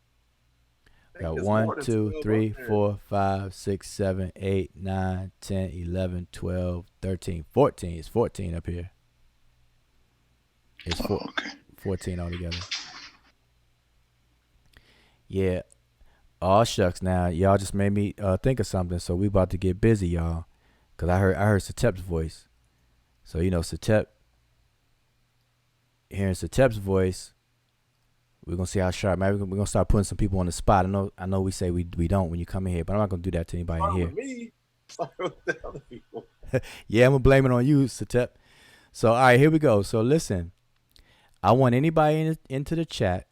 1, 2, 3, 4, 5, 6, 7, 8, 9, 10, 11, 12, 13, 14. It's 14 up here. It's 14 altogether. Yeah. Oh shucks! Now y'all just made me think of something. So we about to get busy, y'all, cause I heard Satep's voice. So Satep. Hearing Satep's voice, we're gonna see how sharp. Maybe we're gonna start putting some people on the spot. I know we say we don't when you come in here, but I'm not gonna do that to anybody in here. Me. With the other people. Yeah, I'm gonna blame it on you, Satep. So all right, here we go. So listen, I want anybody in the chat.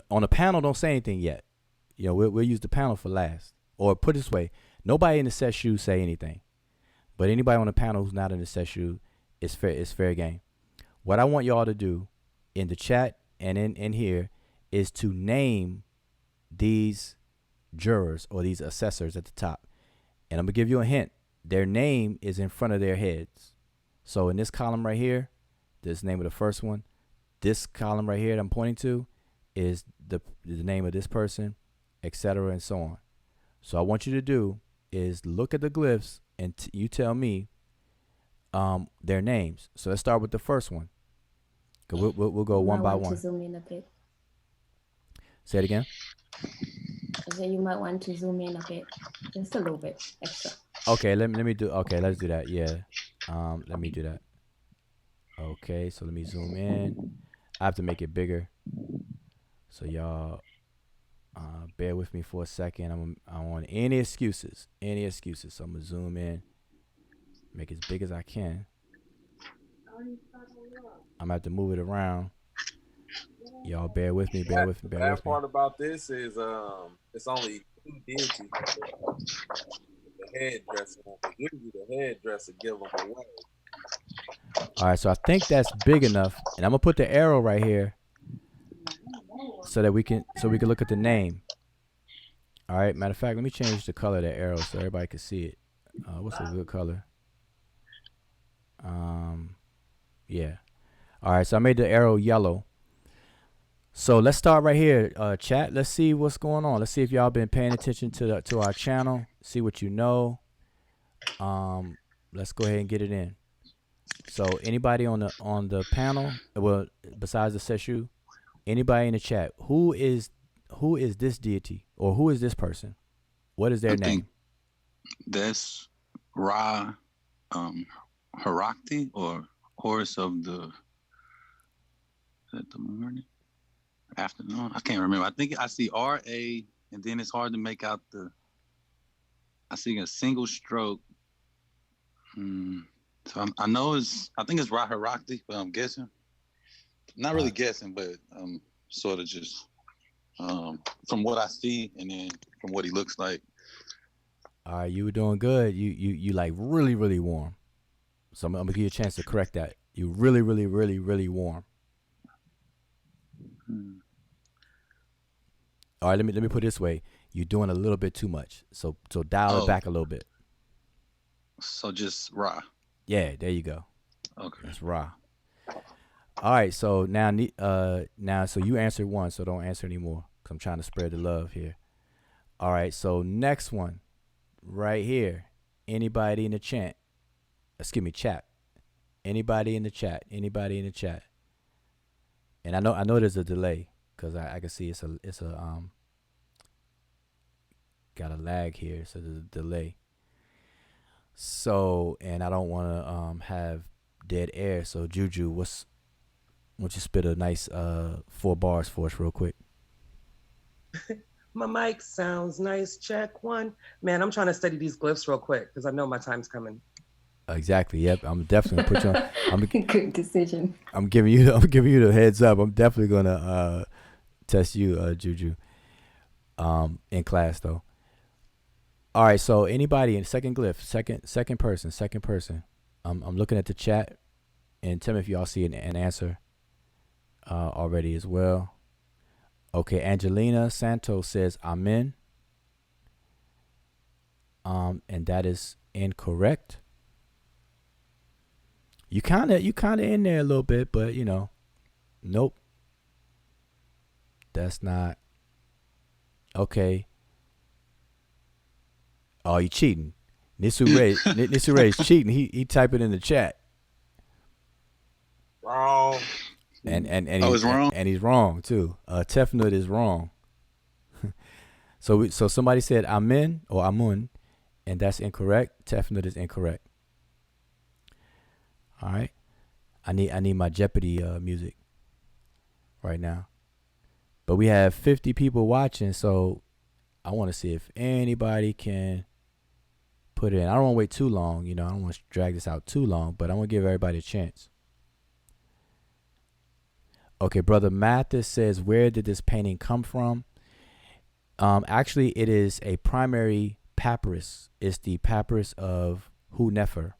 On the panel, don't say anything yet. We'll use the panel for last. Or put it this way, nobody in the session say anything. But anybody on the panel who's not in the session, it's fair game. What I want y'all to do in the chat and in here is to name these jurors or these assessors at the top. And I'm going to give you a hint. Their name is in front of their heads. So in this column right here, this is the name of the first one. This column right here that I'm pointing to is the name of this person, etc., and so on. So I want you to do is look at the glyphs and you tell me their names. So let's start with the first one. We'll go one by one. To zoom in a bit. Say it again. You might want to zoom in a bit, just a little bit extra. Okay, let me do. Okay, let's do that. Yeah, let me do that. Okay, so let me zoom in. I have to make it bigger. So y'all, bear with me for a second. I don't want any excuses. So I'm gonna zoom in, make it as big as I can. I'm gonna have to move it around. Y'all bear with me. The bad part about this is it's only 2 deities. The hairdresser won't give you the hairdresser, give them away. All right, so I think that's big enough, and I'm gonna put the arrow right here so we can look at the name. All right. Matter of fact, let me change the color of the arrow so everybody can see it. What's a good color? Yeah. All right. So I made the arrow yellow. So let's start right here, chat. Let's see what's going on. Let's see if y'all been paying attention to our channel. See what you know. Let's go ahead and get it in. So anybody on the panel, well, besides the Seshu, anybody in the chat, who is this deity or who is this person? What is their name? That's Ra, Harakti or Horus of the morning, afternoon. I can't remember. I think I see R-A, and then it's hard to make out I see a single stroke. So I know I think it's Ra Harakti, but I'm guessing. Not really guessing, but sort of just from what I see and then from what he looks like. All right, you were doing good. You like really, really warm. So I'm gonna give you a chance to correct that. You really, really, really, really warm. All right, let me put it this way. You're doing a little bit too much. So dial it back a little bit. So just Ra. Yeah, there you go. Okay. That's Ra. All right, so now so you answered one, so don't answer anymore because I'm trying to spread the love here. All right, so next one, right here. Anybody in the chat? Excuse me, chat. Anybody in the chat? Anybody in the chat? And I know there's a delay because I can see it's a got a lag here, so there's a delay. So, and I don't want to have dead air. So Juju, why don't you spit a nice 4 bars for us real quick? My mic sounds nice. Check 1. Man, I'm trying to study these glyphs real quick because I know my time's coming. Exactly. Yep. I'm definitely gonna put you on. Good decision. I'm giving you the heads up. I'm definitely gonna test you, Juju. In class though. All right. So anybody in second glyph, second person. I'm looking at the chat, and tell me if y'all see an answer already as well. Okay. Angelina Santos says Amen. And that is incorrect. You kind of in there a little bit, but nope. That's not. Okay. Oh, you cheating. Nisu Ray is cheating. He typed it in the chat. Wrong. And he's wrong? And he's wrong too. Tefnut is wrong. So somebody said Amen or Amun, and that's incorrect. Tefnut is incorrect. All right, I need my Jeopardy music right now. But we have 50 people watching, so I want to see if anybody can put it in. I don't want to wait too long. I don't want to drag this out too long, but I want to give everybody a chance. Okay, Brother Mathis says, where did this painting come from? Actually, it is a primary papyrus. It's the papyrus of Hu-Nefer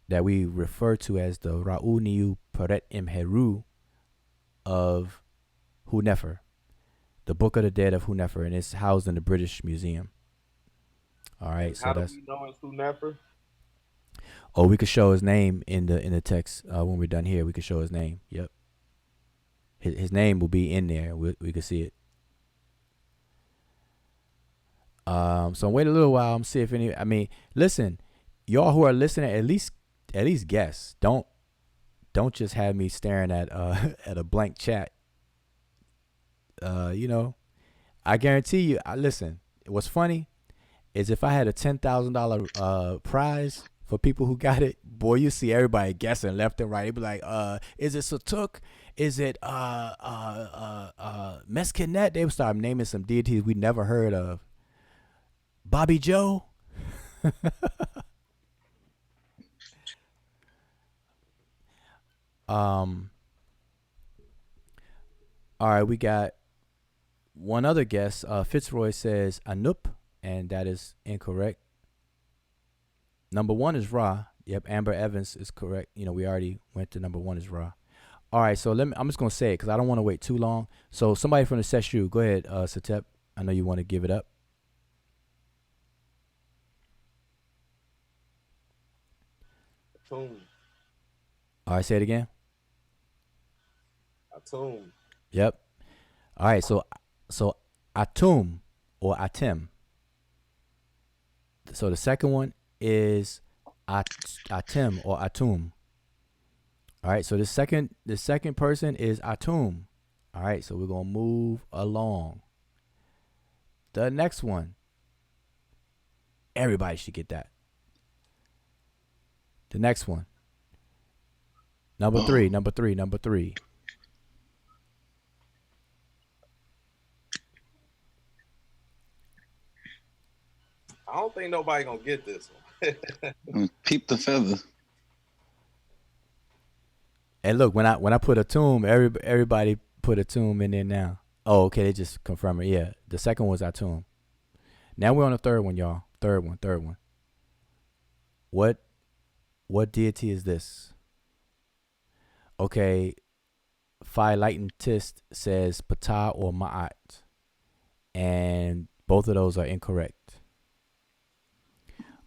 that we refer to as the Ra'uniu Peret Imheru of Hu-Nefer, the Book of the Dead of Hu-Nefer, and it's housed in the British Museum. All right, so that's. How do we know it's Hu-Nefer? Oh, we could show his name in the text when we're done here. We could show his name. Yep, his name will be in there. We could see it. So wait a little while. I'm see if any. I mean, listen, y'all who are listening, at least guess. Don't just have me staring at a blank chat. I guarantee you. Listen, what's funny is if I had a $10,000 prize for people who got it, boy, you see everybody guessing left and right. They'd be like, is it Satuk? Is it Mesquinet? They would start naming some deities we never heard of. Bobby Joe. All right, we got one other guess. Fitzroy says Anup, and that is incorrect. Number 1 is Ra. Yep, Amber Evans is correct. We already went to number 1 is Ra. All right, so I'm just gonna say it because I don't want to wait too long. So somebody from the Seshu, go ahead, Satep. I know you want to give it up. Atum. All right, say it again. Atum. Yep. All right, so Atum or Atem. So the second one is Atem or Atum. All right, so the second person is Atum. All right, so we're gonna move along. The next one, everybody should get that. The next one, number three. I don't think nobody gonna get this one. Peep the feather. And look, when I put a tomb, everybody put a tomb in there now. Oh, okay, they just confirm it. Yeah, the second one's Atum. Now we're on the third one, y'all. Third one. What deity is this? Okay, Philitist says Ptah or Ma'at, and both of those are incorrect.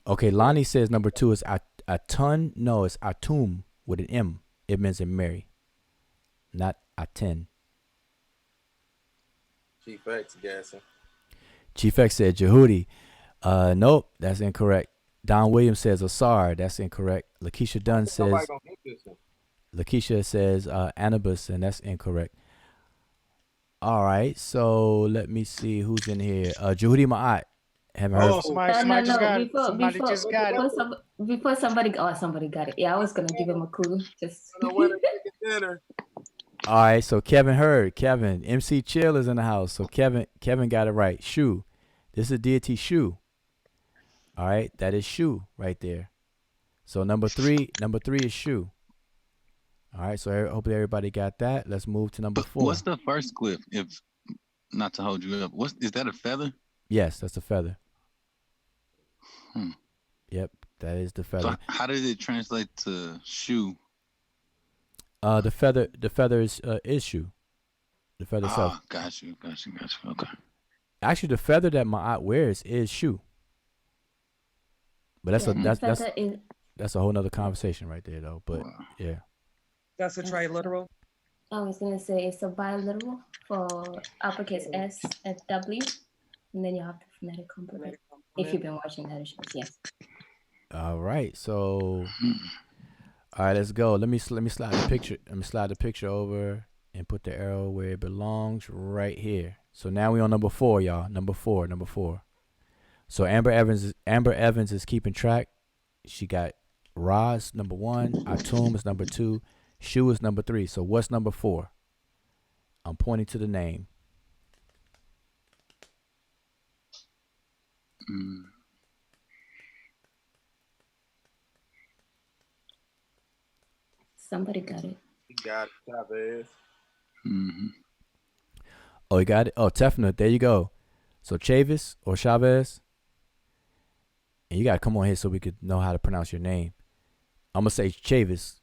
Okay, Lonnie says number 2 is Atun. No, it's Atum with an M. It means in Mary, not Aten. Chief X guessing. Chief X said Jehudi. Nope, that's incorrect. Don Williams says Asar. That's incorrect. Lakeisha Dunn says Gonna get this one. Lakeisha says Anubis, and that's incorrect. All right, so let me see who's in here. Jehudi Ma'at. Haven't heard. Oh, somebody just got it. Somebody just got it. Before somebody got it. Yeah, I was gonna give him a clue. Just. Dinner. All right, so Kevin heard. Kevin, MC Chill is in the house. So Kevin got it right. Shu. This is deity Shu. All right, that is Shu right there. So number three is Shu. All right, so hopefully everybody got that. Let's move to number 4. What's the first glyph? If not to hold you up, is that a feather? Yes, that's a feather. Yep, that is the feather. So how did it translate to shoe? The feather is Shu. The feather itself. Got you. Okay. Actually, the feather that Ma'at wears is Shu. But that's a whole nother conversation right there, though. But yeah. That's a triliteral. I was gonna say it's a biliteral for uppercase S and W, and then you have the phonetic complement. If you've been watching that shows, yes. All right, so all right, let's go. Let me slide the picture. Let me slide the picture over and put the arrow where it belongs, right here. So now we on number 4, y'all. Number four. So Amber Evans is keeping track. She got Ra's number 1, Atum is number 2, Shu is number 3. So what's number 4? I'm pointing to the name. Somebody got it. You got it, Chavez. Oh, you got it? Oh, Tefnut, there you go. So Chavis or Chavez. And you got to come on here so we could know how to pronounce your name. I'm going to say Chavis.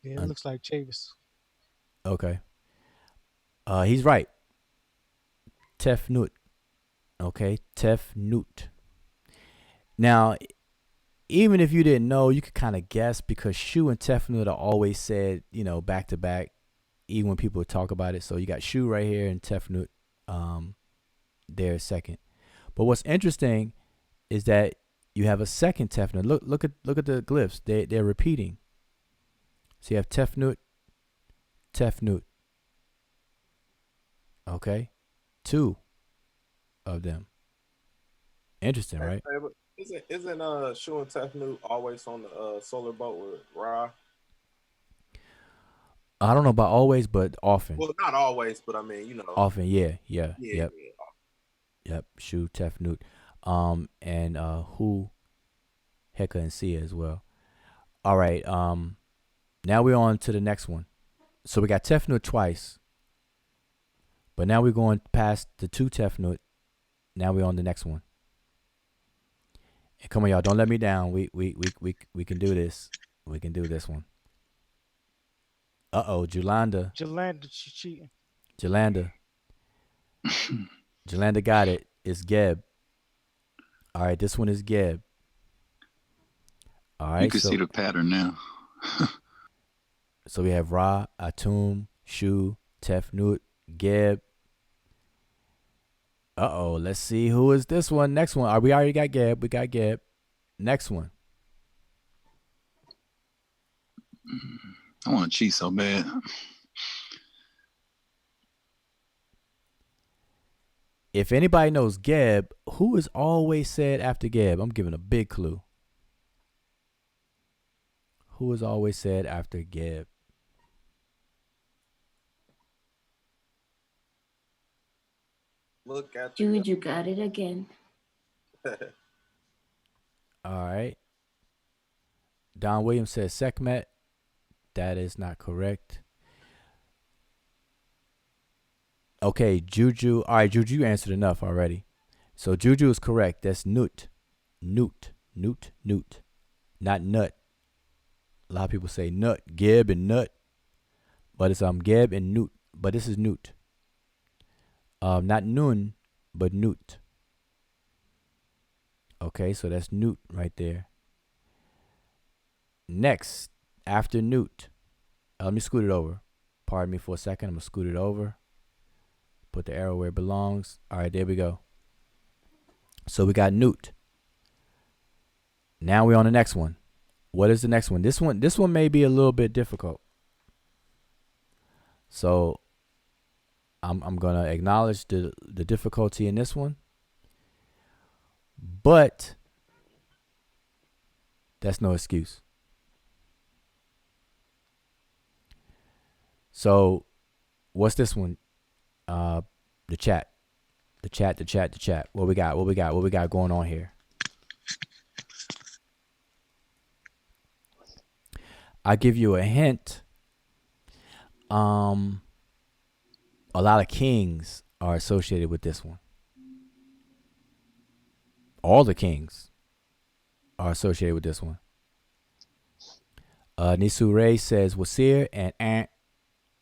Yeah, it looks like Chavis. Okay. He's right. Tefnut. Okay, Tefnut. Now, even if you didn't know, you could kind of guess because Shu and Tefnut are always said, back to back, even when people talk about it. So you got Shu right here and Tefnut there second. But what's interesting is that you have a second Tefnut. Look at the glyphs. They're repeating. So you have Tefnut, Tefnut. Okay, 2 of them. Interesting, right? Isn't Shu and Tefnut always on the solar boat with Ra? I don't know about always, but often. Well, not always, but I mean, Often, yeah. Yep. Shu, Tefnut, and Hu, Heka, and Sia as well. All right. Now we're on to the next one. So we got Tefnut twice, but now we're going past the 2 Tefnut. Now we're on the next one. And come on, y'all, don't let me down. We can do this. We can do this one. Julanda. Julanda, she cheating. Julanda got it. It's Geb. All right, this one is Geb. All You right, can see the pattern now. so we have Ra, Atum, Shu, Tefnut, Geb. Let's see who is this one. Next one. We already got Geb. We got Geb. Next one. I want to cheat so bad. If anybody knows Geb, who is always said after Geb? I'm giving a big clue. Who is always said after Geb? Look at Jude, you got it again. All right. Don Williams says Sekhmet. That is not correct. Okay, Juju. All right, Juju, you answered enough already. So Juju is correct. That's Nut. Nut. Nut. Nut. Not Nut. A lot of people say Nut. Geb and Nut. But it's Geb and Nut. But this is Nut. Not Nun, but Nut. Okay, so that's Nut right there. Next, after Nut. Let me scoot it over. Pardon me for a second. I'm going to scoot it over. Put the arrow where it belongs. All right, there we go. So we got Nut. Now we're on the next one. What is the next one? This one may be a little bit difficult. So I'm going to acknowledge the difficulty in this one. But that's no excuse. So what's this one? The chat. What we got going on here? I give you a hint. A lot of kings are associated with this one. All the kings are associated with this one. Nisu Ray says Wasir and Ant.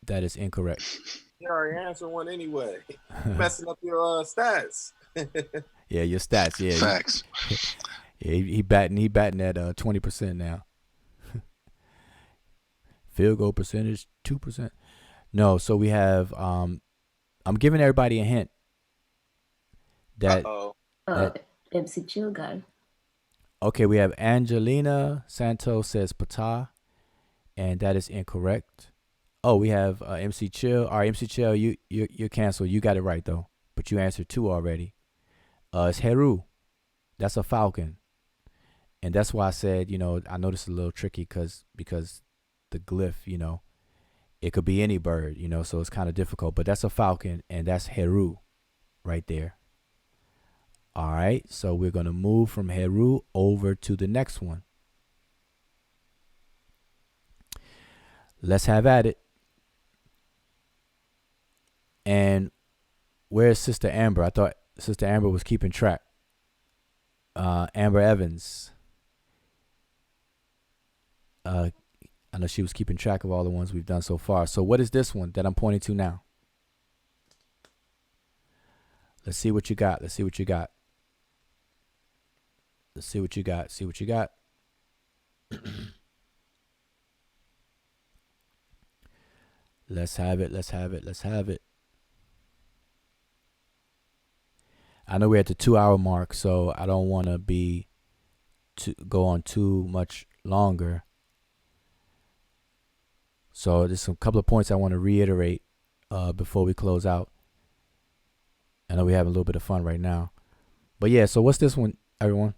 That is incorrect. You already answered one anyway. Messing up your stats. Yeah, your stats. Yeah, Facts. Yeah, he batting at 20% now. Field goal percentage 2%. No, so we have. I'm giving everybody a hint. That. MC Chill guy. Okay, we have Angelina Santos says Patah, and that is incorrect. Oh, we have MC Chill. All right, MC Chill, you're canceled. You got it right though, but you answered 2 already. It's Heru. That's a falcon, and that's why I said, I know this is a little tricky because the glyph, it could be any bird, so it's kind of difficult. But that's a falcon, and that's Heru, right there. All right, so we're gonna move from Heru over to the next one. Let's have at it. And where's Sister Amber? I thought Sister Amber was keeping track. Amber Evans. I know she was keeping track of all the ones we've done so far. So what is this one that I'm pointing to now? Let's see what you got. Let's see what you got. Let's have it. I know we're at the 2-hour mark, so I don't want to go on too much longer. So there's a couple of points I want to reiterate before we close out. I know we're having a little bit of fun right now. But yeah, so what's this one, everyone?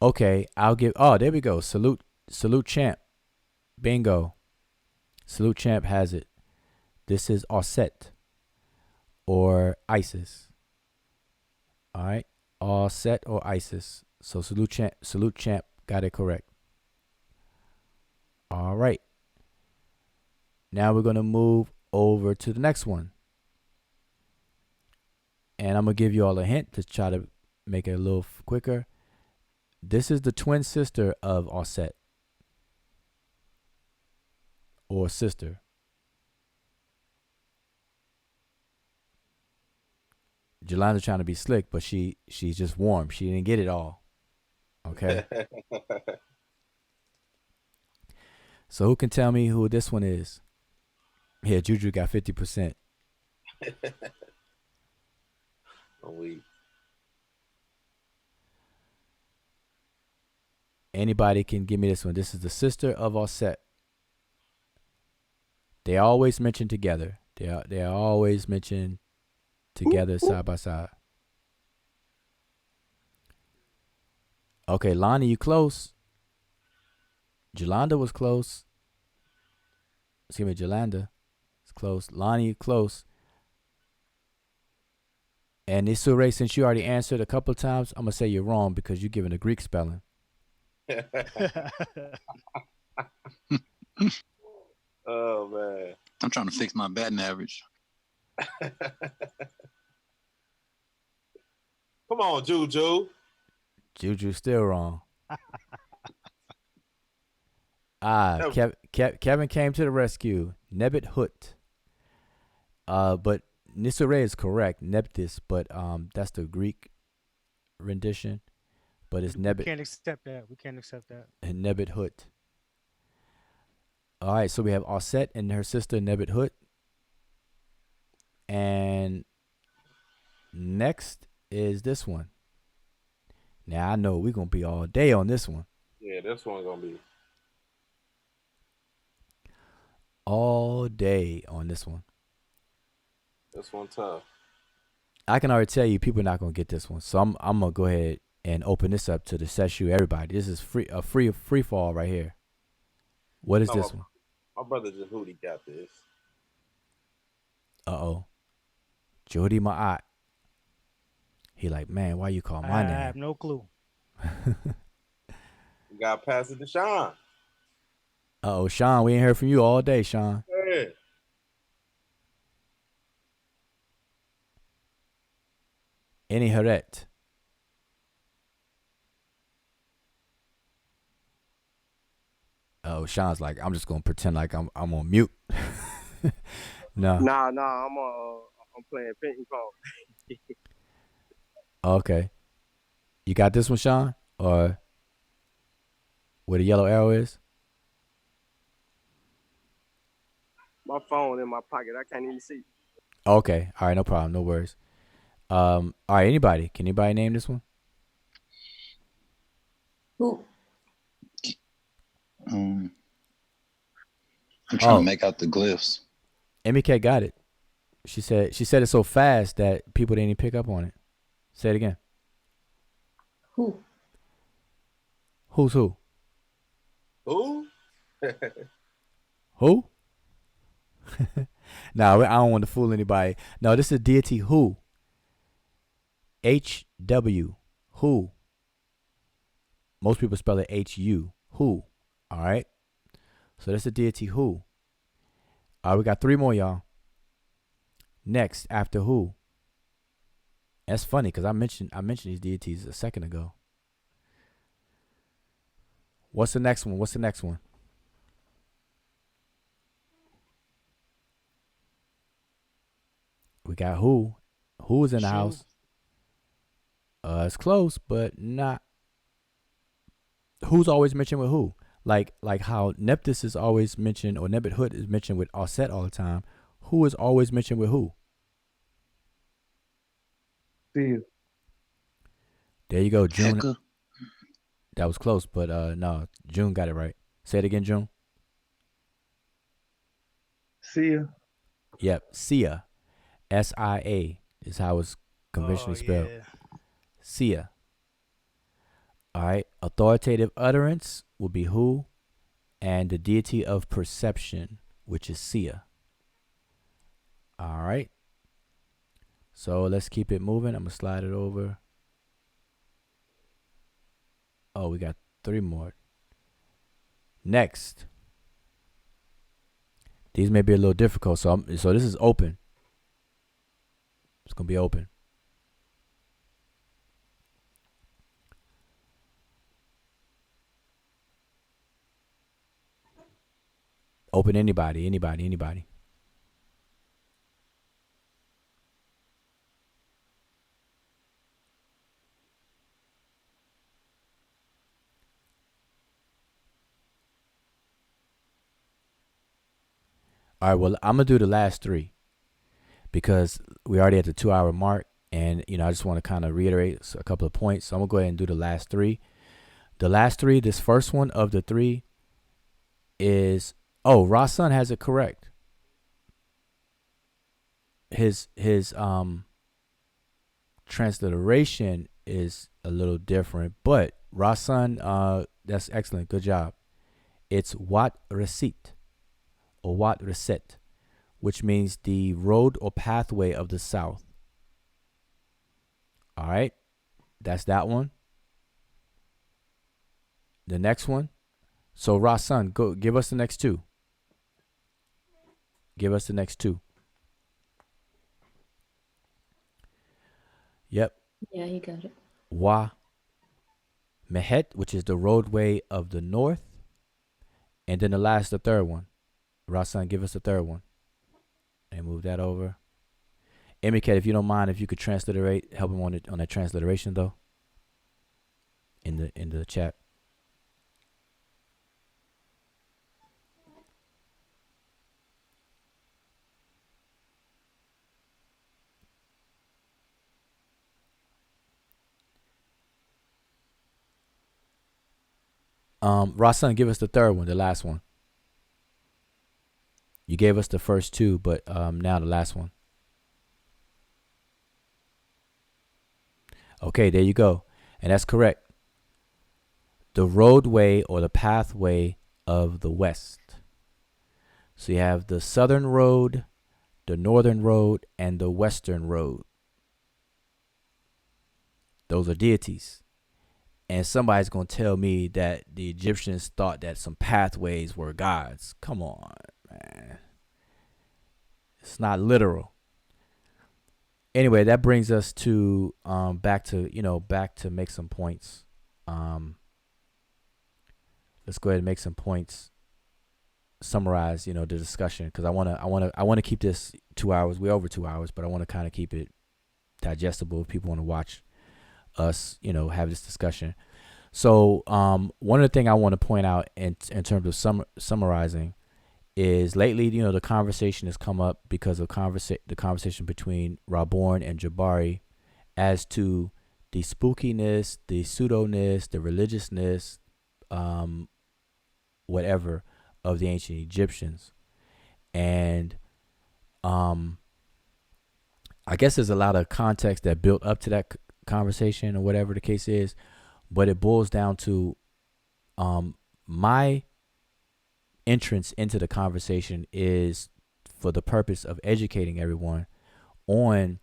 Okay, there we go. Salute Champ. Bingo. Salute Champ has it. This is Osset or Isis. All right. Osset or Isis. So Salute Champ got it correct. All right. Now we're going to move over to the next one. And I'm going to give you all a hint to try to make it a little quicker. This is the twin sister of Osset. Or sister. Jolanda's trying to be slick, but she's just warm. She didn't get it all. Okay. So who can tell me who this one is? Yeah, Juju got 50%. We. Anybody can give me this one. This is the sister of Osset. They always mention together. They are always mentioned together side by side. Okay, Lonnie, you close. Jolanda was close. Excuse me, Jolanda. It's close. Lonnie, you close. And Isure, since you already answered a couple of times, I'm gonna say you're wrong because you're giving a Greek spelling. Oh man. I'm trying to fix my batting average. Come on, Juju. Juju still wrong. Kevin came to the rescue. Nebit Hut. But Nisure is correct. Nephthys, but that's the Greek rendition. But it's Nebit. We can't accept that. We can't accept that. And Nebit Hut. All right, so we have Osset and her sister Nebit Hut. And next is this one. Now I know we're gonna be all day on this one. Yeah, this one gonna be all day on this one. This one tough. I can already tell you people are not gonna get this one. So I'm gonna go ahead and open this up to the Seshu everybody. This is free fall right here. What is this one? My brother Jehudi got this. Uh-oh. Jehudi Ma'at. He like, man, why you call my name? I have no clue. You gotta pass it to Sean. Uh-oh, Sean, we ain't heard from you all day, Sean. Yeah. Any Heret. Oh, Sean's like, I'm just gonna pretend like I'm on mute. No. Nah, I'm playing ping pong. Okay. You got this one, Sean? Or where the yellow arrow is? My phone in my pocket. I can't even see. Okay. All right, no problem. No worries. All right, anybody? Can anybody name this one? Who? I'm trying to make out the glyphs. MEK got it. She said it so fast that people didn't even pick up on it. Say it again. Who? Who's who? Who? Who? No, I don't want to fool anybody. No, this is deity who. HW. Who. Most people spell it HU. Who. All right. So that's the deity who. All right, we got 3 more, y'all. Next, after who. That's funny because I mentioned these deities a second ago. What's the next one? We got who. Who's in the house? It's close, but not. Who's always mentioned with who? Like how Nephthys is always mentioned, or Nebit Hut is mentioned with Osset all the time. Who is always mentioned with who? See. There you go, June. Hecka. That was close, but no, June got it right. Say it again, June. Sia. Yep, Sia. S-I-A is how it's conventionally spelled. Yeah. Sia. All right. Authoritative utterance will be who, and the deity of perception, which is Sia. All right. So let's keep it moving. I'm going to slide it over. Oh, we got 3 more. Next. These may be a little difficult, so this is open. It's going to be open. Open anybody. All right, well, I'm gonna do the last three because we already at the 2 hour mark, and I just want to kind of reiterate a couple of points. So I'm gonna go ahead and do the last three. The last three, this first one of the three is Rasun has it correct. His transliteration is a little different, but Rasun, that's excellent. Good job. It's Wat Resit or Wat Reset, which means the road or pathway of the south. All right, that's that one. The next one. So Rasun, go give us the next two. Give us the next two. Yep. Yeah, he got it. Wa Mehet, which is the roadway of the north. And then the third one. Rasun, give us the third one. And move that over. Emiket, if you don't mind, if you could transliterate, help him on that transliteration though. In the chat. Rasun, give us the third one, the last one. You gave us the first two, but now the last one. Okay, there you go. And that's correct. The roadway or the pathway of the west. So you have the southern road, the northern road, and the western road. Those are deities. And somebody's going to tell me that the Egyptians thought that some pathways were gods. Come on, man. It's not literal. Anyway, that brings us to back to make some points. Let's go ahead and make some points. Summarize, the discussion, because I want to keep this 2 hours. We're over 2 hours, but I want to kind of keep it digestible if people want to watch us, have this discussion. So one of the things I want to point out in terms of summarizing is lately, the conversation has come up because of the conversation between Raborn and Jabari as to the spookiness, the pseudoness, the religiousness, whatever, of the ancient Egyptians. And I guess there's a lot of context that built up to that conversation or whatever the case is, but it boils down to my entrance into the conversation is for the purpose of educating everyone on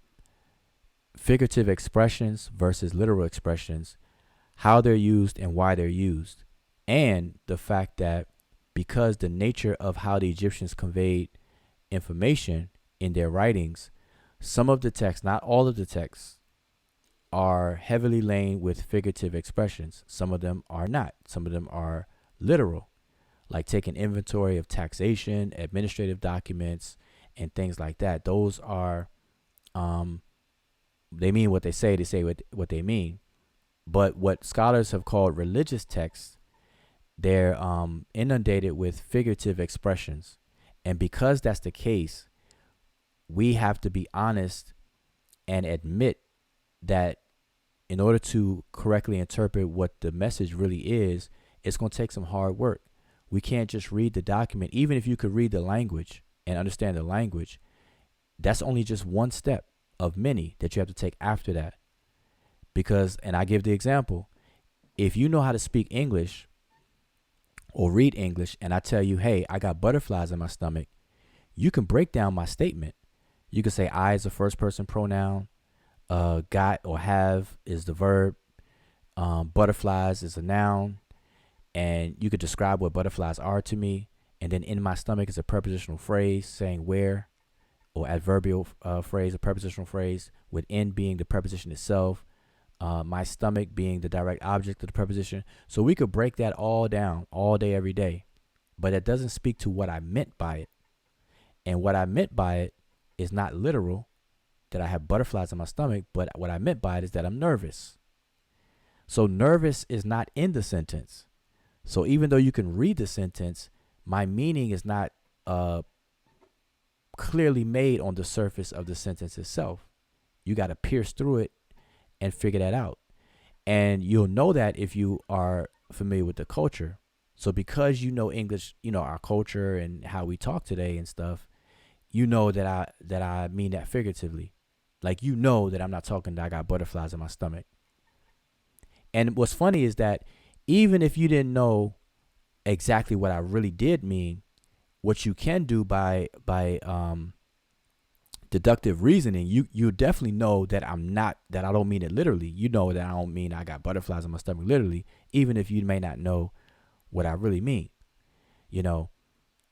figurative expressions versus literal expressions, how they're used and why they're used, and the fact that because the nature of how the Egyptians conveyed information in their writings, some of the texts, not all of the texts, are heavily laden with figurative expressions. Some of them are not. Some of them are literal, like taking inventory of taxation, administrative documents, and things like that. Those are, they mean what they say what they mean. But what scholars have called religious texts, they're inundated with figurative expressions. And because that's the case, we have to be honest and admit that in order to correctly interpret what the message really is, it's going to take some hard work. We can't just read the document. Even if you could read the language and understand the language, that's only just one step of many that you have to take after that. Because, and I give the example, if you know how to speak English or read English and I tell you, hey, I got butterflies in my stomach, you can break down my statement. You can say I is a first person pronoun, got or have is the verb, butterflies is a noun, and you could describe what butterflies are to me. And then in my stomach is a prepositional phrase saying where, or adverbial phrase, a prepositional phrase, with in being the preposition itself, my stomach being the direct object of the preposition. So we could break that all down all day, every day, but it doesn't speak to what I meant by it. And what I meant by it is not literal, that I have butterflies in my stomach, but what I meant by it is that I'm nervous. So nervous is not in the sentence. So even though you can read the sentence, my meaning is not clearly made on the surface of the sentence itself. You got to pierce through it and figure that out. And you'll know that if you are familiar with the culture. So because you know English, you know our culture and how we talk today and stuff, you know that I mean that figuratively. Like, you know that I'm not talking that I got butterflies in my stomach. And what's funny is that even if you didn't know exactly what I really did mean, what you can do by deductive reasoning, you definitely know that I don't mean it literally. You know that I don't mean I got butterflies in my stomach literally, even if you may not know what I really mean. You know,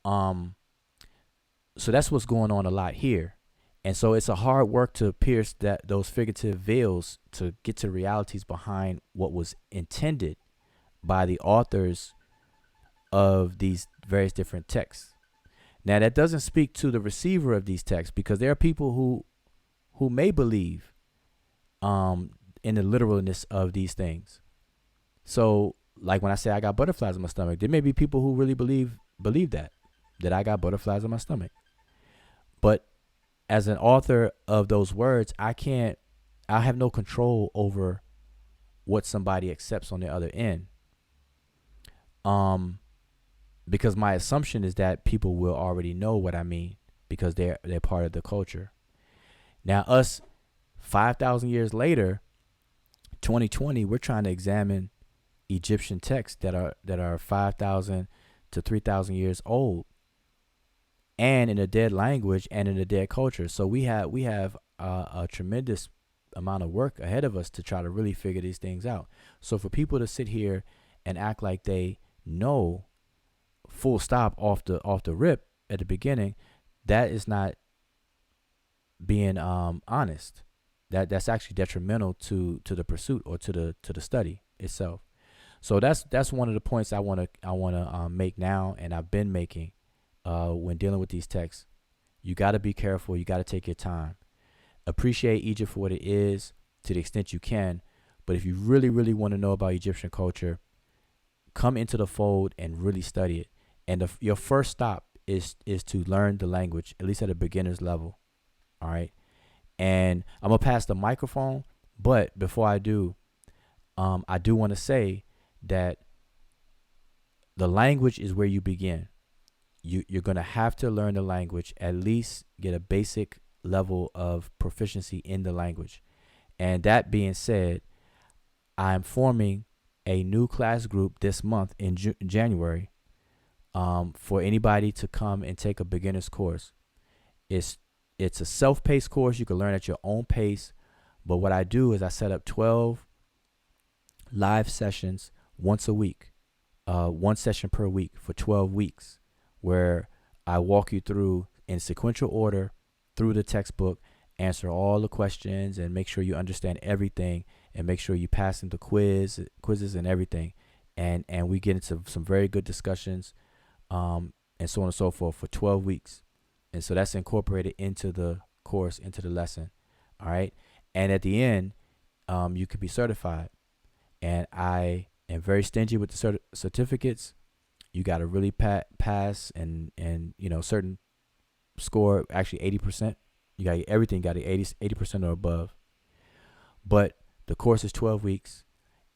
so that's what's going on a lot here. And so it's a hard work to pierce those figurative veils to get to realities behind what was intended by the authors of these various different texts. Now, that doesn't speak to the receiver of these texts, because there are people who may believe in the literalness of these things. So, like when I say I got butterflies in my stomach, there may be people who really believe that I got butterflies in my stomach. But as an author of those words, I have no control over what somebody accepts on the other end. Because my assumption is that people will already know what I mean, because they're part of the culture. Now, us 5,000 years later, 2020, we're trying to examine Egyptian texts that are 5,000 to 3,000 years old, and in a dead language and in a dead culture. So we have a tremendous amount of work ahead of us to try to really figure these things out. So for people to sit here and act like they know full stop off the rip at the beginning, that is not being honest. That's actually detrimental to the pursuit or to the study itself. So that's one of the points I want to make now, and I've been making when dealing with these texts. You got to be careful. You got to take your time. Appreciate Egypt for what it is to the extent you can. But if you really, really want to know about Egyptian culture, come into the fold and really study it. And your first stop is to learn the language, at least at a beginner's level. All right. And I'm going to pass the microphone. But before I do want to say that the language is where you begin. You're going to have to learn the language, at least get a basic level of proficiency in the language. And that being said, I'm forming a new class group this month in January for anybody to come and take a beginner's course. It's a self-paced course. You can learn at your own pace. But what I do is I set up 12 live sessions once a week, one session per week for 12 weeks, where I walk you through in sequential order through the textbook, answer all the questions, and make sure you understand everything, and make sure you pass into quizzes and everything. And we get into some very good discussions, and so on and so forth for 12 weeks. And so that's incorporated into the course, into the lesson. All right. And at the end, you could be certified. And I am very stingy with the certificates. You got to really pass and certain score, actually 80%. You got everything, got to 80% or above. But the course is 12 weeks.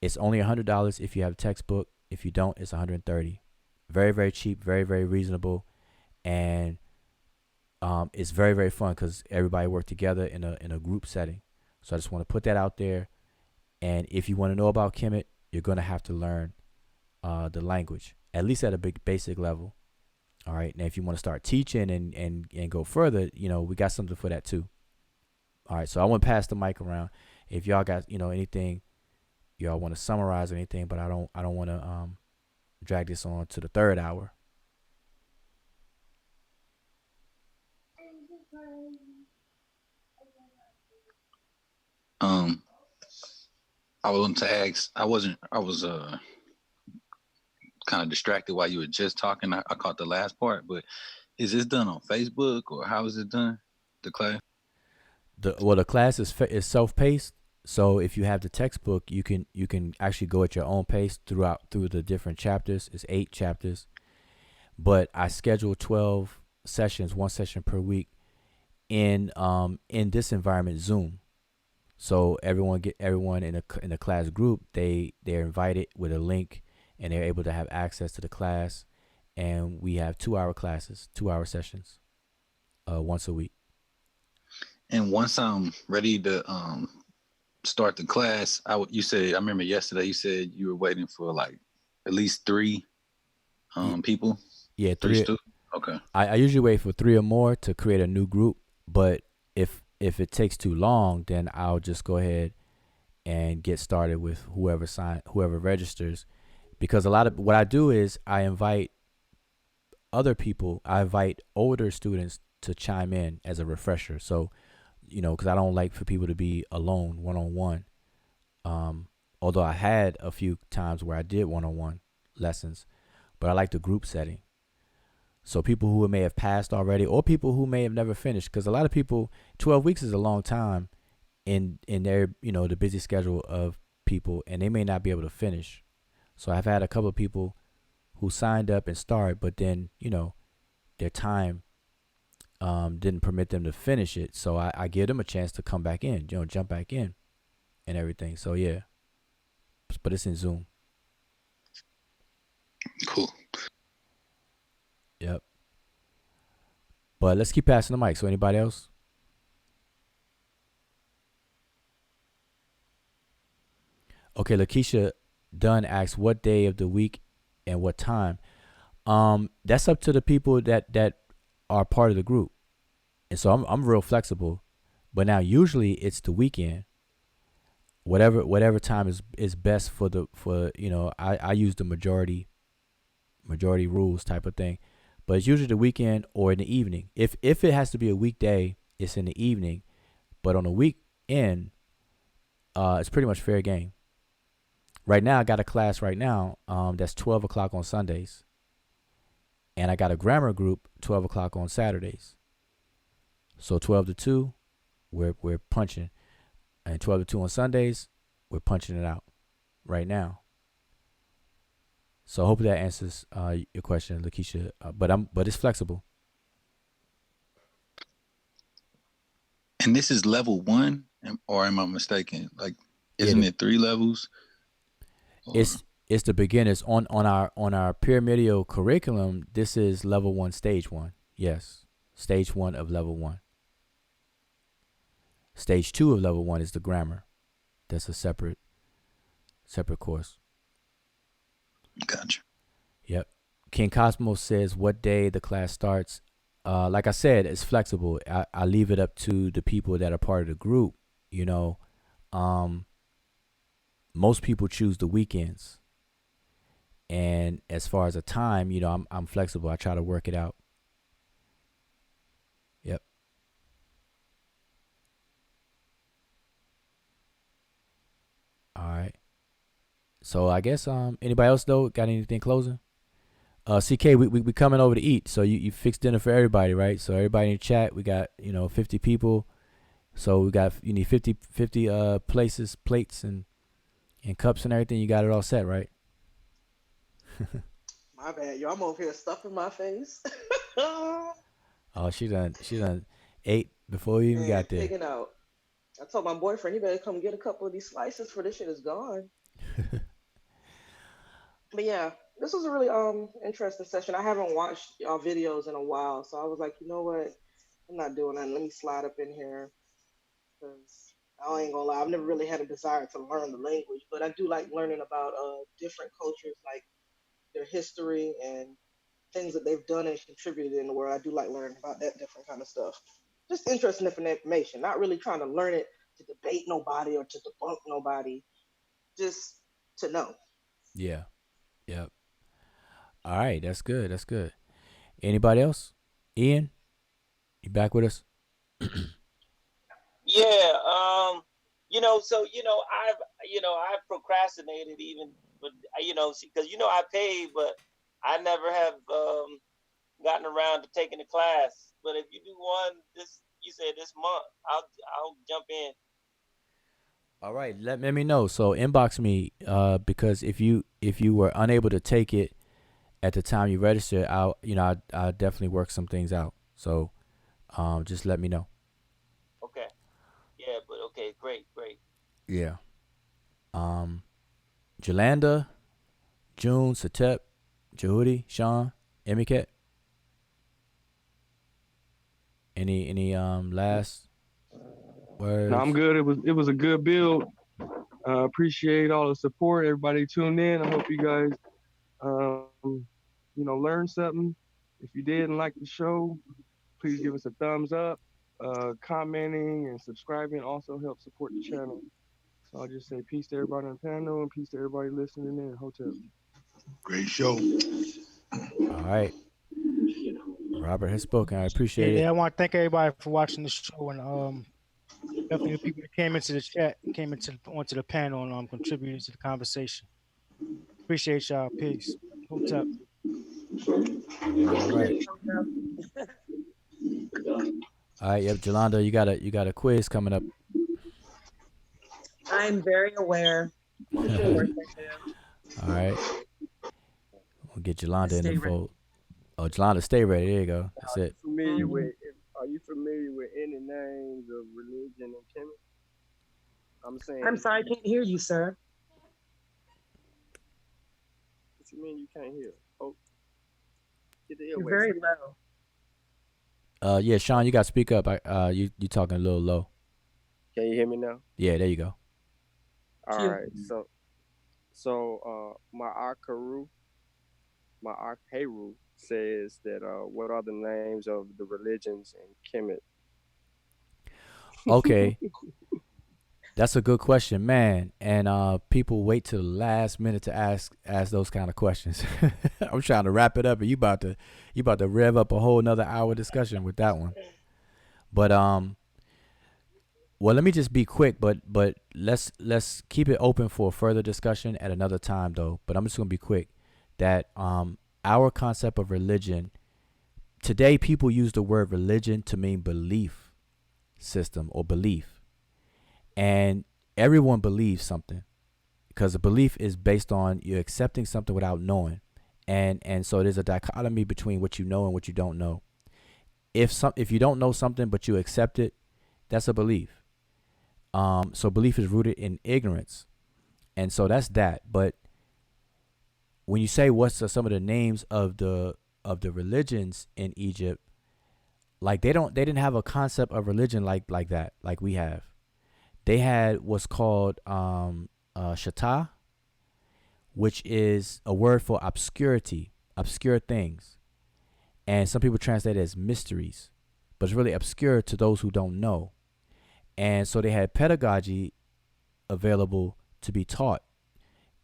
It's only $100 if you have a textbook. If you don't, it's $130. Very, very cheap, very, very reasonable. And it's very, very fun because everybody worked together in a group setting. So I just want to put that out there. And if you want to know about Kemet, you're going to have to learn the language, at least at a basic level. All right. Now, if you want to start teaching and go further, we got something for that too. All right. So I want to pass the mic around. If y'all got, anything y'all want to summarize or anything, but I don't want to drag this on to the third hour. I wanted to ask, I was kind of distracted while you were just talking. I caught the last part, but is this done on Facebook or how is it done? The class? The class is self-paced. So if you have the textbook, you can actually go at your own pace through the different chapters. It's 8 chapters, but I schedule 12 sessions, one session per week, in this environment, Zoom. So everyone in a class group, they're invited with a link, and they're able to have access to the class. And we have 2-hour classes, 2-hour sessions, once a week. And once I'm ready to start the class, you said, I remember yesterday you said you were waiting for like at least 3 people. Yeah, 3 3. students. Okay. I usually wait for 3 or more to create a new group, but if it takes too long, then I'll just go ahead and get started with whoever registers, because a lot of what I do is I invite other people. I invite older students to chime in as a refresher. So, because I don't like for people to be alone one-on-one. Although I had a few times where I did one-on-one lessons, but I like the group setting. So people who may have passed already, or people who may have never finished, because a lot of people, 12 weeks is a long time in their, the busy schedule of people, and they may not be able to finish. So I've had a couple of people who signed up and started, but then, their time didn't permit them to finish it. So I give them a chance to come back in, jump back in and everything. So yeah, but it's in Zoom. Cool. Yep. But let's keep passing the mic. So anybody else? Okay, Lakeisha Dunn asks, what day of the week and what time? That's up to the people that are part of the group. And so I'm real flexible. But now usually it's the weekend. Whatever time is best for I use the majority rules type of thing. But it's usually the weekend or in the evening. If it has to be a weekday, it's in the evening. But on the weekend, it's pretty much fair game. Right now, I got a class right now that's 12 o'clock on Sundays. And I got a grammar group 12 o'clock on Saturdays. So 12 to 2, we're punching. And 12 to 2 on Sundays, we're punching it out right now. So I hope that answers your question, Lakeisha. But it's flexible. And this is level 1, or am I mistaken? Like, isn't it 3 levels? It's the beginners on our pyramidal curriculum. This is level 1, stage 1. Yes, stage 1 of level 1. Stage 2 of level 1 is the grammar. That's a separate course. Gotcha. Yep. King Cosmos says what day the class starts. Like I said, it's flexible. I leave it up to the people that are part of the group. Most people choose the weekends. And as far as a time, I'm flexible. I try to work it out. Yep. All right. So I guess anybody else though got anything closing? CK, we coming over to eat. So you fixed dinner for everybody, right? So everybody in the chat, we got 50 people. So you need 50 plates and cups and everything. You got it all set, right? My bad, yo. I'm over here stuffing my face. Oh, she done ate before you even got there. Taking out. I told my boyfriend he better come get a couple of these slices for this shit is gone. But yeah, this was a really interesting session. I haven't watched y'all videos in a while, so I was like, you know what? I'm not doing that. Let me slide up in here because I ain't gonna lie. I've never really had a desire to learn the language, but I do like learning about different cultures, like their history and things that they've done and contributed in the world. I do like learning about that different kind of stuff. Just interesting information. Not really trying to learn it to debate nobody or to debunk nobody. Just to know. Yeah. Yep. All right, that's good. Anybody else? Ian, you back with us? Yeah. I've procrastinated even, but because I paid, but I never have gotten around to taking the class. But if you do one you said this month, I'll jump in. All right, let me know. So inbox me because if you were unable to take it at the time you registered, I'll definitely work some things out. So just let me know. Okay, great. Yeah. Jolanda, June, Satep, Jehudi, Sean, Emiket. Any last words? No, I'm good. It was a good build. Appreciate all the support. Everybody tuned in. I hope you guys, learned something. If you did and like the show, please give us a thumbs up. Commenting and subscribing also helps support the channel. So I'll just say peace to everybody on the panel and peace to everybody listening in. Hotel. Great show. All right. Robert has spoken. I appreciate it. Yeah, I want to thank everybody for watching the show, and definitely the people that came into the chat, onto the panel, and contributed to the conversation. Appreciate y'all. Peace. Hotel. All right. All right. Yep. Jolanda, you got a quiz coming up. I'm very aware. All right. We'll get Jolanda in the fold. Oh, Jolanda, stay ready. There you go. That's it. Are you familiar with any names of religion and chemistry? I'm sorry, I can't hear you, sir. What you mean you can't hear? Oh, get the You're airwaves. very low. Yeah, Sean, you got to speak up. You talking a little low. Can you hear me now? Yeah, there you go. All right. So my Akaru says that what are the names of the religions in Kemet? Okay. That's a good question, man. And people wait till the last minute to ask those kind of questions. I'm trying to wrap it up, and you about to rev up a whole nother hour discussion with that one. But well, let me just be quick, but let's keep it open for further discussion at another time, though. But I'm just gonna be quick. That our concept of religion today, people use the word religion to mean belief system or belief. And everyone believes something because a belief is based on you accepting something without knowing. And so there's a dichotomy between what you know and what you don't know. If you don't know something but you accept it, that's a belief. So belief is rooted in ignorance. And so that's that. But when you say what's some of the names of the religions in Egypt, like they didn't have a concept of religion like that, like we have. They had what's called Shata, which is a word for obscurity, obscure things. And some people translate it as mysteries, but it's really obscure to those who don't know. And so they had pedagogy available to be taught,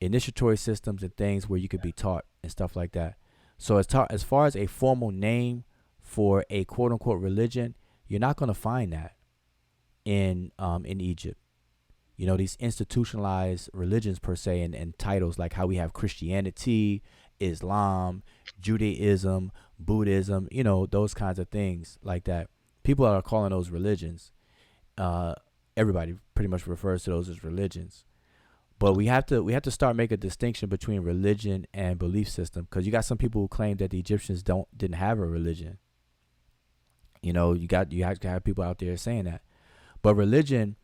initiatory systems and things where you could be taught and stuff like that. So as far as a formal name for a quote unquote religion, you're not going to find that in Egypt. You know, these institutionalized religions per se and titles like how we have Christianity, Islam, Judaism, Buddhism, you know, those kinds of things like that. People are calling those religions. Everybody pretty much refers to those as religions. But we have to start making a distinction between religion and belief system, because you got some people who claim that the Egyptians didn't have a religion. You know, you have to have people out there saying that. But religion,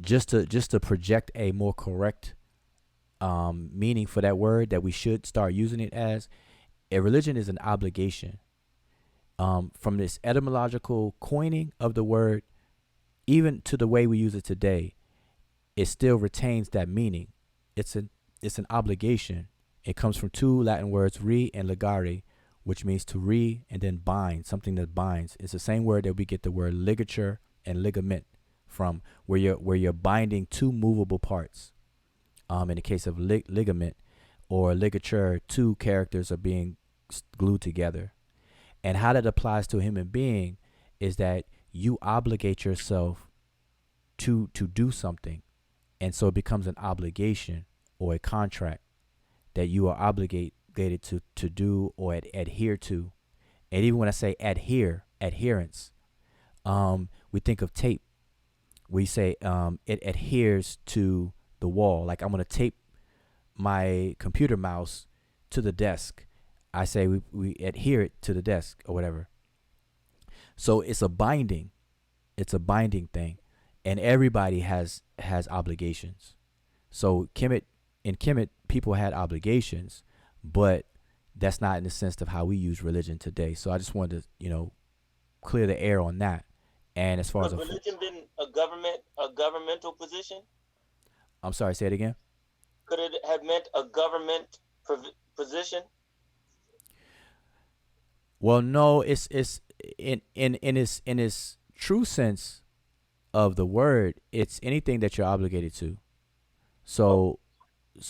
just to project a more correct meaning for that word that we should start using it as, a religion is an obligation. From this etymological coining of the word, even to the way we use it today, it still retains that meaning. It's an obligation. It comes from two Latin words, re and ligare, which means to re and then bind, something that binds. It's the same word that we get the word ligature and ligament from, where you're binding two movable parts. In the case of ligament or ligature, two characters are being glued together. And how that applies to a human being is that you obligate yourself to do something. And so it becomes an obligation or a contract that you are obligated to do or adhere to. And even when I say adherence, we think of tape. We say it adheres to the wall. Like I'm going to tape my computer mouse to the desk. I say we adhere it to the desk or whatever. So it's a binding. It's a binding thing. and everybody has obligations. So in Kemet, people had obligations, but that's not in the sense of how we use religion today. So I just wanted to, clear the air on that. And as far as Could religion been a governmental position? I'm sorry, say it again. Could it have meant a government position? Well, no, it's in its true sense of the word, it's anything that you're obligated to. So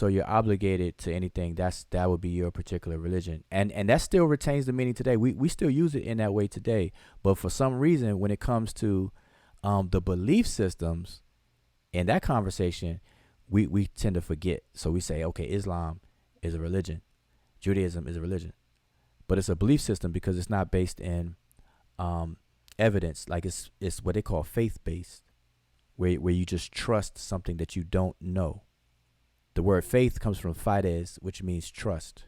you're obligated to anything. That would be your particular religion, and that still retains the meaning today. We still use it in that way today, but for some reason, when it comes to the belief systems in that conversation, we tend to forget. So we say, okay, Islam is a religion, Judaism is a religion, but it's a belief system because it's not based in evidence. Like it's what they call faith based, where you just trust something that you don't know. The word faith comes from fides, which means trust.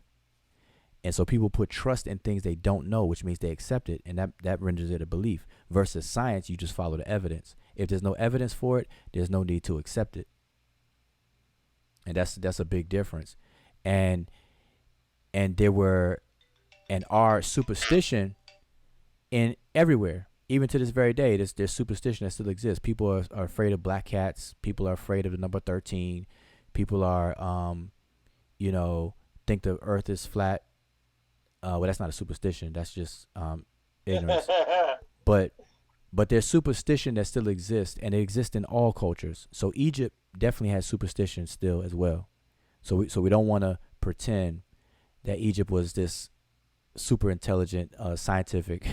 And so people put trust in things they don't know, which means they accept it, and that renders it a belief. Versus science, you just follow the evidence. If there's no evidence for it, there's no need to accept it. And that's a big difference. And our superstition in everywhere, even to this very day, there's superstition that still exists. People are afraid of black cats. People are afraid of the number 13. People are, think the earth is flat. Well, that's not a superstition. That's just ignorance. But there's superstition that still exists, and it exists in all cultures. So Egypt definitely has superstition still as well. So we don't want to pretend that Egypt was this super intelligent, scientific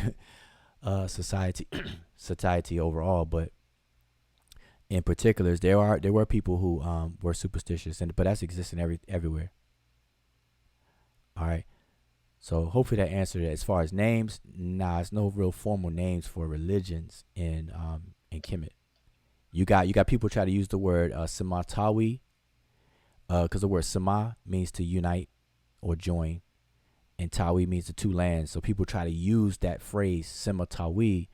society overall, but in particulars, there were people who were superstitious, but that's existing everywhere. All right, so hopefully that answered it. As far as names, it's no real formal names for religions in Kemet. You got people try to use the word Sematawi, because the word Sema means to unite or join, and Tawi means the two lands. So people try to use that phrase Sematawi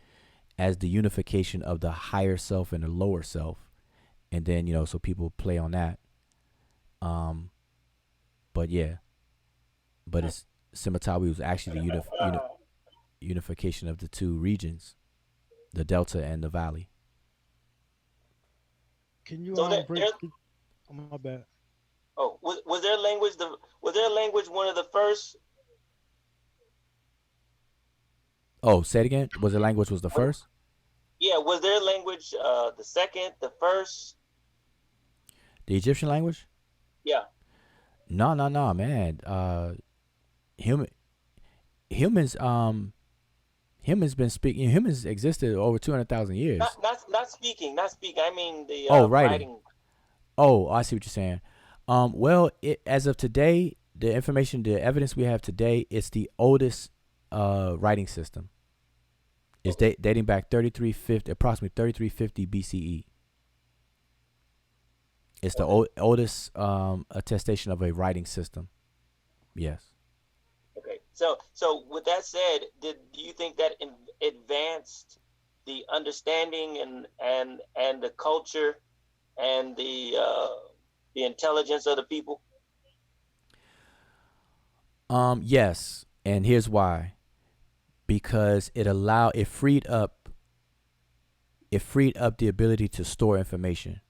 as the unification of the higher self and the lower self, and then so people play on that. But it's Sematawi was actually the unification of the two regions, the delta and the valley. Can you So break? Oh, my bad. Oh, was their language one of the first? Oh, say it again. Was the language the first? Yeah, was their language the second, the first? The Egyptian language? Yeah. No, man. Humans been speaking. Humans existed over 200,000 years. Not speaking. I mean the writing. Oh, I see what you're saying. Well, as of today, the evidence we have today, it's the oldest writing system. It's dating back approximately 3350 BCE. It's the oldest attestation of a writing system. Yes. Okay. So with that said, do you think that advanced the understanding and the culture and the intelligence of the people? Yes, and here's why. Because it freed up the ability to store information.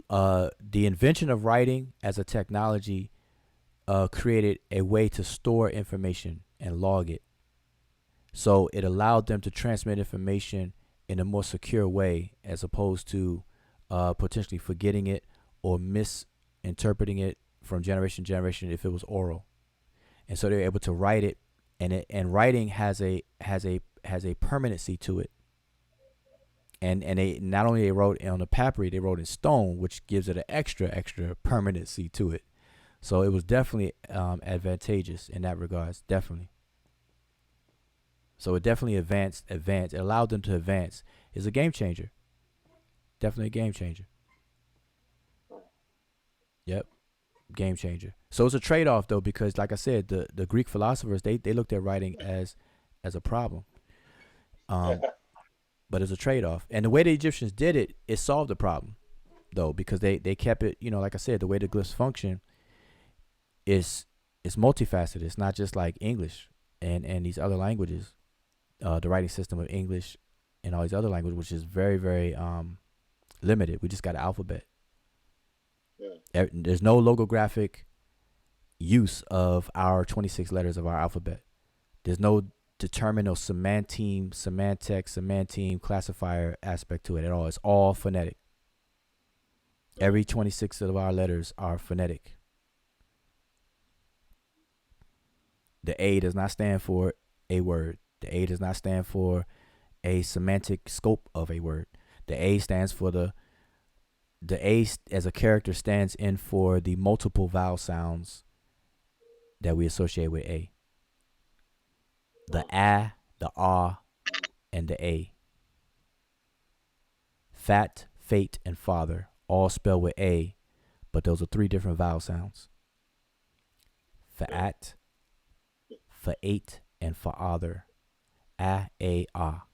The invention of writing as a technology created a way to store information and log it. So it allowed them to transmit information in a more secure way, as opposed to potentially forgetting it or misinterpreting it from generation to generation if it was oral. And so they were able to write it, and writing has a permanency to it. And they not only wrote on the papyri, they wrote in stone, which gives it an extra permanency to it. So it was definitely advantageous in that regards, definitely. So it definitely advanced. It allowed them to advance. It's a game changer. Definitely a game changer. Yep, game changer. So it's a trade-off though, because like I said, the Greek philosophers they looked at writing as a problem. But but it's a trade-off. And the way the Egyptians did it, it solved the problem, though, because they kept it, like I said, the way the glyphs function is multifaceted. It's not just like English and these other languages, the writing system of English and all these other languages, which is very, very limited. We just got an alphabet. Yeah. There's no logographic use of our 26 letters of our alphabet. There's no determinal semanteme classifier aspect to it at all. It's all phonetic. Every 26 of our letters are phonetic. The A does not stand for a word. The A does not stand for a semantic scope of a word. The A stands for the A as a character stands in for the multiple vowel sounds that we associate with A. The A, the ah, and the A. Fat, fate, and father all spell with A, but those are 3 different vowel sounds. Fa'at, fa'ate, and fa'ather. A, ah.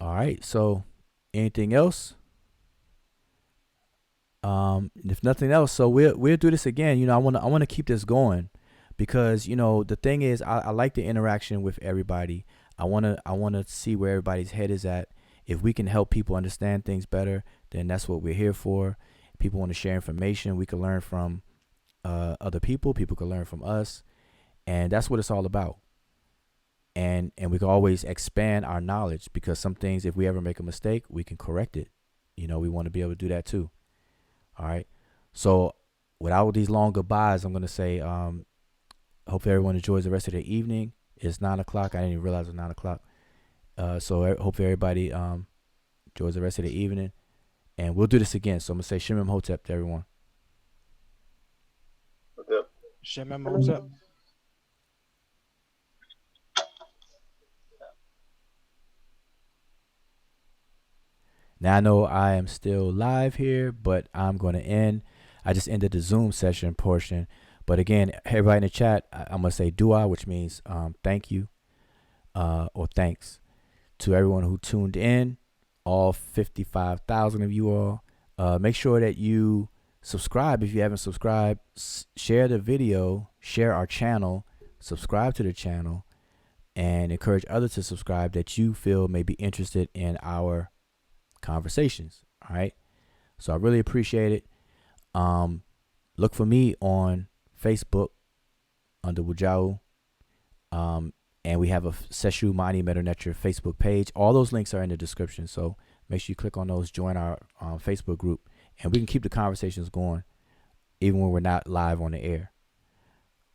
All right, so anything else? If nothing else, so we'll do this again. I want to keep this going because the thing is, I like the interaction with everybody. I want to see where everybody's head is at. If we can help people understand things better, then that's what we're here for. People want to share information. We can learn from other people. People can learn from us, and that's what it's all about. And we can always expand our knowledge because some things, if we ever make a mistake, we can correct it. We want to be able to do that too. All right. So without these long goodbyes, I'm going to say, hope everyone enjoys the rest of their evening. It's 9 o'clock. I didn't even realize it was 9 o'clock. So hope everybody enjoys the rest of the evening. And we'll do this again. So I'm going to say Shemem Hotep to everyone. Shemem Hotep. Now I know I am still live here, but I'm going to end. I just ended the Zoom session portion. But again, everybody in the chat, I'm going to say dua, which means thank you or thanks to everyone who tuned in, all 55,000 of you all. Make sure that you subscribe if you haven't subscribed. Share the video, share our channel, subscribe to the channel, and encourage others to subscribe that you feel may be interested in our conversations. All right. So I really appreciate it. Look for me on Facebook under Wujau. And we have a Seshu Mani Medew Netcher Facebook page. All those links are in the description. So make sure you click on those, join our Facebook group, and we can keep the conversations going even when we're not live on the air.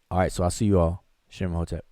All right. So I'll see you all. Shemem Hotep.